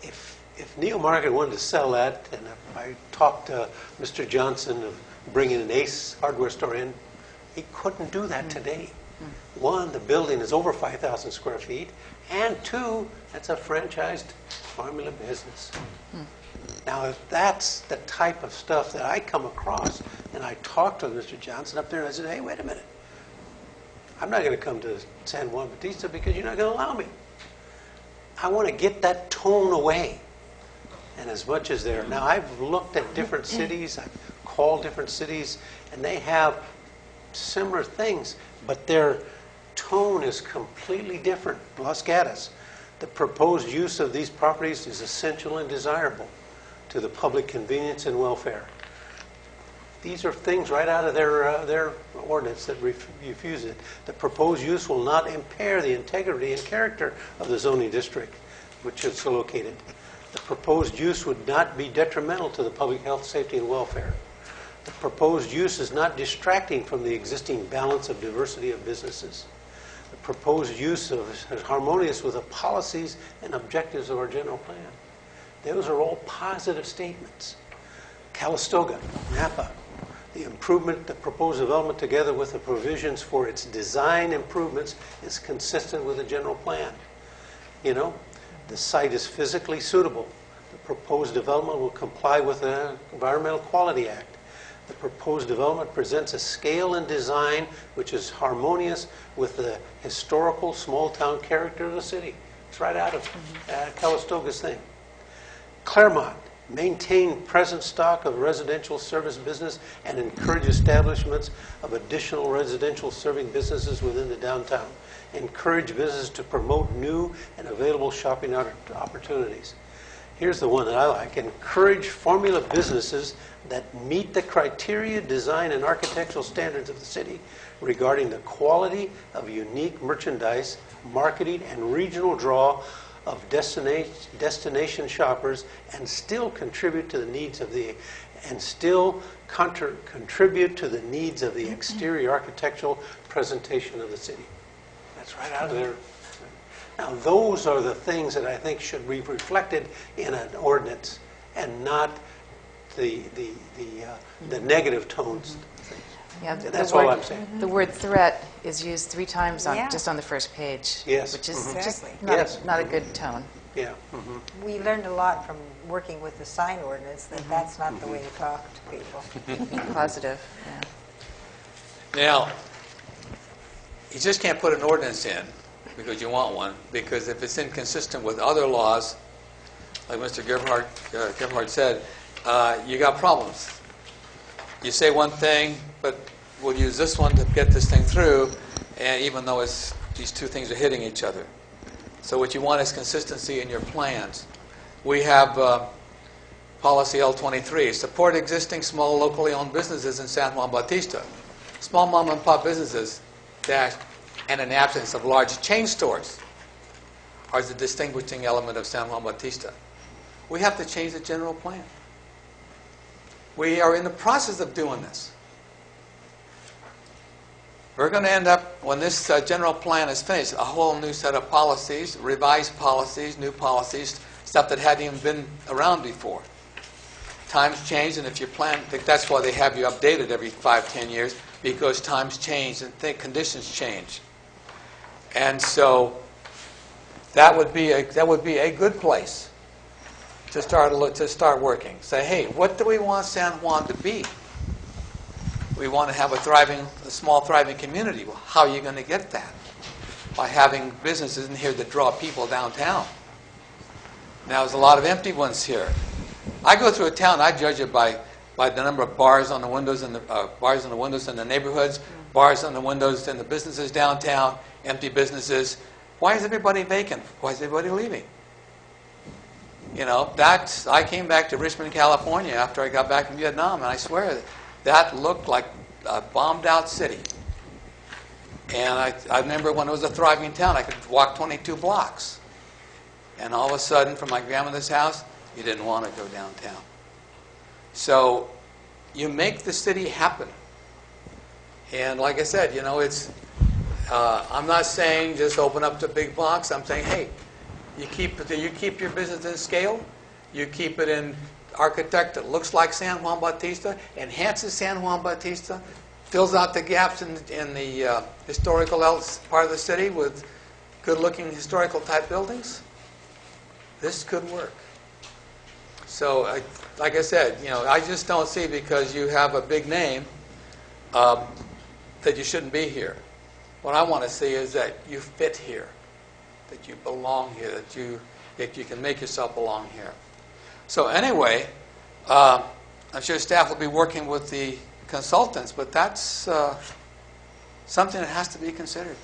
Speaker 12: If Neil Market wanted to sell that, and if I talked to Mr. Johnson of bringing an Ace hardware store in, he couldn't do that today. One, the building is over 5,000 square feet, and two, that's a franchised formula business. Now, if that's the type of stuff that I come across, and I talked to Mr. Johnson up there, and I said, hey, wait a minute. I'm not going to come to San Juan Bautista because you're not going to allow me. I want to get that tone away. And as much as there. Now, I've looked at different cities, I've called different cities, and they have similar things, but their tone is completely different. Los Gatos, the proposed use of these properties is essential and desirable to the public convenience and welfare. These are things right out of their ordinance that refuse it. The proposed use will not impair the integrity and character of the zoning district, which it's located. The proposed use would not be detrimental to the public health, safety, and welfare. The proposed use is not distracting from the existing balance of diversity of businesses. The proposed use is harmonious with the policies and objectives of our general plan. Those are all positive statements. Calistoga, Napa, the improvement, the proposed development together with the provisions for its design improvements is consistent with the general plan. The site is physically suitable. The proposed development will comply with the Environmental Quality Act. The proposed development presents a scale and design which is harmonious with the historical small-town character of the city. It's right out of Calistoga's thing. Claremont, maintain present stock of residential service business and encourage establishments of additional residential serving businesses within the downtown. Encourage businesses to promote new and available shopping opportunities. Here's the one that I like. Encourage formula businesses that meet the criteria, design, and architectural standards of the city regarding the quality of unique merchandise, marketing, and regional draw of destination shoppers, and still contribute to the needs of the exterior architectural presentation of the city. That's right out of there. Now, those are the things that I think should be reflected in an ordinance, and not the negative tones.
Speaker 13: Yeah,
Speaker 12: That's all I'm saying.
Speaker 13: The word threat is used 3 times
Speaker 3: Yeah.
Speaker 13: just on the first page.
Speaker 12: Yes.
Speaker 13: Which is
Speaker 12: Mhm.
Speaker 13: just
Speaker 3: Exactly.
Speaker 13: not a good tone.
Speaker 12: Yeah.
Speaker 3: We learned a lot from working with the sign ordinance that that's not the way to talk to people.
Speaker 13: Positive, yeah.
Speaker 1: Now, you just can't put an ordinance in because you want one, because if it's inconsistent with other laws, like Mr. Gebhardt said, you got problems. You say one thing, but we'll use this one to get this thing through, and even though these two things are hitting each other. So what you want is consistency in your plans. We have policy L23, support existing small locally owned businesses in San Juan Bautista. Small mom and pop businesses that, and an absence of large chain stores, are the distinguishing element of San Juan Bautista. We have to change the general plan. We are in the process of doing this. We're going to end up, when this general plan is finished, a whole new set of policies, revised policies, new policies, stuff that hadn't even been around before. Times change, and if you plan, that's why they have you updated every 5-10 years, because times change and conditions change. And so that would be a good place to start working. Say, hey, what do we want San Juan to be? We want to have a small thriving community. Well, how are you going to get that? By having businesses in here that draw people downtown. Now, there's a lot of empty ones here. I go through a town, I judge it by the number of bars on the windows in the neighborhoods, bars on the windows in the businesses downtown, empty businesses. Why is everybody vacant? Why is everybody leaving? You know, I came back to Richmond, California after I got back from Vietnam, and I swear that looked like a bombed-out city. And I remember when it was a thriving town, I could walk 22 blocks. And all of a sudden, from my grandmother's house, you didn't want to go downtown. So you make the city happen. And like I said, you know, I'm not saying just open up the big box. I'm saying, hey, you keep your business in scale. You keep it in architect that looks like San Juan Bautista, enhances San Juan Bautista, fills out the gaps in the historical part of the city with good-looking historical type buildings. This could work. So, like I said, you know, I just don't see, because you have a big name, that you shouldn't be here. What I want to see is that you fit here, that you belong here, that you can make yourself belong here. So anyway, I'm sure staff will be working with the consultants, but that's something that has to be considered.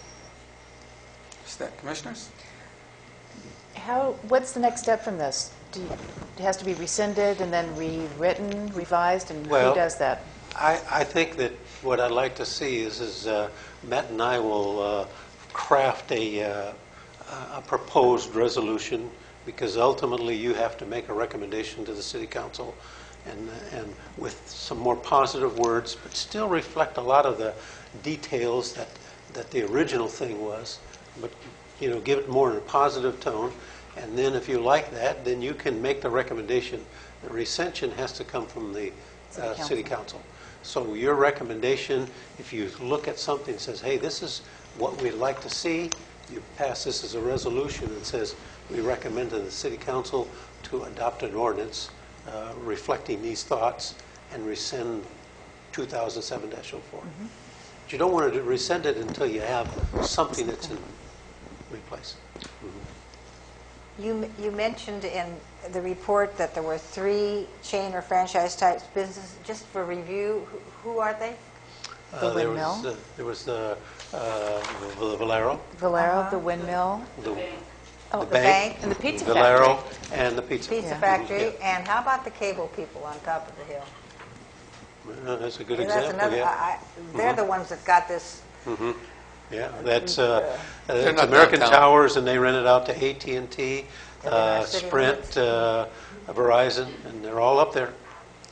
Speaker 1: Commissioners?
Speaker 13: What's the next step from this? It has to be rescinded and then rewritten, revised, and who does that?
Speaker 12: I think that what I'd like to see is Matt and I will craft a proposed resolution, because ultimately you have to make a recommendation to the City Council, and with some more positive words, but still reflect a lot of the details that the original thing was, but you know, give it more in a positive tone. And then if you like that, then you can make the recommendation. The recension has to come from the City Council. So your recommendation, if you look at something that says, hey, this is what we'd like to see, you pass this as a resolution and says, we recommend to the City Council to to adopt an ordinance reflecting these thoughts and rescind 2007-04. But you don't want to rescind it until you have something that's in replace.
Speaker 3: You mentioned in the report that there were 3 chain or franchise type businesses. Just for review, who are they?
Speaker 13: The windmill.
Speaker 12: There was the Valero.
Speaker 13: Valero, the windmill.
Speaker 3: The bank.
Speaker 13: And the pizza
Speaker 12: Valero
Speaker 13: factory.
Speaker 12: and the pizza
Speaker 3: Factory. And how about the cable people on top of the hill?
Speaker 12: That's a good
Speaker 3: That's
Speaker 12: example,
Speaker 3: another,
Speaker 12: yeah.
Speaker 3: they're the ones that got this.
Speaker 12: Yeah, that's
Speaker 1: They're
Speaker 12: it's
Speaker 1: not
Speaker 12: American
Speaker 1: downtown.
Speaker 12: Towers, and they rent it out to AT&T,
Speaker 3: our city
Speaker 12: Sprint, Verizon, and they're all up there.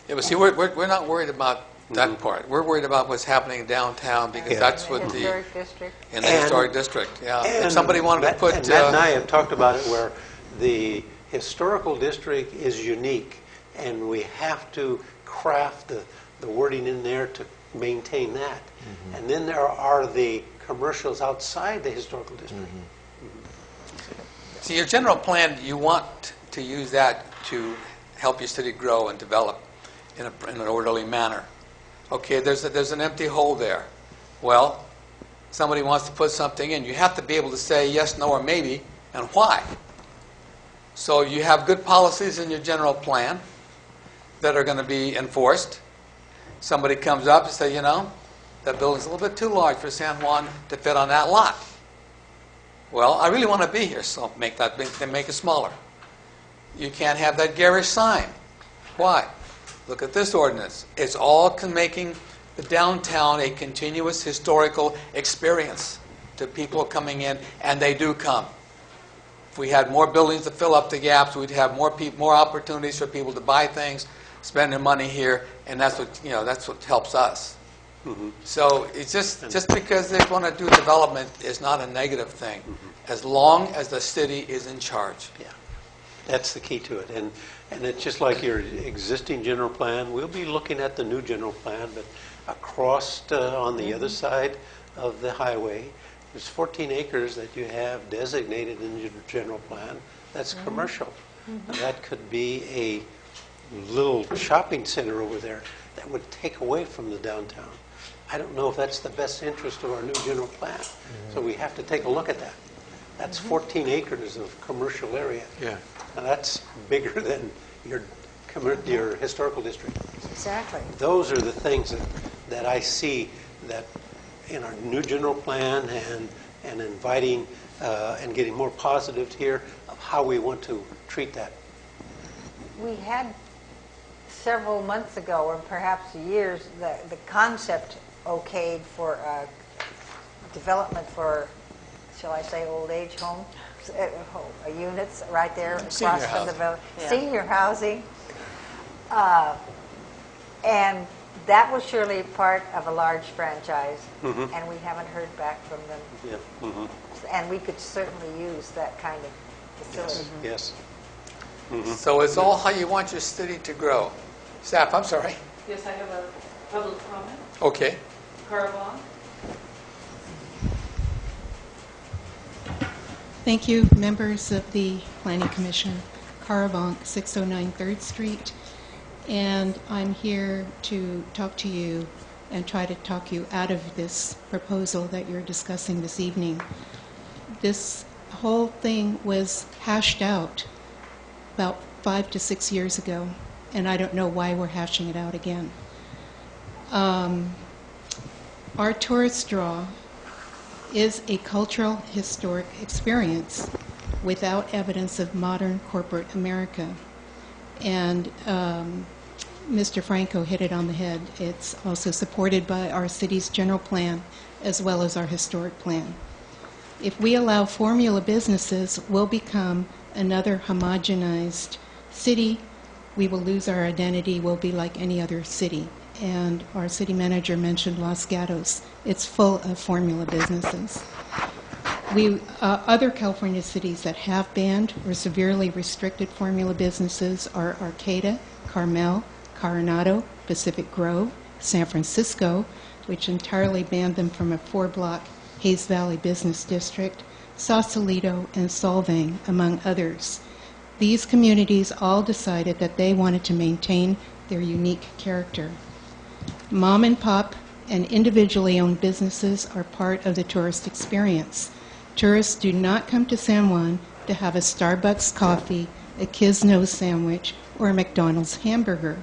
Speaker 1: Yeah, but see, we're not worried about that part. We're worried about what's happening downtown because that's what the
Speaker 3: Historic district.
Speaker 1: in the historic district. Yeah, if
Speaker 12: And
Speaker 1: somebody wanted to put
Speaker 12: and Matt and I have talked about it where the historical district is unique, and we have to craft the wording in there to maintain that. And then there are the commercials outside the historical district.
Speaker 1: see your general plan. You want to use that to help your city grow and develop in an orderly manner. Okay, there's an empty hole there. Well, somebody wants to put something in. You have to be able to say yes, no, or maybe, and why. So you have good policies in your general plan that are going to be enforced. Somebody comes up and says, you know, that building's a little bit too large for San Juan to fit on that lot. Well, I really want to be here, so make that big, then make it smaller. You can't have that garish sign. Why? Look at this ordinance. It's all making the downtown a continuous historical experience to people coming in, and they do come. If we had more buildings to fill up the gaps, we'd have more opportunities for people to buy things, spend their money here, and that's what helps us. So it's just because they want to do development is not a negative thing, as long as the city is in charge.
Speaker 12: Yeah, that's the key to it. And it's just like your existing general plan. We'll be looking at the new general plan, but across on the other side of the highway, there's 14 acres that you have designated in your general plan. That's commercial. And that could be a little shopping center over there that would take away from the downtown. I don't know if that's the best interest of our new general plan. So we have to take a look at that. That's 14 acres of commercial area.
Speaker 1: Yeah.
Speaker 12: Now that's bigger than your historical district.
Speaker 3: Exactly.
Speaker 12: Those are the things that I see that in our new general plan and inviting and getting more positive here of how we want to treat that.
Speaker 3: We had several months ago, or perhaps years, the concept okayed for development for, shall I say, old age home units right there across from the village. Senior housing. And that was surely part of a large franchise, and we haven't heard back from them. And we could certainly use that kind of facility.
Speaker 12: Yes.
Speaker 1: So it's all how you want your city to grow. Staff, I'm sorry.
Speaker 2: Yes, I have a public comment.
Speaker 1: Okay.
Speaker 2: Carvon.
Speaker 9: Thank you, members of the Planning Commission. Cara Bonk, 609 3rd Street. And I'm here to talk to you and try to talk you out of this proposal that you're discussing this evening. This whole thing was hashed out about 5 to 6 years ago, and I don't know why we're hashing it out again. Our tourist draw is a cultural, historic experience without evidence of modern corporate America. And Mr. Franco hit it on the head. It's also supported by our city's general plan as well as our historic plan. If we allow formula businesses, we'll become another homogenized city. We will lose our identity. We'll be like any other city. And our city manager mentioned Los Gatos. It's full of formula businesses. Other California cities that have banned or severely restricted formula businesses are Arcata, Carmel, Coronado, Pacific Grove, San Francisco, which entirely banned them from a 4-block Hayes Valley business district, Sausalito, and Solvang, among others. These communities all decided that they wanted to maintain their unique character. Mom and pop and individually owned businesses are part of the tourist experience. Tourists do not come to San Juan to have a Starbucks coffee, a Quiznos sandwich, or a McDonald's hamburger.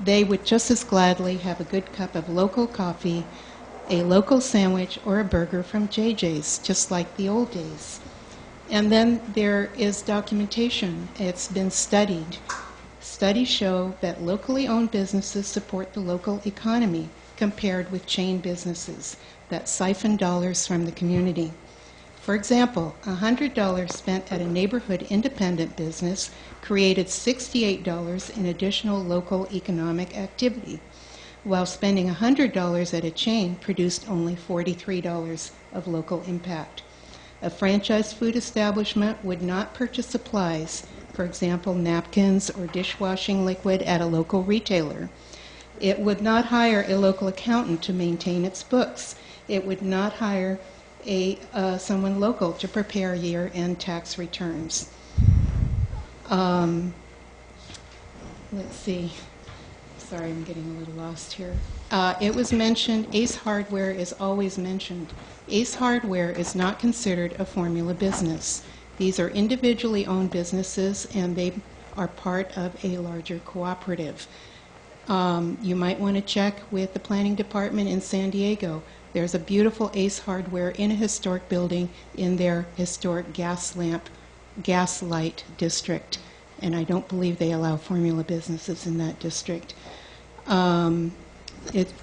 Speaker 9: They would just as gladly have a good cup of local coffee, a local sandwich, or a burger from JJ's, just like the old days. And then there is documentation. It's been studied. Studies show that locally owned businesses support the local economy compared with chain businesses that siphon dollars from the community. For example, $100 spent at a neighborhood independent business created $68 in additional local economic activity, while spending $100 at a chain produced only $43 of local impact. A franchise food establishment would not purchase supplies, for example, napkins or dishwashing liquid, at a local retailer. It would not hire a local accountant to maintain its books. It would not hire someone local to prepare year-end tax returns. Let's see. Sorry, I'm getting a little lost here. It was mentioned, Ace Hardware is always mentioned. Ace Hardware is not considered a formula business. These are individually owned businesses, and they are part of a larger cooperative. You might want to check with the planning department in San Diego. There's a beautiful Ace Hardware in a historic building in their historic gaslight district, and I don't believe they allow formula businesses in that district.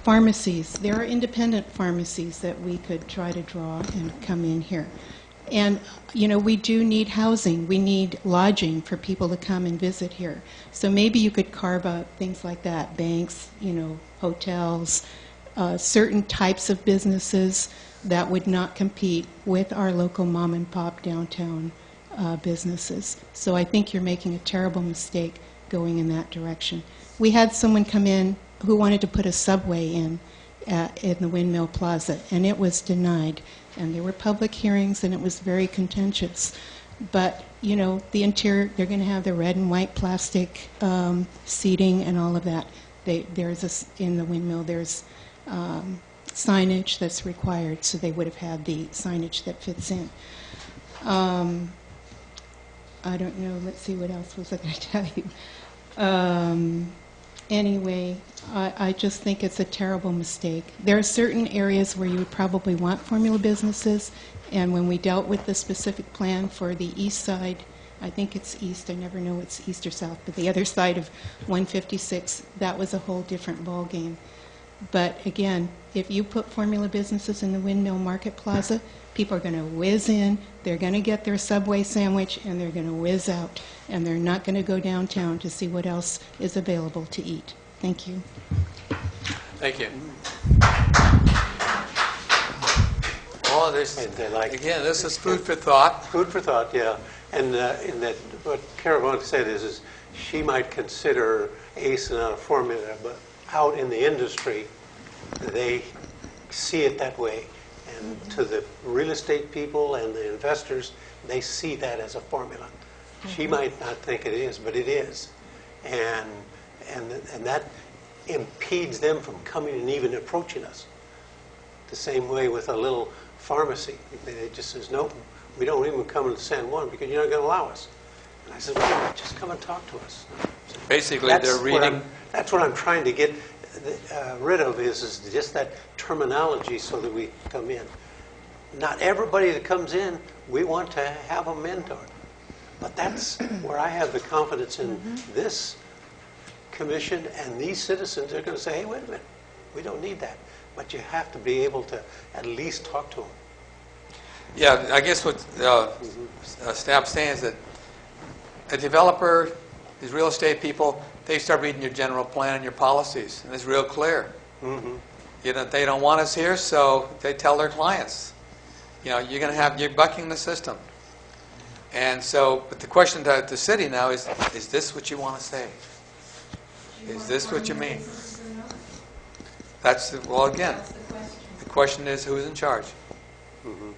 Speaker 9: Pharmacies. There are independent pharmacies that we could try to draw and come in here. And, you know, we do need housing. We need lodging for people to come and visit here. So maybe you could carve out things like that, banks, you know, hotels, certain types of businesses that would not compete with our local mom and pop downtown businesses. So I think you're making a terrible mistake going in that direction. We had someone come in who wanted to put a subway in the Windmill Plaza, and it was denied. And there were public hearings, and it was very contentious. But, you know, the interior, they're going to have the red and white plastic seating and all of that. In the Windmill, there's signage that's required, so they would have had the signage that fits in. I don't know, let's see, what else was I going to tell you? Anyway, I just think it's a terrible mistake. There are certain areas where you would probably want formula businesses, and when we dealt with the specific plan for the east side, I think it's east, I never know it's east or south, but the other side of 156, that was a whole different ballgame. But again, if you put formula businesses in the Windmill Market Plaza, people are going to whiz in, they're going to get their Subway sandwich, and they're going to whiz out. And they're not going to go downtown to see what else is available to eat. Thank you.
Speaker 1: Thank you. Oh, again, this is food for thought.
Speaker 5: Food for thought, yeah. And in that, what Carol wanted to say is she might consider ACE not a formula, but out in the industry, they see it that way. And to the real estate people and the investors, they see that as a formula. She might not think it is, but it is. And that impedes them from coming and even approaching us. The same way with a little pharmacy. It just says, no, we don't even come into San Juan because you're not going to allow us. And I said, well, just come and talk to us. So
Speaker 1: basically, they're reading.
Speaker 5: That's what I'm trying to get rid of is just that terminology so that we come in. Not everybody that comes in, we want to have a mentor. But that's where I have the confidence in this commission and these citizens. They're going to say, hey, wait a minute, we don't need that. But you have to be able to at least talk to them.
Speaker 1: Yeah, I guess what staff's saying is that a developer, these real estate people, they start reading your general plan and your policies, and it's real clear. You know, they don't want us here, so they tell their clients, you know, you're bucking the system. And so, but the question to the city now is this what you want to say? Is this what you mean? Well, again, the question is who's in charge?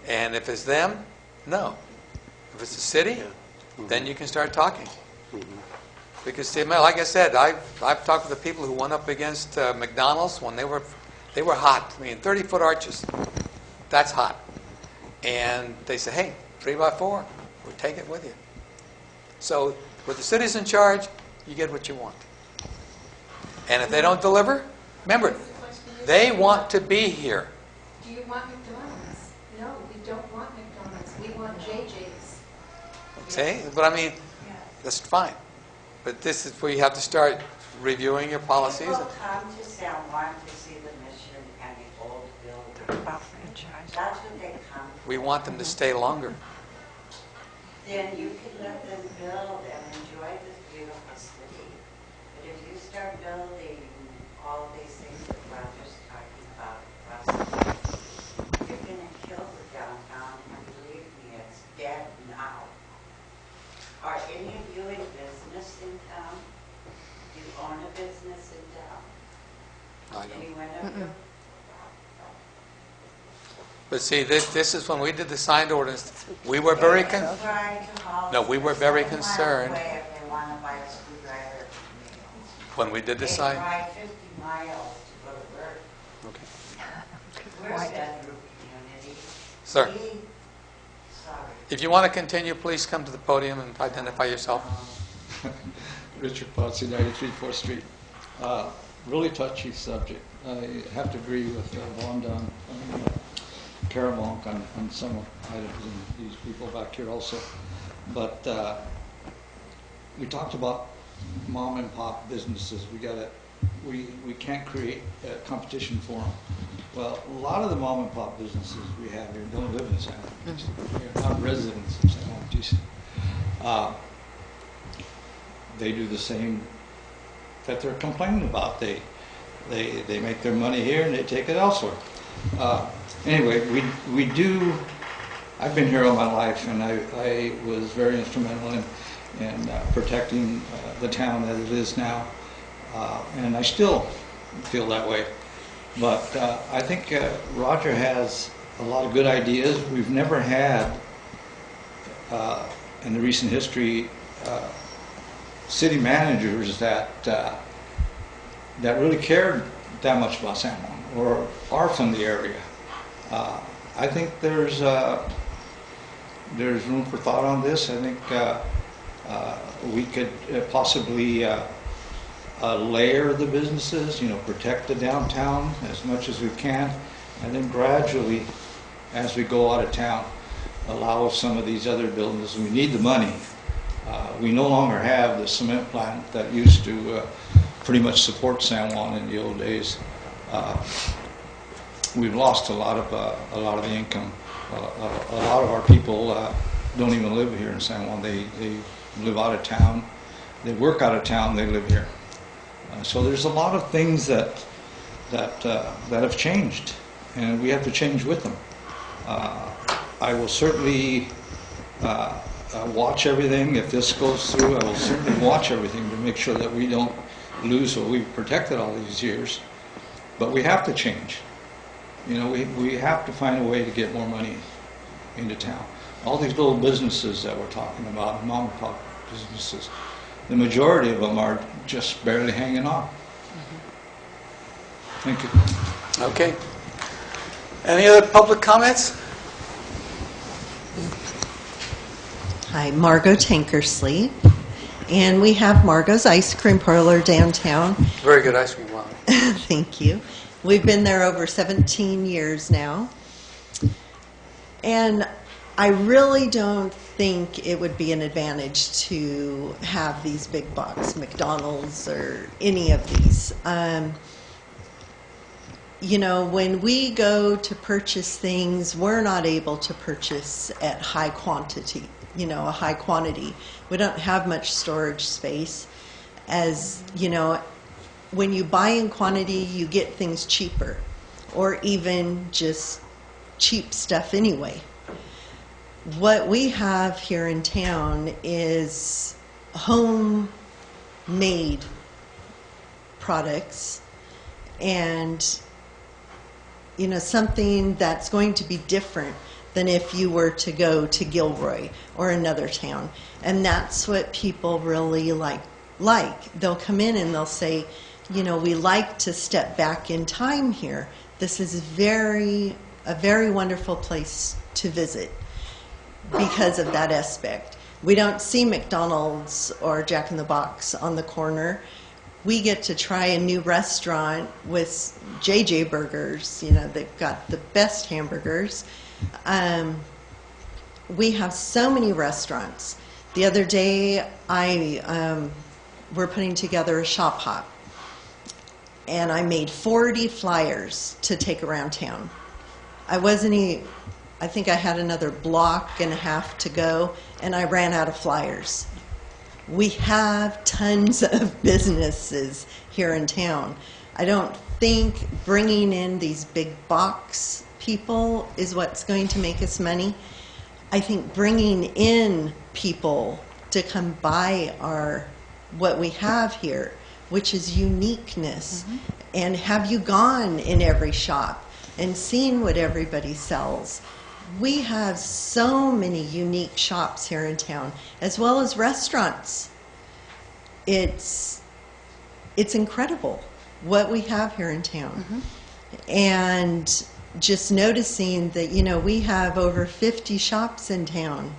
Speaker 1: And if it's them, no. If it's the city, then you can start talking. Because, see, like I said, I've talked with the people who went up against McDonald's when they were hot. I mean, 30-foot arches, that's hot. And they say, hey, 3x4, we'll take it with you. So, with the city's in charge, you get what you want. And if they don't deliver, remember, they want to be here.
Speaker 17: Do you want McDonald's? No, we don't want McDonald's. We want JJ's.
Speaker 1: See? But I mean, that's fine. But this is where you have to start reviewing your policies.
Speaker 18: People come to San Juan to see the mission and the old building.
Speaker 3: About franchise.
Speaker 18: That's what they come.
Speaker 1: We want them to stay longer.
Speaker 18: Then you can let them build and enjoy this beautiful city. But if you start building all these things that Roger's talking about across the city, you're going to kill the downtown, and believe me, it's dead now. Are any of you in business in town? Do you own a business in town?
Speaker 1: I don't.
Speaker 18: Anyone of you?
Speaker 1: But see, this is when we did the signed ordinance. We were very we were very concerned when we did the sign.
Speaker 18: They drive 50 miles to go to work.
Speaker 1: Okay.
Speaker 18: We're a bedroom community.
Speaker 1: Sir,
Speaker 18: Sorry.
Speaker 1: if you want to continue, please come to the podium and identify yourself.
Speaker 15: Richard Pottsy, 93 4th Street. Really touchy subject. I have to agree with Wanda on Caramel on some items and these people back here also. But we talked about mom and pop businesses. We can't create a competition for them. Well, a lot of the mom and pop businesses we have here don't live in San Juan. They're not residents of San Juan. They do the same that they're complaining about. They make their money here and they take it elsewhere. Anyway, we do. I've been here all my life, and I was very instrumental in protecting the town as it is now, and I still feel that way. But I think Roger has a lot of good ideas. We've never had, in the recent history, city managers that really cared that much about San Juan or are from the area. I think there's room for thought on this. I think we could possibly layer the businesses, protect the downtown as much as we can, and then gradually, as we go out of town, allow some of these other buildings. We need the money. We no longer have the cement plant that used to pretty much support San Juan in the old days. We've lost a lot of the income. A lot of our people don't even live here in San Juan. They live out of town. They work out of town. They live here. So there's a lot of things that have changed, and we have to change with them. I will certainly watch everything. If this goes through, I will certainly watch everything to make sure that we don't lose what we've protected all these years. But we have to change. We have to find a way to get more money into town. All these little businesses that we're talking about, mom and pop businesses, the majority of them are just barely hanging on. Thank you.
Speaker 1: Okay. Any other public comments?
Speaker 11: Hi, Margot Tankersley. And we have Margot's Ice Cream Parlor downtown.
Speaker 1: Very good ice cream. Wow.
Speaker 11: Thank you. We've been there over 17 years now. And I really don't think it would be an advantage to have these big box McDonald's or any of these. When we go to purchase things, we're not able to purchase at high quantity, a high quantity. We don't have much storage space. As when you buy in quantity, you get things cheaper, or even just cheap stuff anyway. What we have here in town is homemade products, and something that's going to be different than if you were to go to Gilroy or another town. And that's what people really like. They'll come in and they'll say, you know, we like to step back in time here. This is a very wonderful place to visit because of that aspect. We don't see McDonald's or Jack in the Box on the corner. We get to try a new restaurant with JJ Burgers. You know, they've got the best hamburgers. We have so many restaurants. The other day, we're putting together a shop hop, and I made 40 flyers to take around town. I think I had another block and a half to go, and I ran out of flyers. We have tons of businesses here in town. I don't think bringing in these big box people is what's going to make us money. I think bringing in people to come buy what we have here, which is uniqueness. Mm-hmm. And have you gone in every shop and seen what everybody sells? We have so many unique shops here in town, as well as restaurants. It's incredible what we have here in town. Mm-hmm. And just noticing that, you know, we have over 50 shops in town.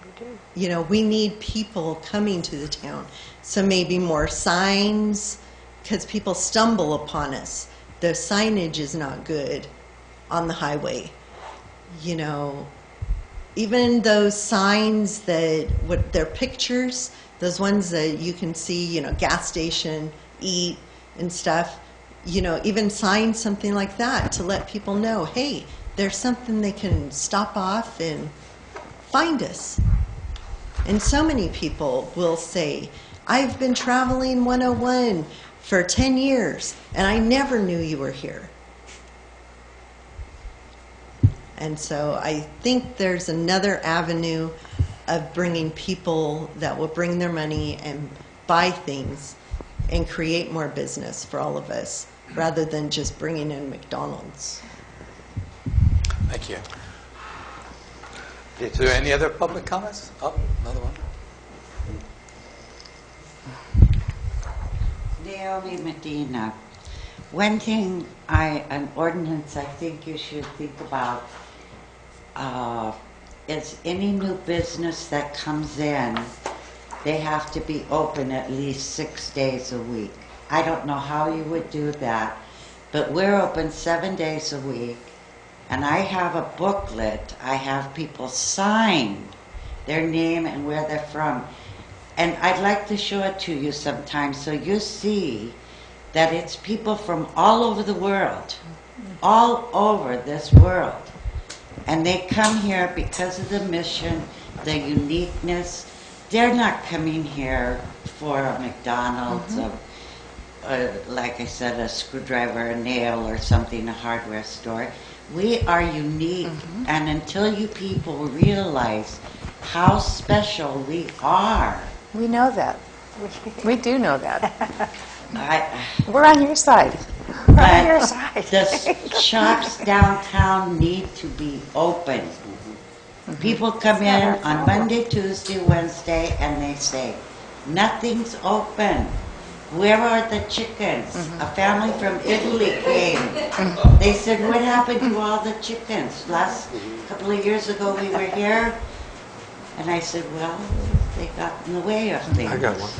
Speaker 11: We do. You know, we need people coming to the town. So maybe more signs, because people stumble upon us. The signage is not good on the highway. You know, even those signs they're pictures, those ones that you can see, you know, gas station, eat and stuff, you know, even sign something like that to let people know, hey, there's something they can stop off and find us. And so many people will say, I've been traveling 101 for 10 years and I never knew you were here. And so I think there's another avenue of bringing people that will bring their money and buy things and create more business for all of us, rather than just bringing in McDonald's.
Speaker 1: Thank you. Is there any other public comments? Oh, another one.
Speaker 18: Naomi Medina. One thing, an ordinance I think you should think about is any new business that comes in, they have to be open at least 6 days a week. I don't know how you would do that, but we're open 7 days a week, and I have a booklet. I have people sign their name and where they're from. And I'd like to show it to you sometime so you see that it's people from all over the world, all over this world. And they come here because of the mission, the uniqueness. They're not coming here for a McDonald's, like I said, a screwdriver, a nail, or something, a hardware store. We are unique, and until you people realize how special we are.
Speaker 13: We know that. We do know that. We're on your side. We're on your side.
Speaker 18: The shops downtown need to be open. People come in on Monday, Tuesday, Wednesday, and they say, nothing's open. Where are the chickens? A family from Italy came. They said, what happened to all the chickens? Last couple of years ago we were here. And I said, well, they got in the way of things.
Speaker 8: I got one.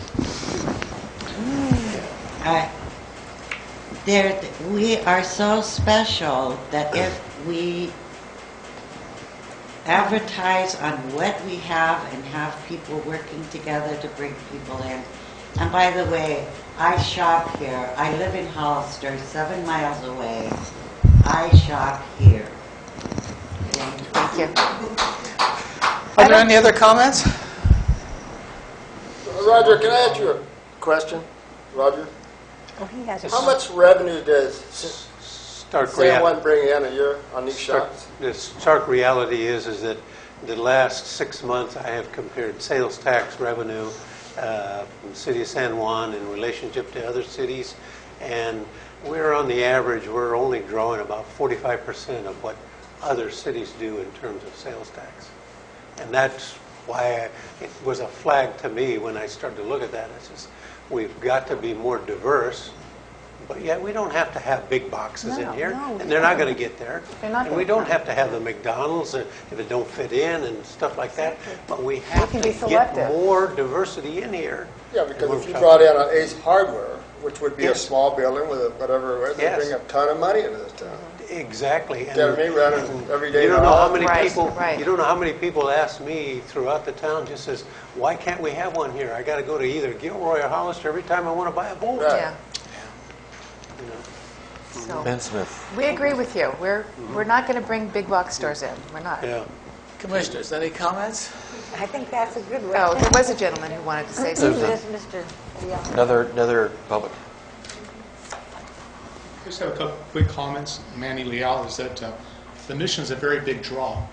Speaker 18: We are so special that if we advertise on what we have and have people working together to bring people in. And by the way, I shop here. I live in Hollister, 7 miles away. I shop here.
Speaker 13: Thank you.
Speaker 1: Are there any other comments?
Speaker 6: Roger, can I ask you a question? Roger?
Speaker 3: Oh, he has
Speaker 6: How much revenue does San Juan bring in a year on these shops?
Speaker 12: The stark reality is that the last 6 months I have compared sales tax revenue from the city of San Juan in relationship to other cities, and we're on the average, we're only drawing about 45% of what other cities do in terms of sales tax. And that's why it was a flag to me when I started to look at that. It's just, we've got to be more diverse, but yet we don't have to have big boxes in here, and they're not going to get there. And we don't have to have the McDonald's if it don't fit in and stuff like that, but we have to get more diversity in here.
Speaker 6: Yeah, because if you brought in an Ace Hardware, which would be a small building with whatever it was, they bring a ton of money into this town.
Speaker 12: Exactly. And
Speaker 6: Get me running every day.
Speaker 12: you don't know how many people. You don't know how many people ask me throughout the town. Just says, "Why can't we have one here? I got to go to either Gilroy or Hollister every time I want to buy a bolt."
Speaker 6: Right.
Speaker 13: Yeah. So
Speaker 8: Ben Smith.
Speaker 13: we agree with you. We're not going to bring big box stores in. We're not.
Speaker 12: Yeah.
Speaker 1: Commissioners, any comments?
Speaker 3: I think that's a good way.
Speaker 13: Oh, there was a gentleman who wanted to say something.
Speaker 3: Mr. Young.
Speaker 8: Another public.
Speaker 16: I just have a couple quick comments. Manny Leal, is that the mission is a very big draw,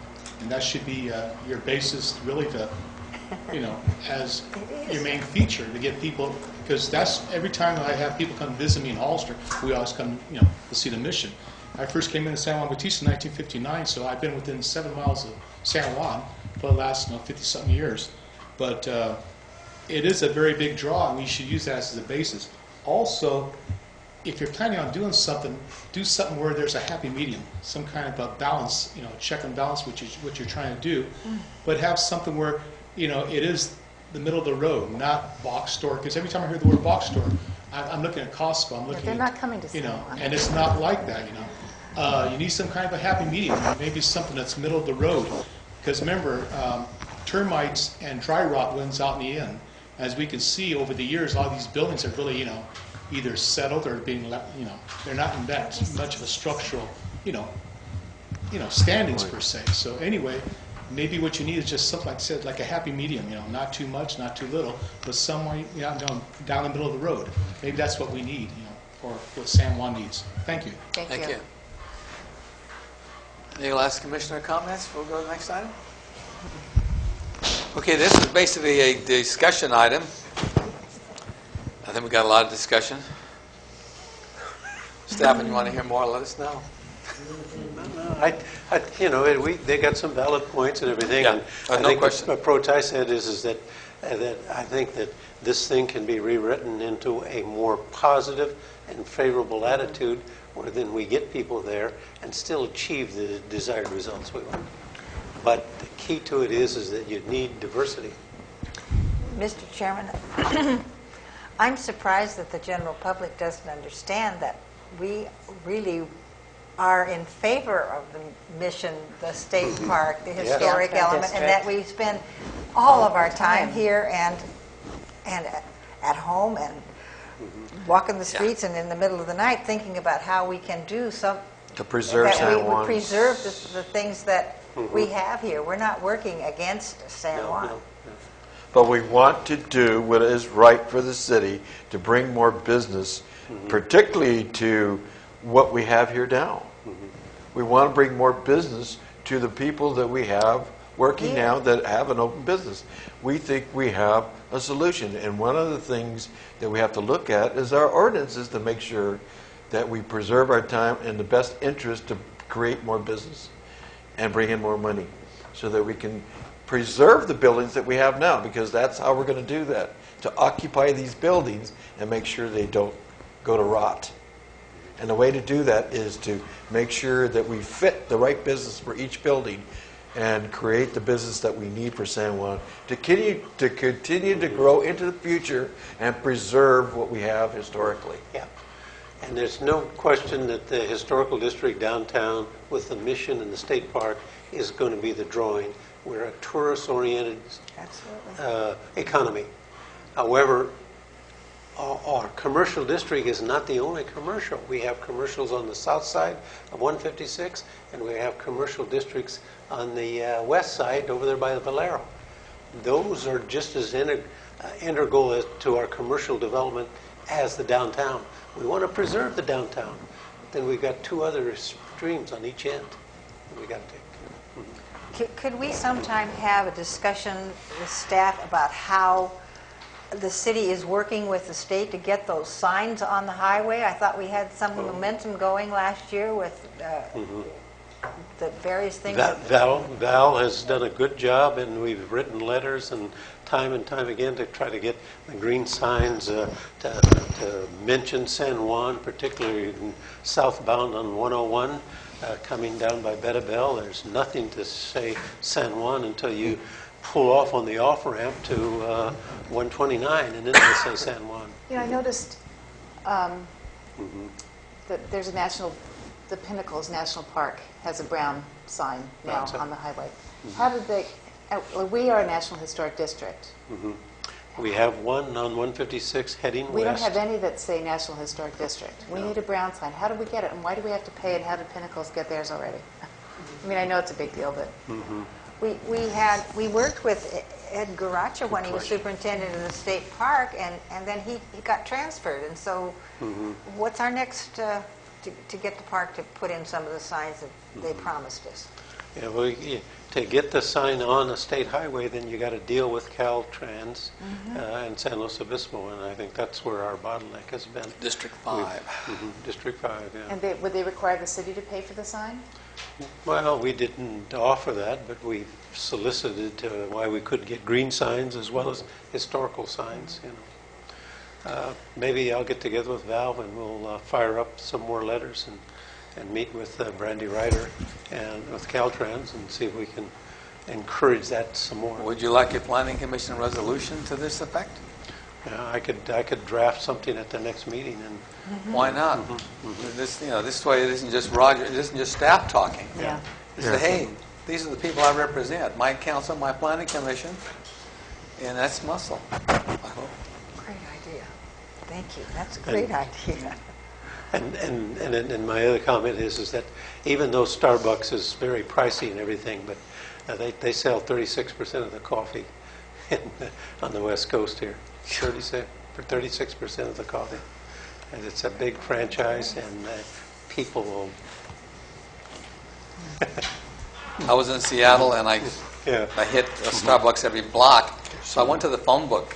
Speaker 16: and that should be your basis really to, as your main feature to get people, because that's every time I have people come visit me in Hollister, we always come, to see the mission. I first came into San Juan Bautista in 1959, so I've been within 7 miles of San Juan for the last 50-something years. But it is a very big draw, and we should use that as a basis. Also, if you're planning on doing something, do something where there's a happy medium, some kind of a balance, check and balance, which is what you're trying to do, but have something where, it is the middle of the road, not box store. Because every time I hear the word box store, I'm looking at Costco. I'm looking
Speaker 13: They're
Speaker 16: at,
Speaker 13: not coming to San Juan.
Speaker 16: and it's not like that. You need some kind of a happy medium, maybe something that's middle of the road. Because remember, termites and dry rot wins out in the end. As we can see over the years, a lot of these buildings have really, either settled or being left, they're not in that much of a structural, standings per se. So anyway, maybe what you need is just something like I said, like a happy medium, not too much, not too little, but somewhere down the middle of the road. Maybe that's what we need, or what San Juan needs. Thank you.
Speaker 13: Thank you.
Speaker 1: Any last commissioner comments? We'll go to the next item. Okay, this is basically a discussion item. I think we got a lot of discussion. Staff, and you want to hear more? Let us know.
Speaker 12: They got some valid points and everything.
Speaker 1: Yeah,
Speaker 12: and
Speaker 1: no
Speaker 12: I think
Speaker 1: question.
Speaker 12: What Pro-Ty said is that I think that this thing can be rewritten into a more positive and favorable attitude, where then we get people there and still achieve the desired results we want. But the key to it is that you need diversity.
Speaker 3: Mr. Chairman, I'm surprised that the general public doesn't understand that we really are in favor of the mission, the state park, the historic element, and that we spend all of our time here and at home and walking the streets and in the middle of the night thinking about how we can do some
Speaker 8: To preserve San Juan.
Speaker 3: we preserve the things that we have here. We're not working against San Juan.
Speaker 8: But we want to do what is right for the city to bring more business, particularly to what we have here now. We want to bring more business to the people that we have working now that have an open business. We think we have a solution. And one of the things that we have to look at is our ordinances to make sure that we preserve our time in the best interest to create more business and bring in more money so that we can preserve the buildings that we have now, because that's how we're going to do that, to occupy these buildings and make sure they don't go to rot. And the way to do that is to make sure that we fit the right business for each building and create the business that we need for San Juan to continue to grow into the future and preserve what we have historically.
Speaker 12: Yeah. And there's no question that the historical district downtown with the mission and the state park is going to be the drawing. We're a tourist-oriented economy. However, our commercial district is not the only commercial. We have commercials on the south side of 156, and we have commercial districts on the west side over there by the Valero. Those are just as integral to our commercial development as the downtown. We want to preserve the downtown. Then we've got two other streams on each end that we got to take.
Speaker 3: Could we sometime have a discussion with staff about how the city is working with the state to get those signs on the highway? I thought we had some momentum going last year with the various things.
Speaker 12: Val has done a good job, and we've written letters and time again to try to get the green signs to mention San Juan, particularly in southbound on 101, coming down by Bettabell. There's nothing to say San Juan until you pull off on the off-ramp to 129, and then they say San Juan.
Speaker 13: You know, I noticed that there's the Pinnacles National Park has a brown sign now on the highway. How did they, we are a National Historic District.
Speaker 12: We have one on 156 heading west.
Speaker 13: We don't have any that say National Historic District. We need a brown sign. How did we get it, and why do we have to pay, and how did Pinnacles get theirs already? I mean, I know it's a big deal, but...
Speaker 3: We worked with Ed Garacha when he was superintendent of the state park, and then he got transferred. And so what's our next, to get the park to put in some of the signs that they promised us?
Speaker 12: Yeah, well, to get the sign on a state highway, then you got to deal with Caltrans and San Luis Obispo, and I think that's where our bottleneck has been.
Speaker 1: District 5.
Speaker 12: District 5, yeah.
Speaker 13: And would they require the city to pay for the sign?
Speaker 12: Well, we didn't offer that, but we solicited why we couldn't get green signs as well as historical signs. You know, maybe I'll get together with Val and we'll fire up some more letters and meet with Brandy Ryder and with Caltrans and see if we can encourage that some more.
Speaker 1: Would you like a planning commission resolution to this effect?
Speaker 12: I could draft something at the next meeting and.
Speaker 1: Why not? This way it isn't just Roger. It isn't just staff talking.
Speaker 3: Yeah.
Speaker 1: You say, hey, these are the people I represent. My council, my planning commission, and that's muscle. I hope.
Speaker 3: Great idea. Thank you. That's a great idea.
Speaker 12: And my other comment is that even though Starbucks is very pricey and everything, but they sell 36% of the coffee on the West Coast here. 36% of the coffee. And it's a big franchise, and people will...
Speaker 1: I was in Seattle, and I hit a Starbucks every block, so I went to the phone book,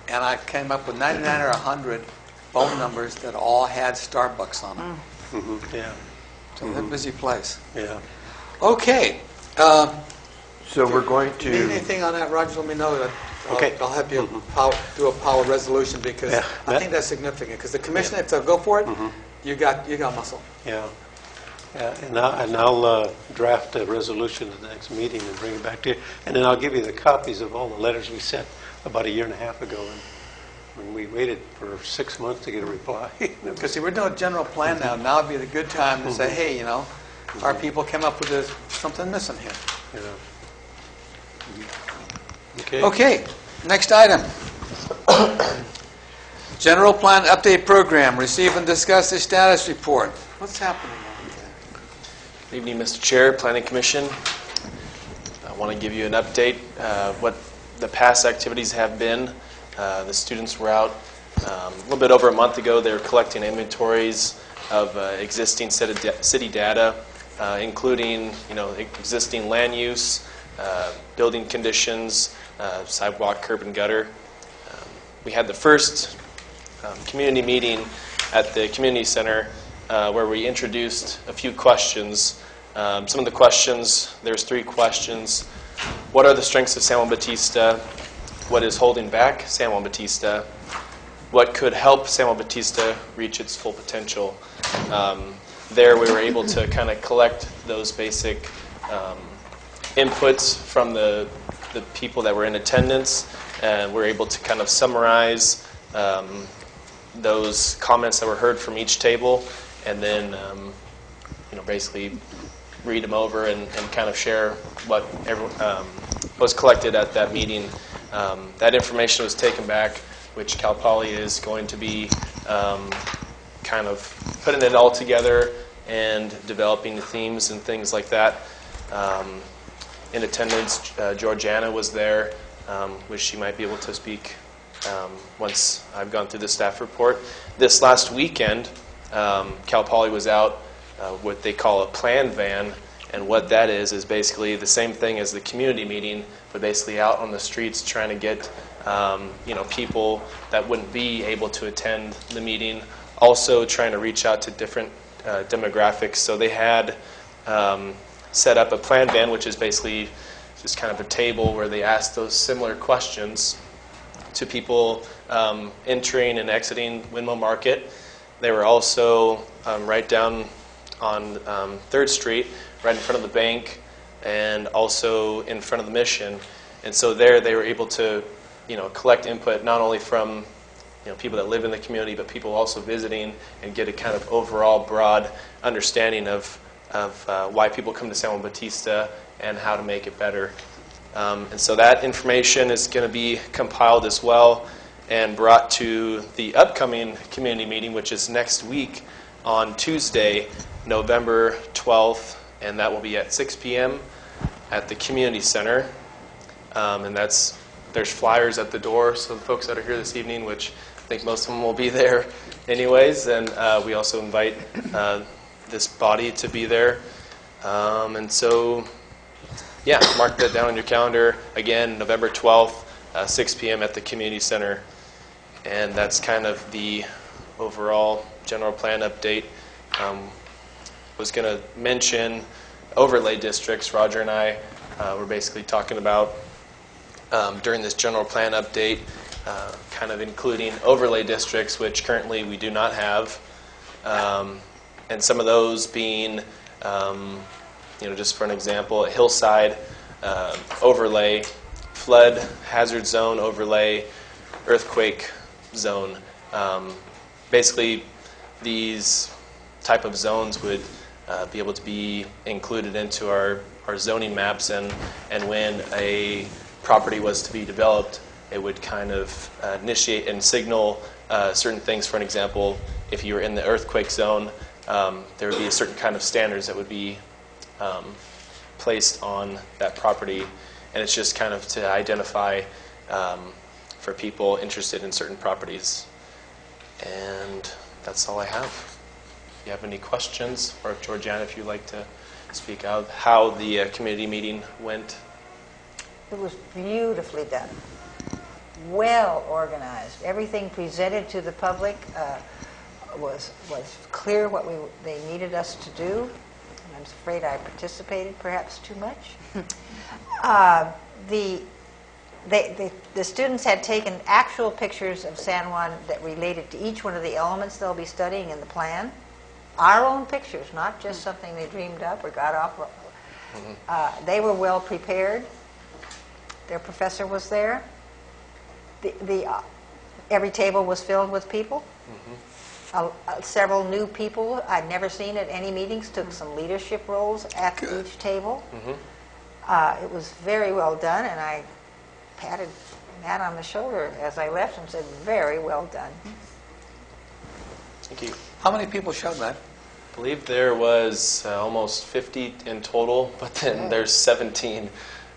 Speaker 1: and I came up with 99 or 100 phone numbers that all had Starbucks on them.
Speaker 12: Yeah.
Speaker 1: So they're a busy place.
Speaker 12: Yeah.
Speaker 1: Okay.
Speaker 8: So we're going to...
Speaker 1: Need anything on that, Roger? Let me know that.
Speaker 12: Okay.
Speaker 1: I'll have you do a power resolution because I think that's significant. Because the commission, if they'll go for it, you got muscle.
Speaker 12: Yeah. And I'll draft a resolution at the next meeting and bring it back to you. And then I'll give you the copies of all the letters we sent about a year and a half ago. And when we waited for 6 months to get a reply.
Speaker 1: Because see, we're doing a general plan now. Now would be the good time to say, hey, our people came up with this, something missing here.
Speaker 12: Yeah.
Speaker 1: Okay, next item. General Plan Update Program. Receive and discuss the status report. What's happening over there?
Speaker 19: Good evening, Mr. Chair, Planning Commission. I want to give you an update what the past activities have been. The students were out a little bit over a month ago. They were collecting inventories of existing city data, including existing land use, building conditions, sidewalk, curb, and gutter. We had the first community meeting at the community center where we introduced a few questions. Some of the questions, there's 3 questions. What are the strengths of San Juan Bautista? What is holding back San Juan Bautista? What could help San Juan Bautista reach its full potential? There we were able to kind of collect those basic inputs from the people that were in attendance, and we're able to kind of summarize those comments that were heard from each table, and then basically read them over and kind of share what was collected at that meeting. That information was taken back, which Cal Poly is going to be kind of putting it all together and developing the themes and things like that. In attendance, Georgiana was there, which she might be able to speak once I've gone through the staff report. This last weekend, Cal Poly was out what they call a plan van, and what that is basically the same thing as the community meeting, but basically out on the streets trying to get people that wouldn't be able to attend the meeting, also trying to reach out to different demographics. So they had set up a plan van, which is basically just kind of a table where they ask those similar questions to people entering and exiting Windmill Market. They were also right down on 3rd Street, right in front of the bank, and also in front of the Mission. And so there they were able to, collect input not only from people that live in the community, but people also visiting, and get a kind of overall broad understanding of why people come to San Juan Bautista and how to make it better. And so that information is going to be compiled as well and brought to the upcoming community meeting, which is next week on Tuesday, November 12th, and that will be at 6 p.m. at the Community Center. And there's flyers at the door, so the folks that are here this evening, which I think most of them will be there anyways, and we also invite this body to be there. And so, yeah, mark that down on your calendar. Again, November 12th, 6 p.m. at the Community Center. And that's kind of the overall general plan update. Was going to mention overlay districts. Roger and I were basically talking about during this general plan update, kind of including overlay districts, which currently we do not have. And some of those being, just for an example, a hillside overlay, flood hazard zone overlay, earthquake zone. Basically, these type of zones would be able to be included into our zoning maps, and when a property was to be developed, it would kind of initiate and signal certain things. For an example, if you were in the earthquake zone, there would be a certain kind of standards that would be placed on that property, and it's just kind of to identify for people interested in certain properties. And that's all I have. If you have any questions, or if Georgiana, if you'd like to speak out how the community meeting went.
Speaker 3: It was beautifully done, well organized. Everything presented to the public was clear what they needed us to do. I'm afraid I participated perhaps too much. The students had taken actual pictures of San Juan that related to each one of the elements they'll be studying in the plan. Our own pictures, not just something they dreamed up or got off. They were well prepared. Their professor was there. Every table was filled with people. Several new people I'd never seen at any meetings took some leadership roles at each table. It was very well done, and I patted Matt on the shoulder as I left and said, very well done.
Speaker 19: Thank you.
Speaker 1: How many people showed that?
Speaker 19: I believe there was almost 50 in total, but then there's 17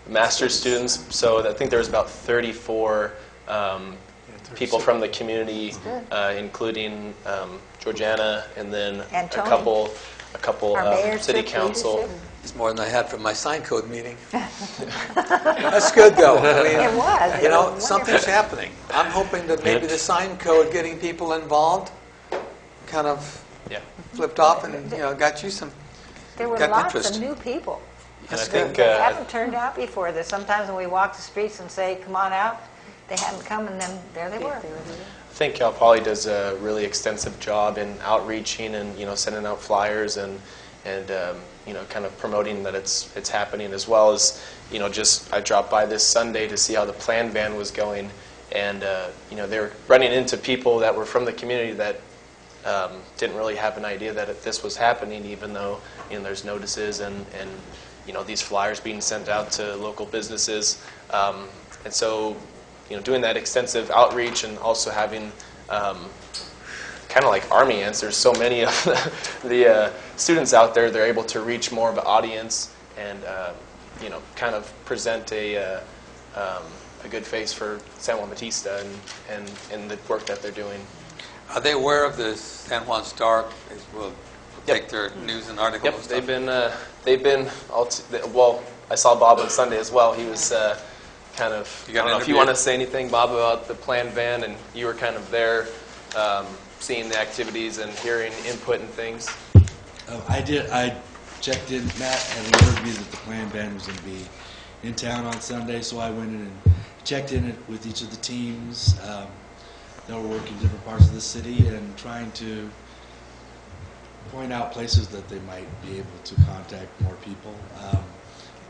Speaker 19: master's students, so I think there was about 34 people from the community, including Georgiana, and then a couple city council.
Speaker 1: It's more than I had from my sign code meeting. That's good, though. I mean,
Speaker 3: it was.
Speaker 1: You know, something's happening. I'm hoping that maybe the sign code, getting people involved, kind of flipped off and got you some.
Speaker 3: There were lots of new people.
Speaker 19: And I think
Speaker 3: they haven't turned out before. There's sometimes when we walk the streets and say, "Come on out," they hadn't come, and then there they were.
Speaker 19: I think Cal Poly does a really extensive job in outreaching and sending out flyers and kind of promoting that it's happening, as well as just I dropped by this Sunday to see how the plan van was going, and they were running into people that were from the community that didn't really have an idea that this was happening, even though there's notices and these flyers being sent out to local businesses, and so doing that extensive outreach and also having kind of like Army ants. There's so many of the students out there. They're able to reach more of an audience and kind of present a good face for San Juan Bautista and the work that they're doing.
Speaker 1: Are they aware of the San Juan Star? Will take their news and articles.
Speaker 19: Yep, they've been well. I saw Bob on Sunday as well. He was kind of. I don't know if you want to say anything, Bob, about the plan van, and you were kind of there, seeing the activities and hearing input and things.
Speaker 20: I did. I checked in. Matt had alerted me that the Plan Band was going to be in town on Sunday, so I went in and checked in with each of the teams that were working in different parts of the city and trying to point out places that they might be able to contact more people.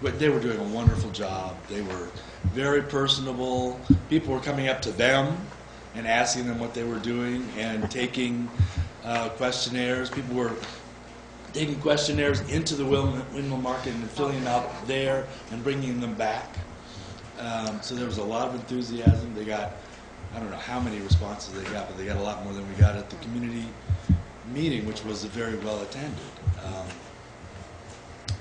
Speaker 20: But they were doing a wonderful job. They were very personable. People were coming up to them and asking them what they were doing and taking questionnaires. People were taking questionnaires into the windmill market and filling them out there and bringing them back. So there was a lot of enthusiasm. They got, I don't know how many responses they got, but they got a lot more than we got at the community meeting, which was very well attended.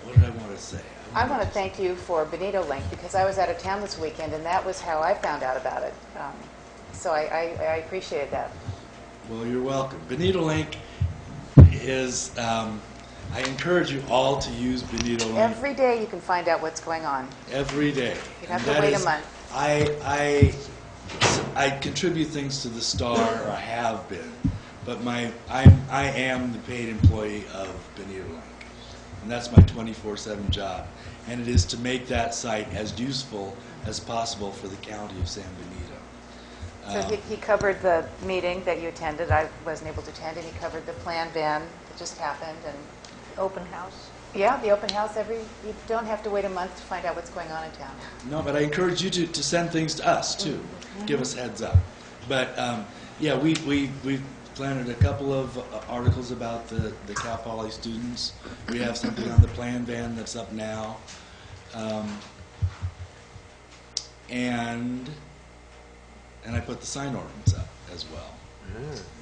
Speaker 20: What did I want to say?
Speaker 13: I want to thank you for Bonito Link, because I was out of town this weekend, and that was how I found out about it. So I appreciated that.
Speaker 20: Well, you're welcome. Bonito Link is, I encourage you all to use Bonito Link.
Speaker 13: Every day you can find out what's going on.
Speaker 20: Every day.
Speaker 13: You don't have to wait a month.
Speaker 20: I contribute things to the Star, or I have been, but I am the paid employee of Bonito Link. And that's my 24/7 job. And it is to make that site as useful as possible for the county of San Benito.
Speaker 13: So he covered the meeting that you attended. I wasn't able to attend, and he covered the Plan Van that just happened. And
Speaker 3: open house.
Speaker 13: Yeah, the open house. You don't have to wait a month to find out what's going on in town.
Speaker 20: No, but I encourage you to send things to us, too. Give us a heads up. But, yeah, we've planted a couple of articles about the Cal Poly students. We have something on the Plan Van that's up now. And I put the sign ordinance up as well,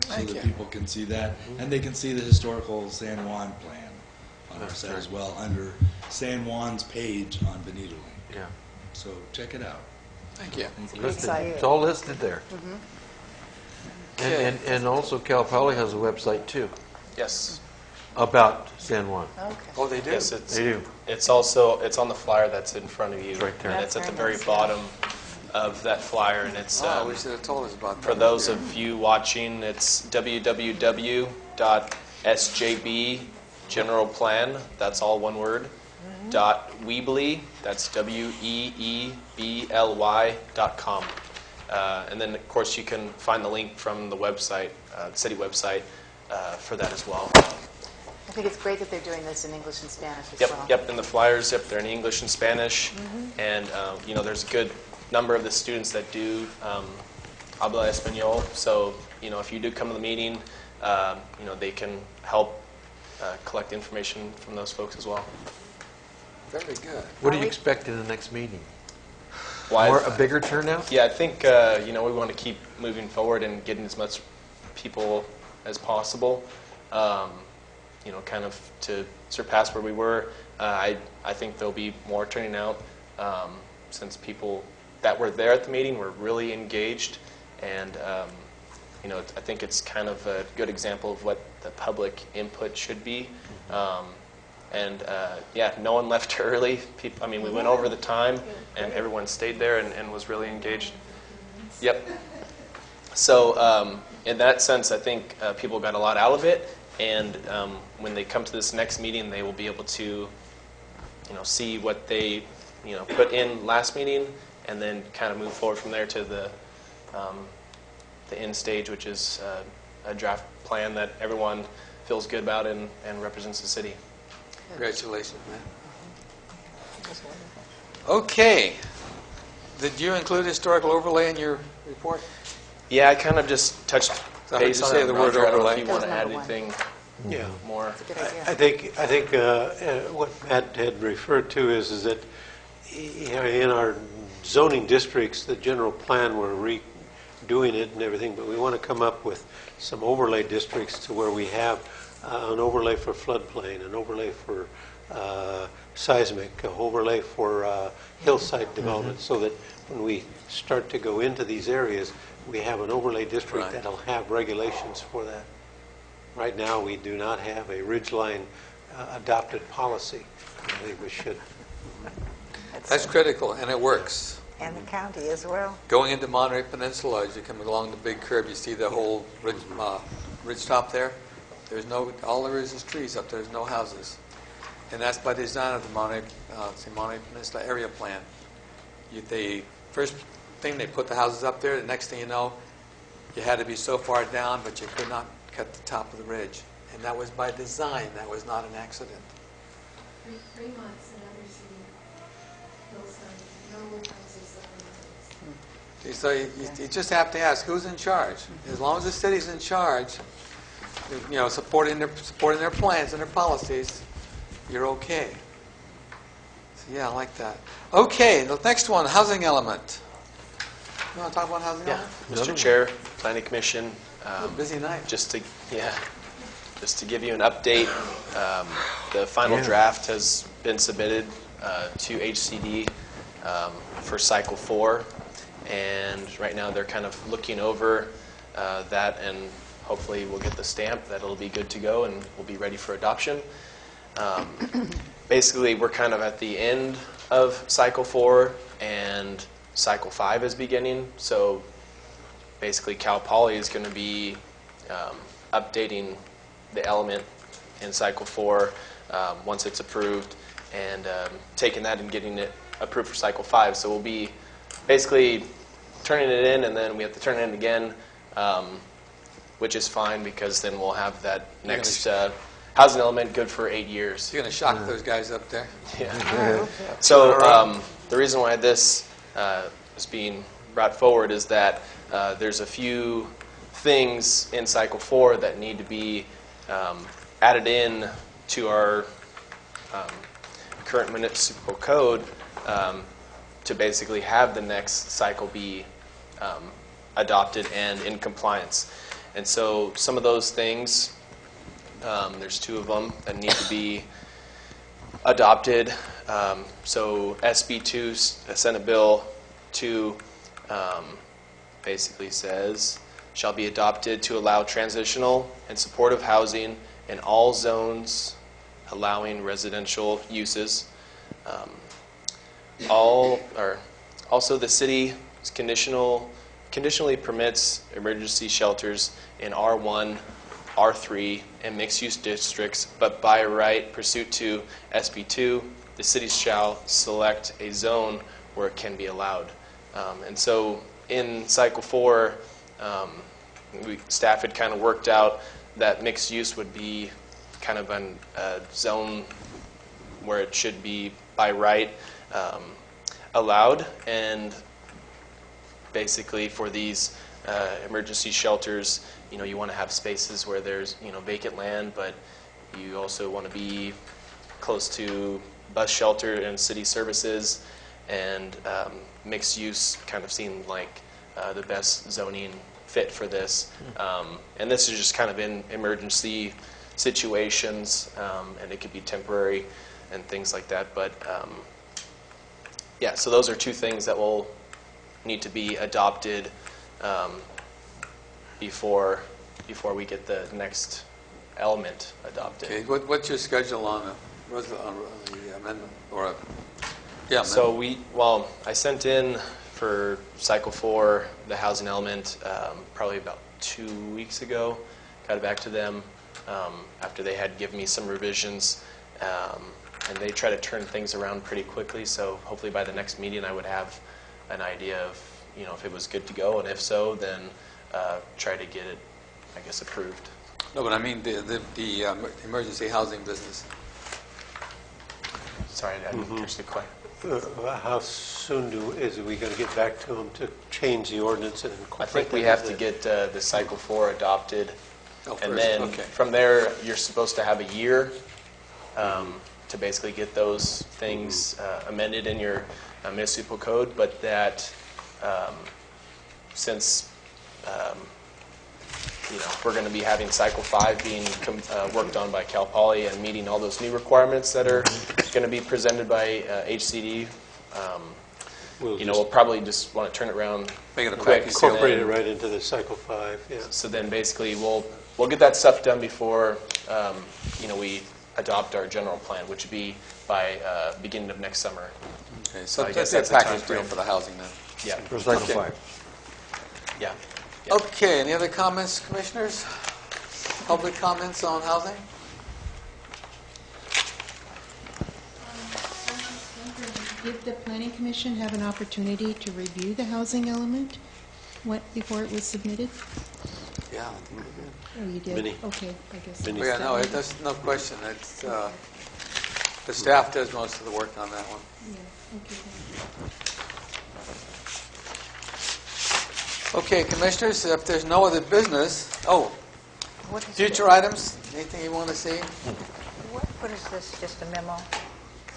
Speaker 20: so that people can see that. And they can see the historical San Juan plan on our site as well, under San Juan's page on Bonito Link.
Speaker 8: Yeah.
Speaker 20: So check it out.
Speaker 1: Thank you.
Speaker 8: It's all listed there. And also Cal Poly has a website too.
Speaker 19: Yes.
Speaker 8: About San Juan.
Speaker 13: Okay.
Speaker 1: Oh, they do?
Speaker 19: Yes,
Speaker 8: They do.
Speaker 19: It's also, it's on the flyer that's in front of you.
Speaker 8: It's right there.
Speaker 19: And it's at the very bottom of that flyer, and it's
Speaker 1: Oh, we should have told us about that.
Speaker 19: for those of you watching, it's www.sjbgeneralplan, that's all one word, .weebly, that's WEEBLY.com. And then, of course, you can find the link from the website, the city website, for that as well.
Speaker 13: I think it's great that they're doing this in English and Spanish as
Speaker 19: Yep,
Speaker 13: well.
Speaker 19: yep, and the flyers, yep, they're in English and Spanish. And, there's a good number of the students that do habla español. So, if you do come to the meeting, they can help collect information from those folks as well.
Speaker 1: Very good.
Speaker 8: What do you expect in the next meeting?
Speaker 19: Why-
Speaker 8: More, a bigger turnout?
Speaker 19: Yeah, I think, we want to keep moving forward and getting as much people as possible, kind of to surpass where we were. I think there'll be more turning out since people that were there at the meeting were really engaged, and I think it's kind of a good example of what the public input should be. No one left early. We went over the time, and everyone stayed there and was really engaged. Yep. So in that sense, I think people got a lot out of it, and when they come to this next meeting, they will be able to, see what they, put in last meeting, and then kind of move forward from there to the end stage, which is a draft plan that everyone feels good about and represents the city.
Speaker 1: Congratulations, man. Okay. Did you include historical overlay in your report?
Speaker 19: Yeah, I kind of just touched
Speaker 1: So how did
Speaker 19: base
Speaker 1: you
Speaker 19: on
Speaker 1: say
Speaker 19: it.
Speaker 1: the
Speaker 19: Roger,
Speaker 1: word
Speaker 19: I don't know
Speaker 1: overlay?
Speaker 19: if you want to
Speaker 13: That
Speaker 19: add
Speaker 13: was
Speaker 19: anything
Speaker 12: Yeah.
Speaker 19: more.
Speaker 12: I think what Matt had referred to is that in our zoning districts, the general plan, we're redoing it and everything, but we want to come up with some overlay districts to where we have an overlay for floodplain, an overlay for seismic, an overlay for hillside development, so that when we start to go into these areas, we have an overlay district that'll have regulations for that. Right now, we do not have a ridgeline adopted policy. I think we should.
Speaker 1: That's critical, and it works.
Speaker 3: And the county as well.
Speaker 1: Going into Monterey Peninsula, as you come along the big curve, you see the whole ridge top there. There's no, all there is trees up there. There's no houses. And that's by design of the Monterey Peninsula Area Plan. The first thing, they put the houses up there. The next thing you know, you had to be so far down, but you could not cut the top of the ridge. And that was by design. That was not an accident.
Speaker 17: 3 months in every city, hillside, no houses up in the hills.
Speaker 1: So you just have to ask, who's in charge? As long as the city's in charge, supporting their plans and their policies, you're okay. So yeah, I like that. Okay, the next one, housing element. You want to talk about housing element?
Speaker 19: Mr. Chair, Planning Commission.
Speaker 1: Busy night.
Speaker 19: Just to give you an update, the final draft has been submitted to HCD for Cycle 4, and right now they're kind of looking over that, and hopefully we'll get the stamp that it'll be good to go and we'll be ready for adoption. Basically, we're kind of at the end of Cycle 4, and Cycle 5 is beginning, so basically Cal Poly is going to be updating the element in Cycle 4 once it's approved, and taking that and getting it approved for Cycle 5. So we'll be basically turning it in, and then we have to turn it in again, which is fine because then we'll have that next housing element good for 8 years.
Speaker 1: You're going to shock those guys up there.
Speaker 19: Yeah. So the reason why this is being brought forward is that there's a few things in Cycle 4 that need to be added in to our current municipal code to basically have the next cycle be adopted and in compliance. And so some of those things, there's 2 of them that need to be adopted. So SB 2, Senate Bill 2, basically says, shall be adopted to allow transitional and supportive housing in all zones allowing residential uses. Also, the city conditionally permits emergency shelters in R1, R3, and mixed-use districts, but by right pursuant to SB 2, the city shall select a zone where it can be allowed. And so in Cycle 4, staff had kind of worked out that mixed use would be kind of a zone where it should be by right allowed, and basically for these emergency shelters, you want to have spaces where there's vacant land, but you also want to be close to bus shelter and city services, and mixed use kind of seemed like the best zoning fit for this. And this is just kind of in emergency situations, and it could be temporary and things like that. But yeah, so those are 2 things that will need to be adopted before we get the next element adopted.
Speaker 1: Okay, what's your schedule on the amendment?
Speaker 19: So I sent in for Cycle 4 the housing element probably about 2 weeks ago. Got it back to them after they had given me some revisions, and they try to turn things around pretty quickly. So hopefully by the next meeting I would have an idea of if it was good to go, and if so, then try to get it, I guess, approved.
Speaker 1: No, but I mean the emergency housing business.
Speaker 19: Sorry, I didn't catch the question.
Speaker 12: How soon is we going to get back to them to change the ordinance and incorporate?
Speaker 19: I think we have to get the Cycle 4 adopted, and
Speaker 1: first,
Speaker 19: then
Speaker 1: okay.
Speaker 19: from there you're supposed to have a year to basically get those things amended in your municipal code. But that since we're going to be having Cycle 5 being worked on by Cal Poly and meeting all those new requirements that are going to be presented by HCD, we'll probably just want to turn it around,
Speaker 1: make it a
Speaker 19: quick,
Speaker 12: incorporate it right into the Cycle 5. Yeah.
Speaker 19: So then basically we'll get that stuff done before we adopt our general plan, which would be by beginning of next summer.
Speaker 1: Okay, so
Speaker 19: I guess
Speaker 1: that's a
Speaker 19: that's the
Speaker 1: package deal
Speaker 19: timeframe.
Speaker 1: for the housing then.
Speaker 19: Yeah.
Speaker 8: For Cycle
Speaker 1: Okay.
Speaker 8: 5.
Speaker 19: Yeah.
Speaker 1: Okay, any other comments, commissioners? Public comments on housing?
Speaker 9: did the Planning Commission have an opportunity to review the housing element before it was submitted?
Speaker 1: Yeah.
Speaker 9: Oh, you did?
Speaker 8: Many.
Speaker 9: Okay, I guess.
Speaker 8: Many.
Speaker 1: Yeah, no, there's no question. It's, the staff does most of the work on that one.
Speaker 9: Yeah, okay.
Speaker 1: Okay, Commissioners, if there's no other business,
Speaker 3: What is
Speaker 1: future items, anything you want to see?
Speaker 3: What is this, just a memo?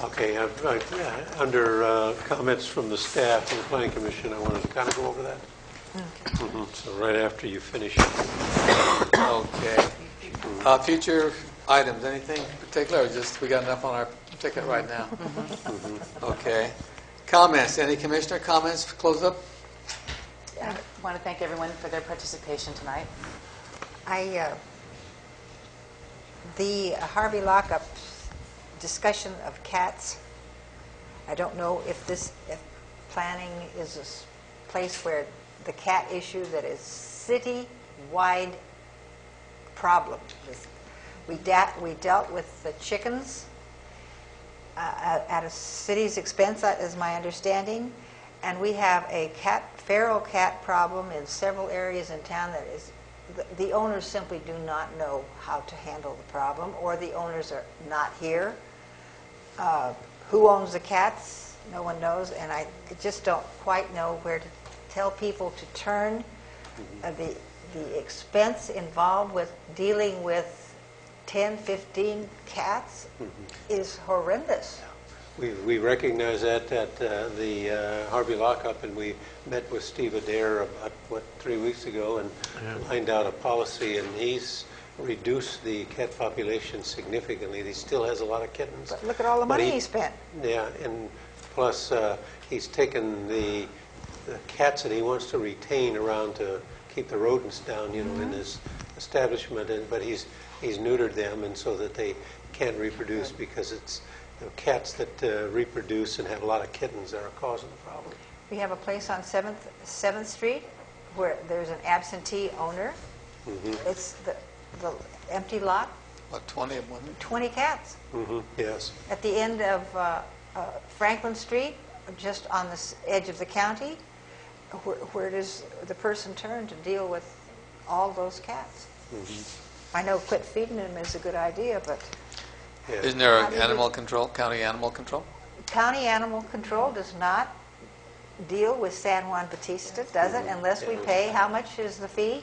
Speaker 8: Okay, under comments from the staff and the Planning Commission, I wanted to kind of go over that. So right after you finish.
Speaker 1: Okay. Future items, anything particular, or just we got enough on our ticket right now? Okay. Comments, any Commissioner comments, close up?
Speaker 13: I want to thank everyone for their participation tonight.
Speaker 3: The Harvey lockup discussion of cats, I don't know if planning is a place where the cat issue that is city-wide problem. We dealt with the chickens at a city's expense, is my understanding, and we have a feral cat problem in several areas in town that is, the owners simply do not know how to handle the problem, or the owners are not here. Who owns the cats? No one knows, and I just don't quite know where to tell people to turn. The expense involved with dealing with 10, 15 cats is horrendous.
Speaker 12: We recognize that at the Harvey lockup, and we met with Steve Adair about, 3 weeks ago and lined out a policy, and he's reduced the cat population significantly. He still has a lot of kittens.
Speaker 3: But look at all the money he spent.
Speaker 12: Yeah, and plus he's taken the cats that he wants to retain around to keep the rodents down, in his establishment, but he's neutered them, and so that they can't reproduce, because it's cats that reproduce and have a lot of kittens that are causing the problem.
Speaker 3: We have a place on 7th Street where there's an absentee owner. It's the empty lot.
Speaker 1: About 20 of them.
Speaker 3: 20 cats.
Speaker 12: Yes.
Speaker 3: At the end of Franklin Street, just on the edge of the county, where does the person turn to deal with all those cats? I know quit feeding them is a good idea, but...
Speaker 1: Isn't there animal control, county animal control?
Speaker 3: County animal control does not deal with San Juan Bautista, does it? Unless we pay, how much is the fee?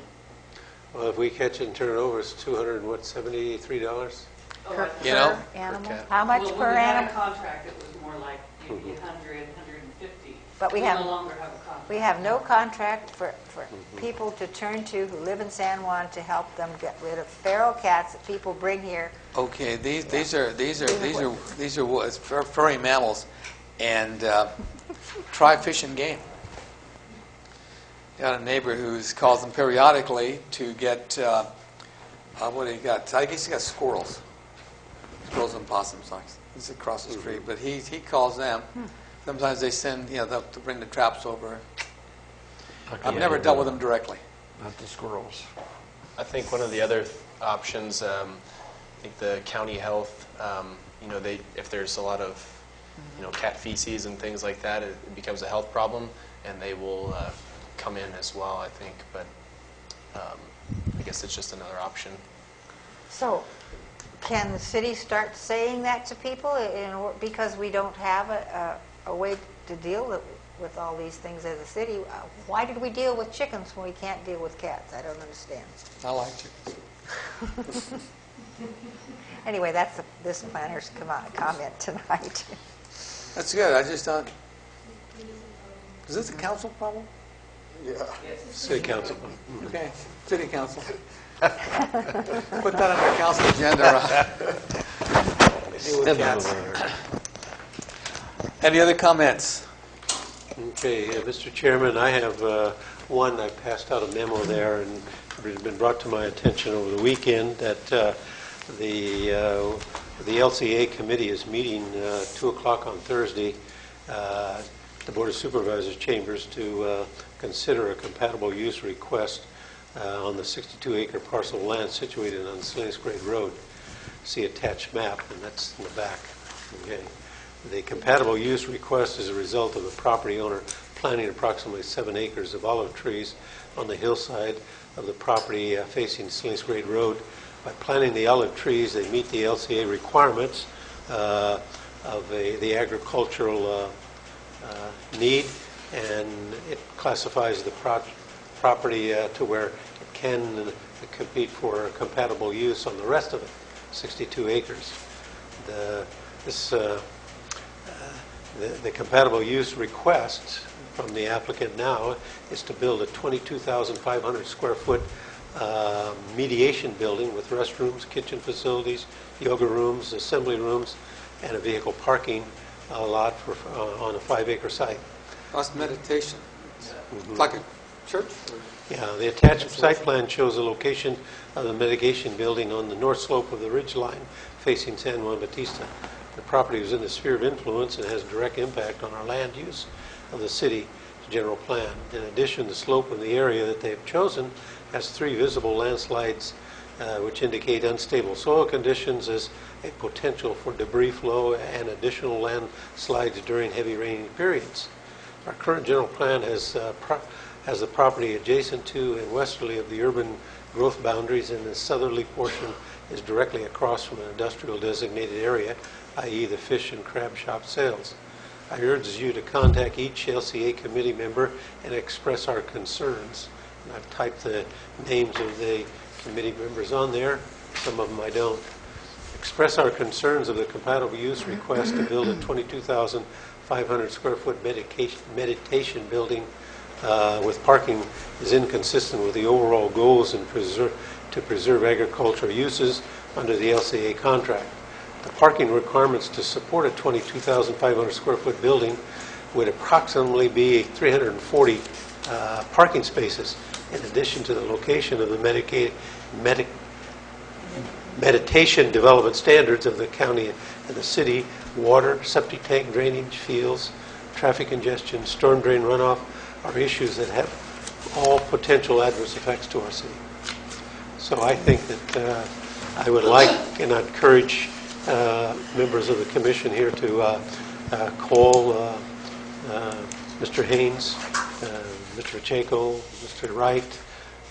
Speaker 12: Well, if we catch it and turn it over, it's $273
Speaker 3: per
Speaker 1: know?
Speaker 3: animal.
Speaker 1: Okay.
Speaker 3: How much per
Speaker 2: When we had a
Speaker 3: animal?
Speaker 2: contract, it was more like maybe 100, 150.
Speaker 3: But we
Speaker 2: no
Speaker 3: have
Speaker 2: longer have a contract.
Speaker 3: We have no contract for people to turn to who live in San Juan to help them get rid of feral cats that people bring here.
Speaker 1: Okay, these are it's furry mammals, and try Fish and Game. Got a neighbor who calls them periodically to get what do you got? I guess he got squirrels and possums. He's across the street, but he calls them. Sometimes they send, they'll bring the traps over. I've never dealt with them directly.
Speaker 8: Not the squirrels.
Speaker 19: I think one of the other options, I think the county health, if there's a lot of, cat feces and things like that, it becomes a health problem, and they will come in as well, I think. But I guess it's just another option.
Speaker 3: So, can the city start saying that to people because we don't have a way to deal with all these things as a city? Why did we deal with chickens when we can't deal with cats? I don't understand.
Speaker 1: I like chickens.
Speaker 3: Anyway, that's this planner's comment tonight.
Speaker 1: That's good. I just thought, is this a council problem?
Speaker 6: Yeah.
Speaker 12: City council.
Speaker 1: Okay, city council. Put that on our council agenda. Deal with cats. Any other comments?
Speaker 12: Okay, Mr. Chairman, I have one. I passed out a memo there, and it has been brought to my attention over the weekend that the LCA committee is meeting 2 o'clock on Thursday, the Board of Supervisors chambers, to consider a compatible use request on the 62-acre parcel of land situated on Slings Grade Road. See attached map, and that's in the back. Okay. The compatible use request is a result of the property owner planting approximately 7 acres of olive trees on the hillside of the property facing Slings Grade Road. By planting the olive trees, they meet the LCA requirements of the agricultural need, and it classifies the property to where it can compete for compatible use on the rest of it, 62 acres. The compatible use request from the applicant now is to build a 22,500 square foot mediation building with restrooms, kitchen facilities, yoga rooms, assembly rooms, and a vehicle parking lot on a 5-acre site.
Speaker 1: That's meditation. Like a church?
Speaker 12: Yeah, the attached site plan shows the location of the mitigation building on the north slope of the ridge line facing San Juan Bautista. The property is in the sphere of influence and has direct impact on our land use of the city general plan. In addition, the slope of the area that they've chosen has 3 visible landslides which indicate unstable soil conditions as a potential for debris flow and additional landslides during heavy raining periods. Our current general plan has the property adjacent to and westerly of the urban growth boundaries, and the southerly portion is directly across from an industrial designated area, i.e. the fish and crab shop sales. I urge you to contact each LCA committee member and express our concerns. And I've typed the names of the committee members on there. Some of them I don't. Express our concerns of the compatible use request to build a 22,500 square foot meditation building with parking is inconsistent with the overall goals and to preserve agricultural uses under the LCA contract. The parking requirements to support a 22,500 square foot building would approximately be 340 parking spaces, in addition to the location of the meditation development standards of the county and the city. Water, septic tank drainage, fields, traffic congestion, storm drain runoff are issues that have all potential adverse effects to our city. So I think that I would like and I encourage members of the commission here to call Mr. Haynes, Mr. Pacheco, Mr. Wright,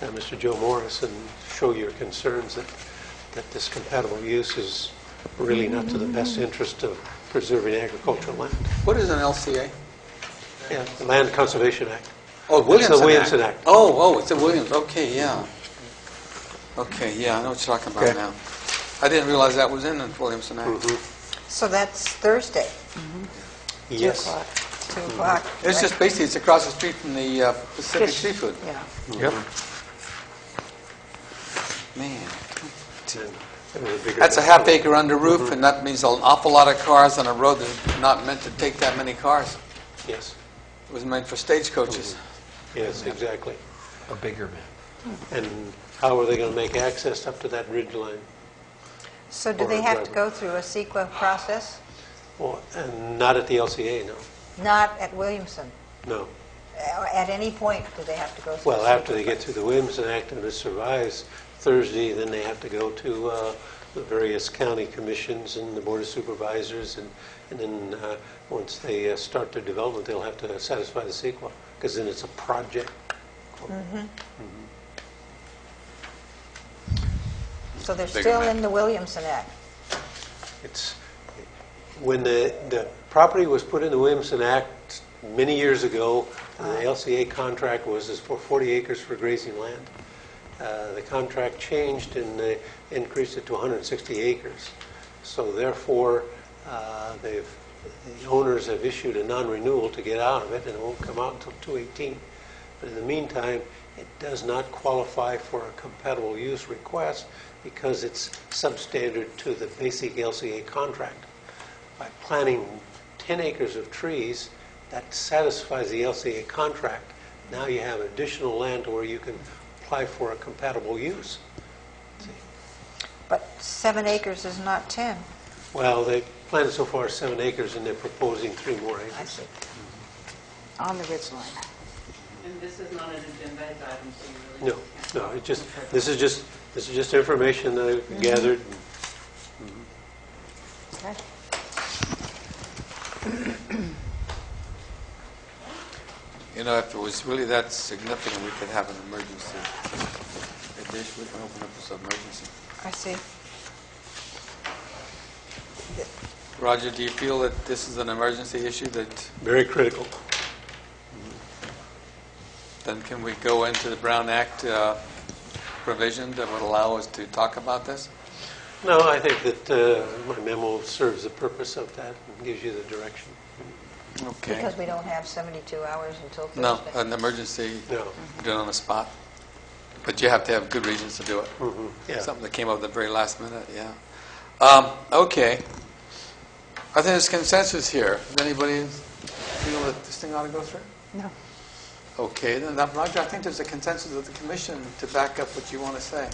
Speaker 12: and Mr. Joe Morris, and show your concerns that this compatible use is really not to the best interest of preserving agricultural land.
Speaker 1: What is an LCA?
Speaker 12: Yeah, the Land Conservation Act.
Speaker 1: Oh, Williamson
Speaker 12: It's the Williamson Act.
Speaker 1: Oh, it's a Williams. Okay, yeah. Okay, yeah, I know what you're talking about now. I didn't realize that was in the Williamson Act.
Speaker 3: So that's Thursday.
Speaker 12: Yes.
Speaker 3: 2 o'clock.
Speaker 1: It's just basically, it's across the street from the Pacific
Speaker 3: Fish.
Speaker 1: Seafood.
Speaker 3: Yeah.
Speaker 1: Yep. Man. That's a half acre under roof, and that means an awful lot of cars on a road that's not meant to take that many cars.
Speaker 12: Yes.
Speaker 1: It was meant for stagecoaches.
Speaker 12: Yes, exactly.
Speaker 8: A bigger map.
Speaker 12: And how are they going to make access up to that ridge line?
Speaker 3: So do they have to go through a CEQA process?
Speaker 12: Well, and not at the LCA, no.
Speaker 3: Not at Williamson?
Speaker 12: No.
Speaker 3: At any point do they have to go through
Speaker 12: Well,
Speaker 3: a
Speaker 12: after
Speaker 3: CEQA
Speaker 12: they get through the Williamson Act and it survives Thursday, then they have to go to the various county commissions and the Board of Supervisors, and then once they start their development, they'll have to satisfy the CEQA, because then it's a project.
Speaker 3: So they're still in the Williamson Act?
Speaker 12: It's when the property was put in the Williamson Act many years ago, the LCA contract was for 40 acres for grazing land. The contract changed and they increased it to 160 acres. So therefore, the owners have issued a non-renewal to get out of it, and it won't come out until 2018. But in the meantime, it does not qualify for a compatible use request because it's substandard to the basic LCA contract. By planting 10 acres of trees, that satisfies the LCA contract. Now you have additional land where you can apply for a compatible use.
Speaker 3: But 7 acres is not 10.
Speaker 12: Well, they planted so far 7 acres, and they're proposing 3 more acres.
Speaker 3: I see. On the ridge line.
Speaker 2: And this is not an agenda item, so you really
Speaker 12: No, it just this is just information that I've gathered.
Speaker 3: Okay.
Speaker 1: You know, if it was really that significant, we could have an emergency edition. We can open up this emergency.
Speaker 3: I see.
Speaker 1: Roger, do you feel that this is an emergency issue that...
Speaker 12: Very critical.
Speaker 1: Then can we go into the Brown Act provision that would allow us to talk about this?
Speaker 12: No, I think that my memo serves the purpose of that and gives you the direction.
Speaker 1: Okay.
Speaker 3: Because we don't have 72 hours until Thursday.
Speaker 1: No, an emergency, do it on the spot. But you have to have good reasons to do it.
Speaker 12: Yeah.
Speaker 1: Something that came up at the very last minute, yeah. Okay. I think there's consensus here. Does anybody feel that this thing ought to go through?
Speaker 3: No.
Speaker 1: Okay, then, Roger, I think there's a consensus of the commission to back up what you want to say.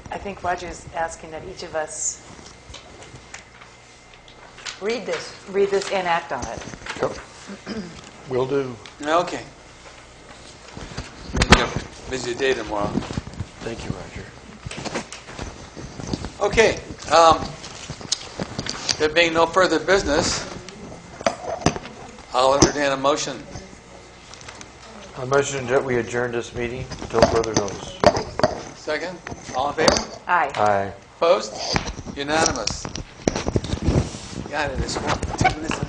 Speaker 13: I think Roger's asking that each of us
Speaker 3: read this
Speaker 13: and act on it.
Speaker 8: Will do.
Speaker 1: Okay. You have a busy day tomorrow.
Speaker 8: Thank you, Roger.
Speaker 1: Okay. There being no further business, I'll entertain a motion.
Speaker 8: I motion that we adjourn this meeting until further notice.
Speaker 1: Second? All in favor?
Speaker 13: Aye.
Speaker 8: Aye.
Speaker 1: Opposed? Unanimous. Got it. It's 2 minutes.